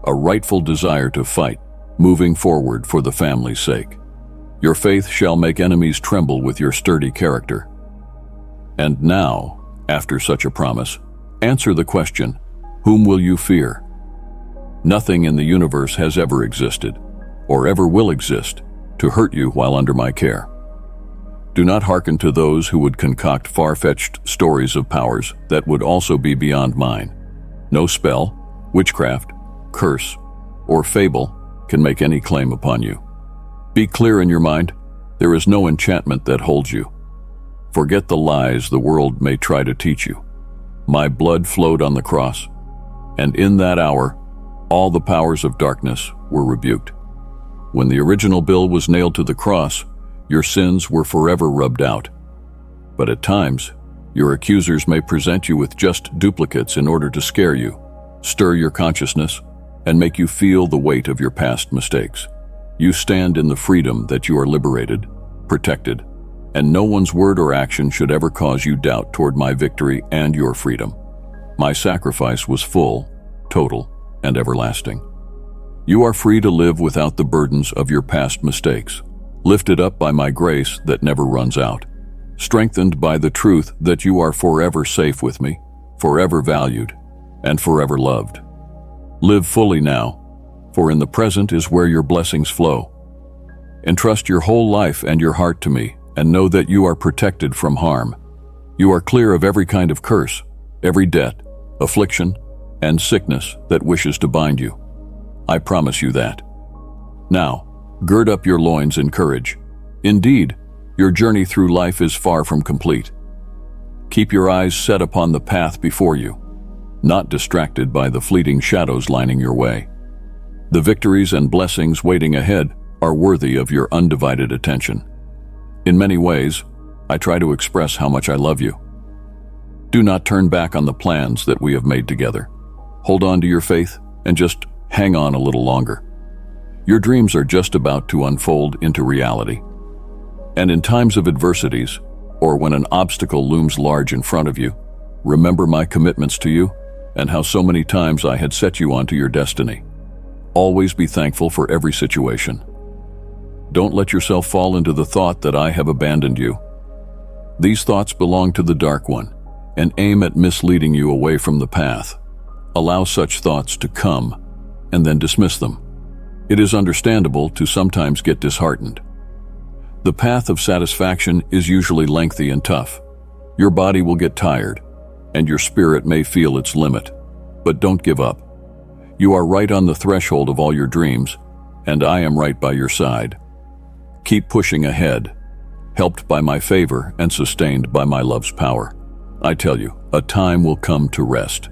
a rightful desire to fight, moving forward for the family's sake. Your faith shall make enemies tremble with your sturdy character. And now, after such a promise, answer the question, whom will you fear? Nothing in the universe has ever existed, or ever will exist, to hurt you while under my care. Do not hearken to those who would concoct far-fetched stories of powers that would also be beyond mine. No spell, witchcraft, curse, or fable can make any claim upon you. Be clear in your mind, there is no enchantment that holds you. Forget the lies the world may try to teach you. My blood flowed on the cross, and in that hour, all the powers of darkness were rebuked. When the original bill was nailed to the cross, your sins were forever rubbed out. But at times, your accusers may present you with just duplicates in order to scare you, stir your consciousness, and make you feel the weight of your past mistakes. You stand in the freedom that you are liberated, protected, and no one's word or action should ever cause you doubt toward my victory and your freedom. My sacrifice was full, total, and everlasting. You are free to live without the burdens of your past mistakes, lifted up by my grace that never runs out, strengthened by the truth that you are forever safe with me, forever valued, and forever loved. Live fully now, for in the present is where your blessings flow. Entrust your whole life and your heart to me, and know that you are protected from harm. You are clear of every kind of curse, every debt, affliction, and sickness that wishes to bind you. I promise you that. Now, gird up your loins in courage. Indeed, your journey through life is far from complete. Keep your eyes set upon the path before you, not distracted by the fleeting shadows lining your way. The victories and blessings waiting ahead are worthy of your undivided attention. In many ways, I try to express how much I love you. Do not turn back on the plans that we have made together. Hold on to your faith and just hang on a little longer. Your dreams are just about to unfold into reality. And in times of adversities, or when an obstacle looms large in front of you, remember my commitments to you and how so many times I had set you onto your destiny. Always be thankful for every situation. Don't let yourself fall into the thought that I have abandoned you. These thoughts belong to the Dark One and aim at misleading you away from the path. Allow such thoughts to come and then dismiss them. It is understandable to sometimes get disheartened. The path of satisfaction is usually lengthy and tough. Your body will get tired, and your spirit may feel its limit. But don't give up. You are right on the threshold of all your dreams, and I am right by your side. Keep pushing ahead, helped by my favor and sustained by my love's power. I tell you, a time will come to rest.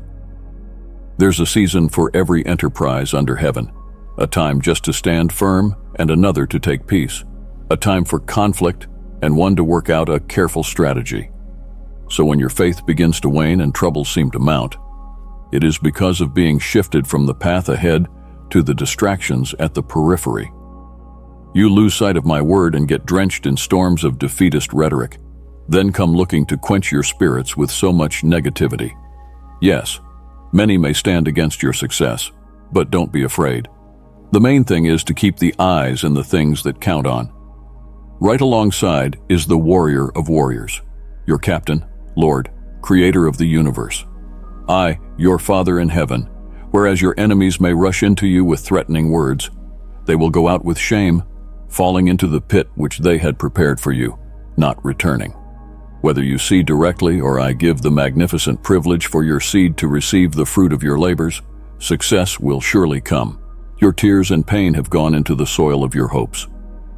There's a season for every enterprise under heaven, a time just to stand firm and another to take peace, a time for conflict and one to work out a careful strategy. So when your faith begins to wane and troubles seem to mount, it is because of being shifted from the path ahead to the distractions at the periphery. You lose sight of my word and get drenched in storms of defeatist rhetoric, then come looking to quench your spirits with so much negativity. Yes, many may stand against your success, but don't be afraid. The main thing is to keep the eyes in the things that count on. Right alongside is the warrior of warriors, your captain, Lord, creator of the universe. I, your Father in heaven, whereas your enemies may rush into you with threatening words, they will go out with shame, falling into the pit which they had prepared for you, not returning. Whether you see directly or I give the magnificent privilege for your seed to receive the fruit of your labors, success will surely come. Your tears and pain have gone into the soil of your hopes.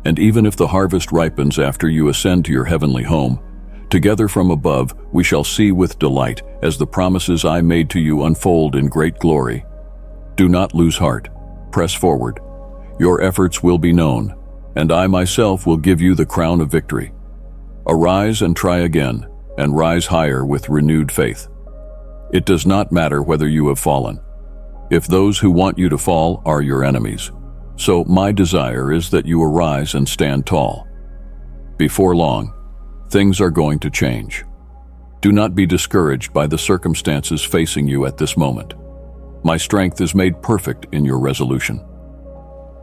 And even if the harvest ripens after you ascend to your heavenly home, together from above we shall see with delight as the promises I made to you unfold in great glory. Do not lose heart. Press forward. Your efforts will be known, and I myself will give you the crown of victory. Arise and try again, and rise higher with renewed faith. It does not matter whether you have fallen, if those who want you to fall are your enemies. So my desire is that you arise and stand tall. Before long, things are going to change. Do not be discouraged by the circumstances facing you at this moment. My strength is made perfect in your resolution.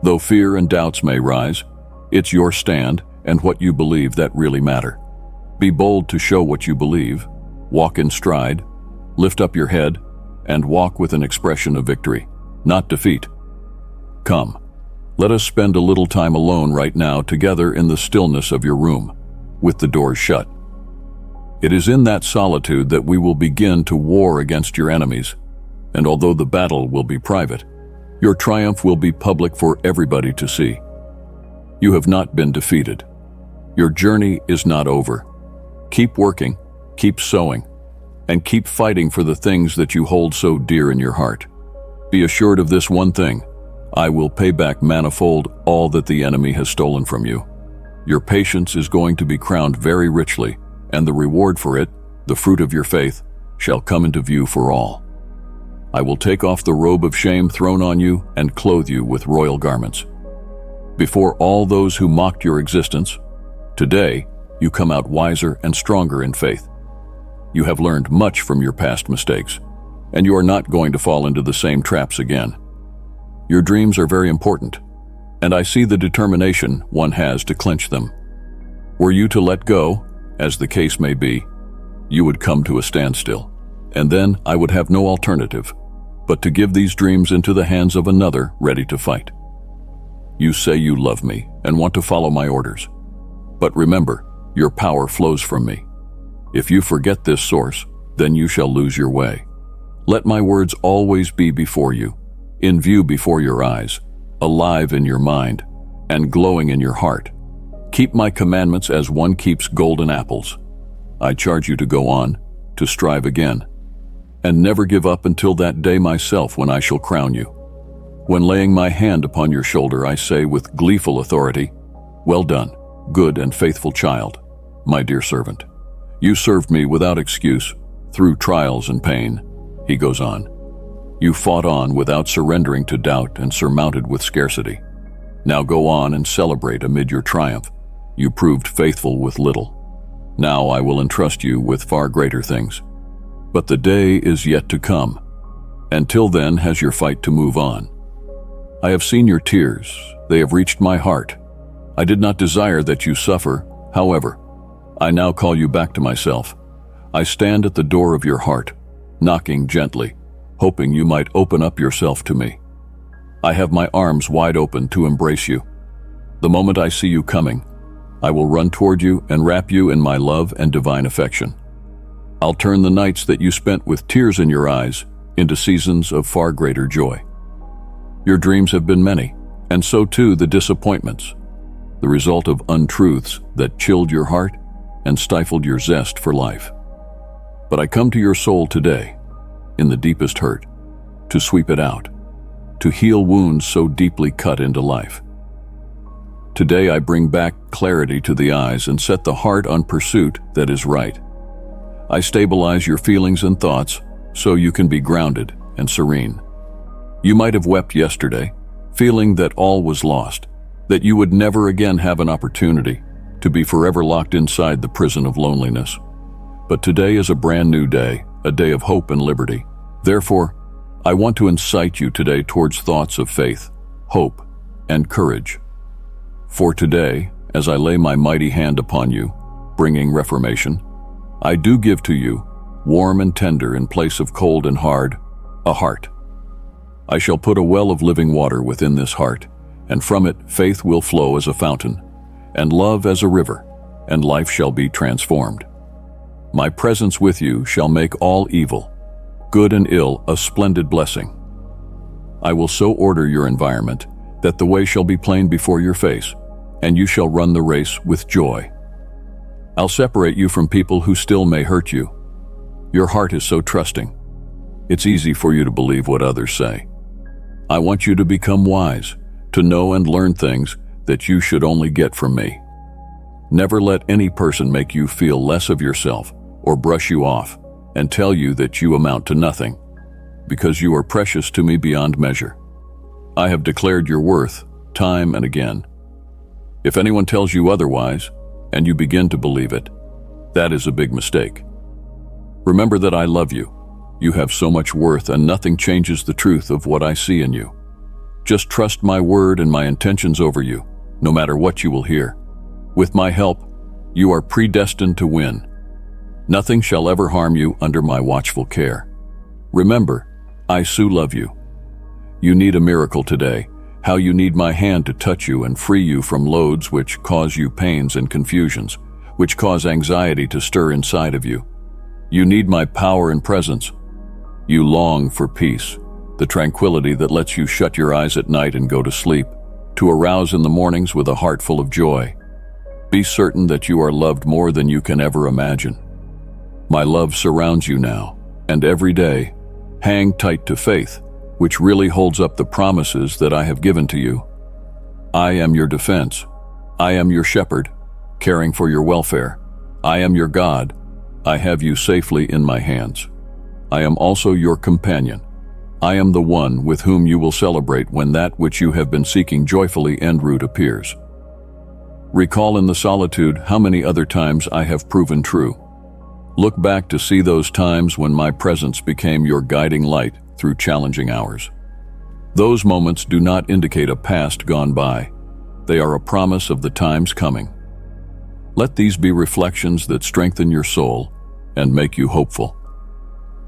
Though fear and doubts may rise, it's your stand and what you believe that really matter. Be bold to show what you believe, walk in stride, lift up your head, and walk with an expression of victory, not defeat. Come, let us spend a little time alone right now together in the stillness of your room, with the doors shut. It is in that solitude that we will begin to war against your enemies, and although the battle will be private, your triumph will be public for everybody to see. You have not been defeated. Your journey is not over. Keep working, keep sowing, and keep fighting for the things that you hold so dear in your heart. Be assured of this one thing: I will pay back manifold all that the enemy has stolen from you. Your patience is going to be crowned very richly, and the reward for it, the fruit of your faith, shall come into view for all. I will take off the robe of shame thrown on you and clothe you with royal garments. Before all those who mocked your existence, today you come out wiser and stronger in faith. You have learned much from your past mistakes, and you are not going to fall into the same traps again. Your dreams are very important, and I see the determination one has to clinch them. Were you to let go, as the case may be, you would come to a standstill, and then I would have no alternative but to give these dreams into the hands of another ready to fight. You say you love me and want to follow my orders, but remember, your power flows from me. If you forget this source, then you shall lose your way. Let my words always be before you, in view before your eyes, alive in your mind, and glowing in your heart. Keep my commandments as one keeps golden apples. I charge you to go on, to strive again, and never give up until that day myself when I shall crown you. When laying my hand upon your shoulder, I say with gleeful authority, "Well done, good and faithful child, my dear servant. You served me without excuse, through trials and pain." He goes on. You fought on without surrendering to doubt and surmounted with scarcity. Now go on and celebrate amid your triumph. You proved faithful with little. Now I will entrust you with far greater things. But the day is yet to come. Until then has your fight to move on. I have seen your tears. They have reached my heart. I did not desire that you suffer. However, I now call you back to myself. I stand at the door of your heart, knocking gently, hoping you might open up yourself to me. I have my arms wide open to embrace you. The moment I see you coming, I will run toward you and wrap you in my love and divine affection. I'll turn the nights that you spent with tears in your eyes into seasons of far greater joy. Your dreams have been many, and so too the disappointments, the result of untruths that chilled your heart and stifled your zest for life. But I come to your soul today, in the deepest hurt, to sweep it out, to heal wounds so deeply cut into life. Today I bring back clarity to the eyes and set the heart on pursuit that is right. I stabilize your feelings and thoughts so you can be grounded and serene. You might have wept yesterday, feeling that all was lost, that you would never again have an opportunity to be forever locked inside the prison of loneliness. But today is a brand new day, a day of hope and liberty. Therefore, I want to incite you today towards thoughts of faith, hope, and courage. For today, as I lay my mighty hand upon you, bringing reformation, I do give to you, warm and tender in place of cold and hard, a heart. I shall put a well of living water within this heart, and from it faith will flow as a fountain, and love as a river, and life shall be transformed. My presence with you shall make all evil, good and ill, a splendid blessing. I will so order your environment that the way shall be plain before your face, and you shall run the race with joy. I'll separate you from people who still may hurt you. Your heart is so trusting. It's easy for you to believe what others say. I want you to become wise, to know and learn things that you should only get from me. Never let any person make you feel less of yourself or brush you off and tell you that you amount to nothing, because you are precious to me beyond measure. I have declared your worth time and again. If anyone tells you otherwise, and you begin to believe it, that is a big mistake. Remember that I love you. You have so much worth, and nothing changes the truth of what I see in you. Just trust my word and my intentions over you, no matter what you will hear. With my help, you are predestined to win. Nothing shall ever harm you under my watchful care. Remember, I so love you. You need a miracle today, how you need my hand to touch you and free you from loads which cause you pains and confusions, which cause anxiety to stir inside of you. You need my power and presence. You long for peace, the tranquility that lets you shut your eyes at night and go to sleep, to arouse in the mornings with a heart full of joy. Be certain that you are loved more than you can ever imagine. My love surrounds you now, and every day, hang tight to faith, which really holds up the promises that I have given to you. I am your defense. I am your shepherd, caring for your welfare. I am your God. I have you safely in my hands. I am also your companion. I am the one with whom you will celebrate when that which you have been seeking joyfully en route appears. Recall in the solitude how many other times I have proven true. Look back to see those times when my presence became your guiding light through challenging hours. Those moments do not indicate a past gone by. They are a promise of the times coming. Let these be reflections that strengthen your soul and make you hopeful.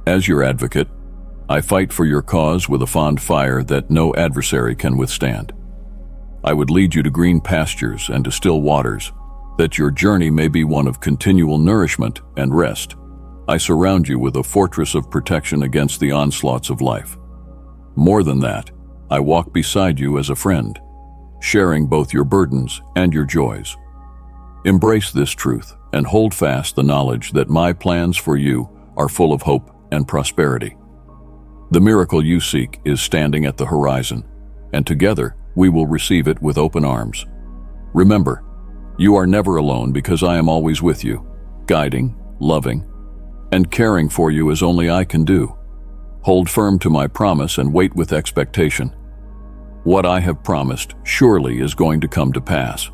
As your advocate, I fight for your cause with a fond fire that no adversary can withstand. I would lead you to green pastures and to still waters, that your journey may be one of continual nourishment and rest. I surround you with a fortress of protection against the onslaughts of life. More than that, I walk beside you as a friend, sharing both your burdens and your joys. Embrace this truth and hold fast the knowledge that my plans for you are full of hope and prosperity. The miracle you seek is standing at the horizon, and together we will receive it with open arms. Remember, you are never alone because I am always with you, guiding, loving, and caring for you as only I can do. Hold firm to my promise and wait with expectation. What I have promised surely is going to come to pass.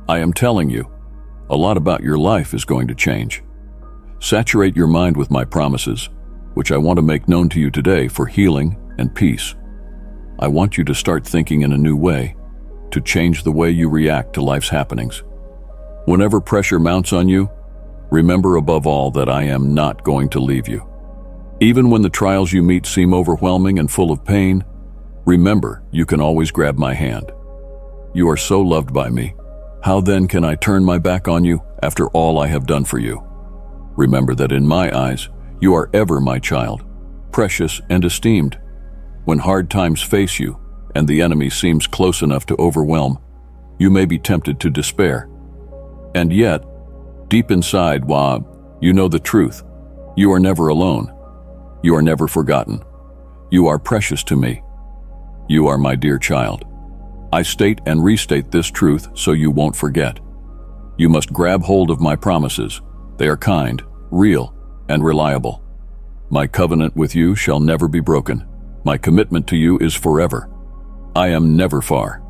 I am telling you, a lot about your life is going to change. Saturate your mind with my promises, which I want to make known to you today for healing and peace. I want you to start thinking in a new way, to change the way you react to life's happenings. Whenever pressure mounts on you, remember above all that I am not going to leave you. Even when the trials you meet seem overwhelming and full of pain, remember you can always grab my hand. You are so loved by me. How then can I turn my back on you after all I have done for you? Remember that in my eyes, you are ever my child, precious and esteemed. When hard times face you and the enemy seems close enough to overwhelm, you may be tempted to despair. And yet, deep inside, you know the truth. You are never alone. You are never forgotten. You are precious to me. You are my dear child. I state and restate this truth so you won't forget. You must grab hold of my promises. They are kind, real, and reliable. My covenant with you shall never be broken. My commitment to you is forever. I am never far.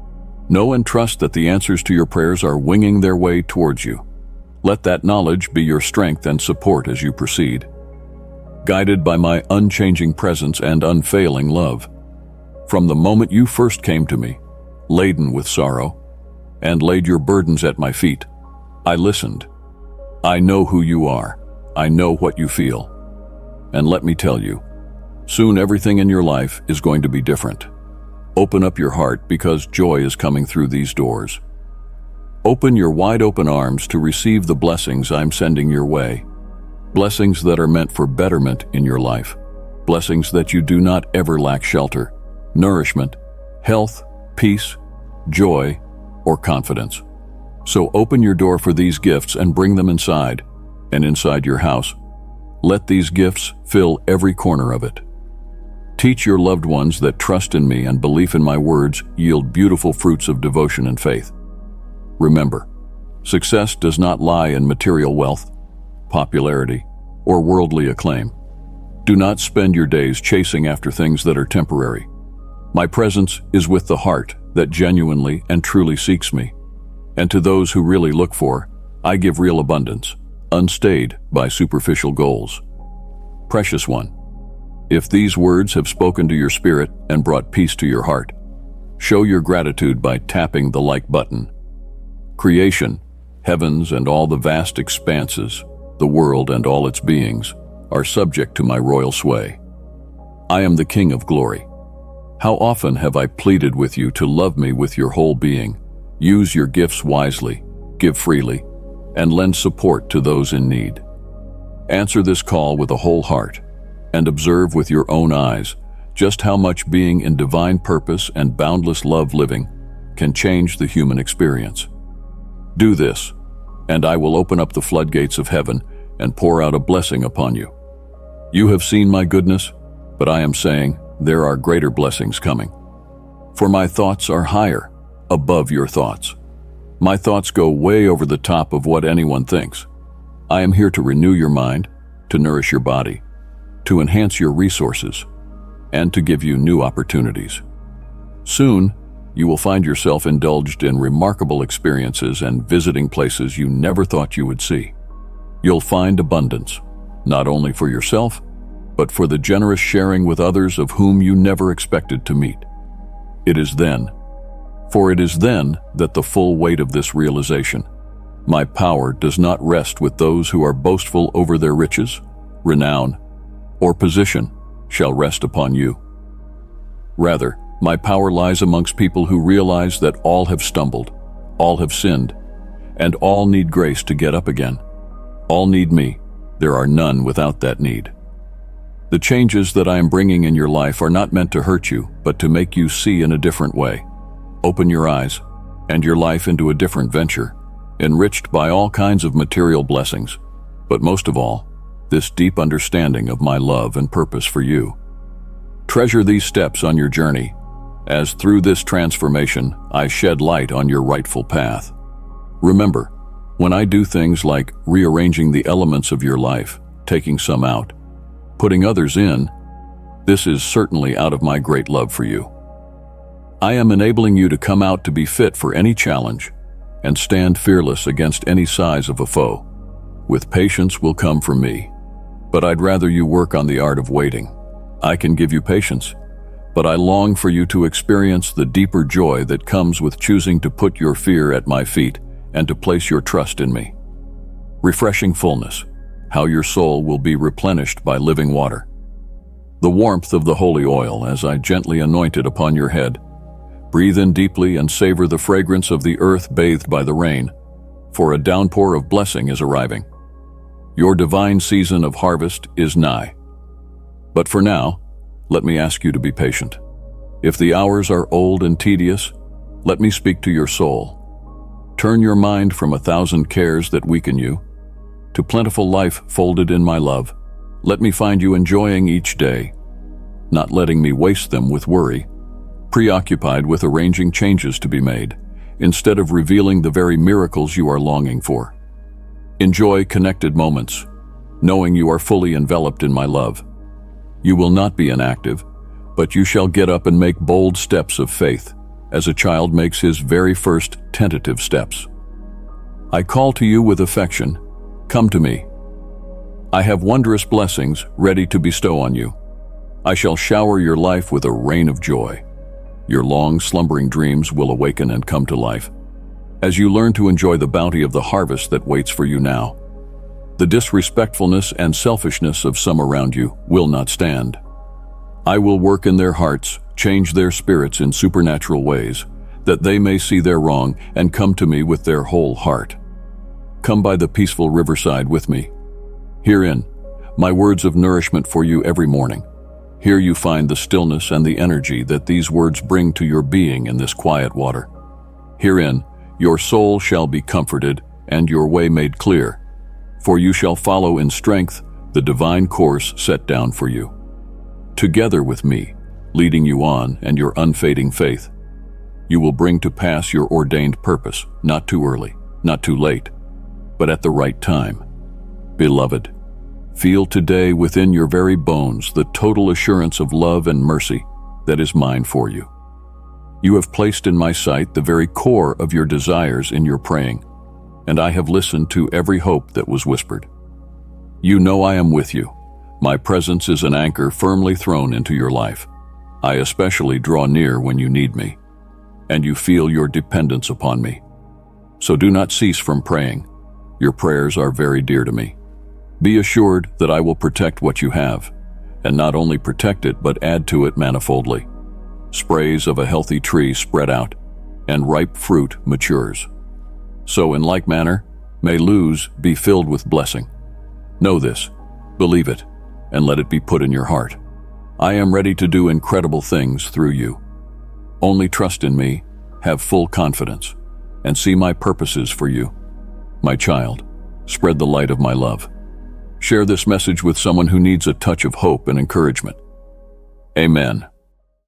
Know and trust that the answers to your prayers are winging their way towards you. Let that knowledge be your strength and support as you proceed. Guided by my unchanging presence and unfailing love. From the moment you first came to me, laden with sorrow, and laid your burdens at my feet, I listened. I know who you are. I know what you feel. And let me tell you, soon everything in your life is going to be different. Open up your heart because joy is coming through these doors. Open your wide open arms to receive the blessings I'm sending your way. Blessings that are meant for betterment in your life. Blessings that you do not ever lack shelter, nourishment, health, peace, joy, or confidence. So open your door for these gifts and bring them inside, and inside your house. Let these gifts fill every corner of it. Teach your loved ones that trust in me and belief in my words yield beautiful fruits of devotion and faith. Remember, success does not lie in material wealth, popularity, or worldly acclaim. Do not spend your days chasing after things that are temporary. My presence is with the heart that genuinely and truly seeks me. And to those who really look for, I give real abundance, unstayed by superficial goals. Precious one, if these words have spoken to your spirit and brought peace to your heart, show your gratitude by tapping the like button. Creation, heavens and all the vast expanses, the world and all its beings, are subject to my royal sway. I am the King of glory. How often have I pleaded with you to love me with your whole being, use your gifts wisely, give freely, and lend support to those in need. Answer this call with a whole heart, and observe with your own eyes just how much being in divine purpose and boundless love living can change the human experience. Do this, and I will open up the floodgates of heaven and pour out a blessing upon you. You have seen my goodness, but I am saying there are greater blessings coming. For my thoughts are higher, above your thoughts. My thoughts go way over the top of what anyone thinks. I am here to renew your mind, to nourish your body, to enhance your resources, and to give you new opportunities. Soon, you will find yourself indulged in remarkable experiences and visiting places you never thought you would see. You'll find abundance, not only for yourself, but for the generous sharing with others of whom you never expected to meet. It is then that the full weight of this realization, my power does not rest with those who are boastful over their riches, renown, or position, shall rest upon you. Rather, my power lies amongst people who realize that all have stumbled, all have sinned, and all need grace to get up again. All need me. There are none without that need. The changes that I am bringing in your life are not meant to hurt you, but to make you see in a different way. Open your eyes and your life into a different venture, enriched by all kinds of material blessings, but most of all, this deep understanding of my love and purpose for you. Treasure these steps on your journey, as through this transformation, I shed light on your rightful path. Remember, when I do things like rearranging the elements of your life, taking some out, putting others in, this is certainly out of my great love for you. I am enabling you to come out to be fit for any challenge and stand fearless against any size of a foe. With patience will come from me, but I'd rather you work on the art of waiting. I can give you patience, but I long for you to experience the deeper joy that comes with choosing to put your fear at my feet and to place your trust in me. Refreshing fullness, how your soul will be replenished by living water. The warmth of the holy oil as I gently anoint it upon your head. Breathe in deeply and savor the fragrance of the earth bathed by the rain, for a downpour of blessing is arriving. Your divine season of harvest is nigh. But for now, let me ask you to be patient. If the hours are old and tedious, let me speak to your soul. Turn your mind from 1,000 cares that weaken you to plentiful life folded in my love. Let me find you enjoying each day, not letting me waste them with worry, preoccupied with arranging changes to be made, instead of revealing the very miracles you are longing for. Enjoy connected moments, knowing you are fully enveloped in my love. You will not be inactive, but you shall get up and make bold steps of faith, as a child makes his very first tentative steps. I call to you with affection, come to me. I have wondrous blessings ready to bestow on you. I shall shower your life with a rain of joy. Your long slumbering dreams will awaken and come to life, as you learn to enjoy the bounty of the harvest that waits for you now. The disrespectfulness and selfishness of some around you will not stand. I will work in their hearts, change their spirits in supernatural ways, that they may see their wrong and come to me with their whole heart. Come by the peaceful riverside with me. Herein, my words of nourishment for you every morning. Here you find the stillness and the energy that these words bring to your being in this quiet water. Herein, your soul shall be comforted and your way made clear, for you shall follow in strength the divine course set down for you. Together with me, leading you on and your unfading faith, you will bring to pass your ordained purpose, not too early, not too late, but at the right time. Beloved, feel today within your very bones the total assurance of love and mercy that is mine for you. You have placed in my sight the very core of your desires in your praying, and I have listened to every hope that was whispered. You know I am with you. My presence is an anchor firmly thrown into your life. I especially draw near when you need me, and you feel your dependence upon me. So do not cease from praying. Your prayers are very dear to me. Be assured that I will protect what you have, and not only protect it but add to it manifoldly. Sprays of a healthy tree spread out, and ripe fruit matures. So in like manner, may Luz be filled with blessing. Know this, believe it, and let it be put in your heart. I am ready to do incredible things through you. Only trust in me, have full confidence, and see my purposes for you. My child, spread the light of my love. Share this message with someone who needs a touch of hope and encouragement. Amen.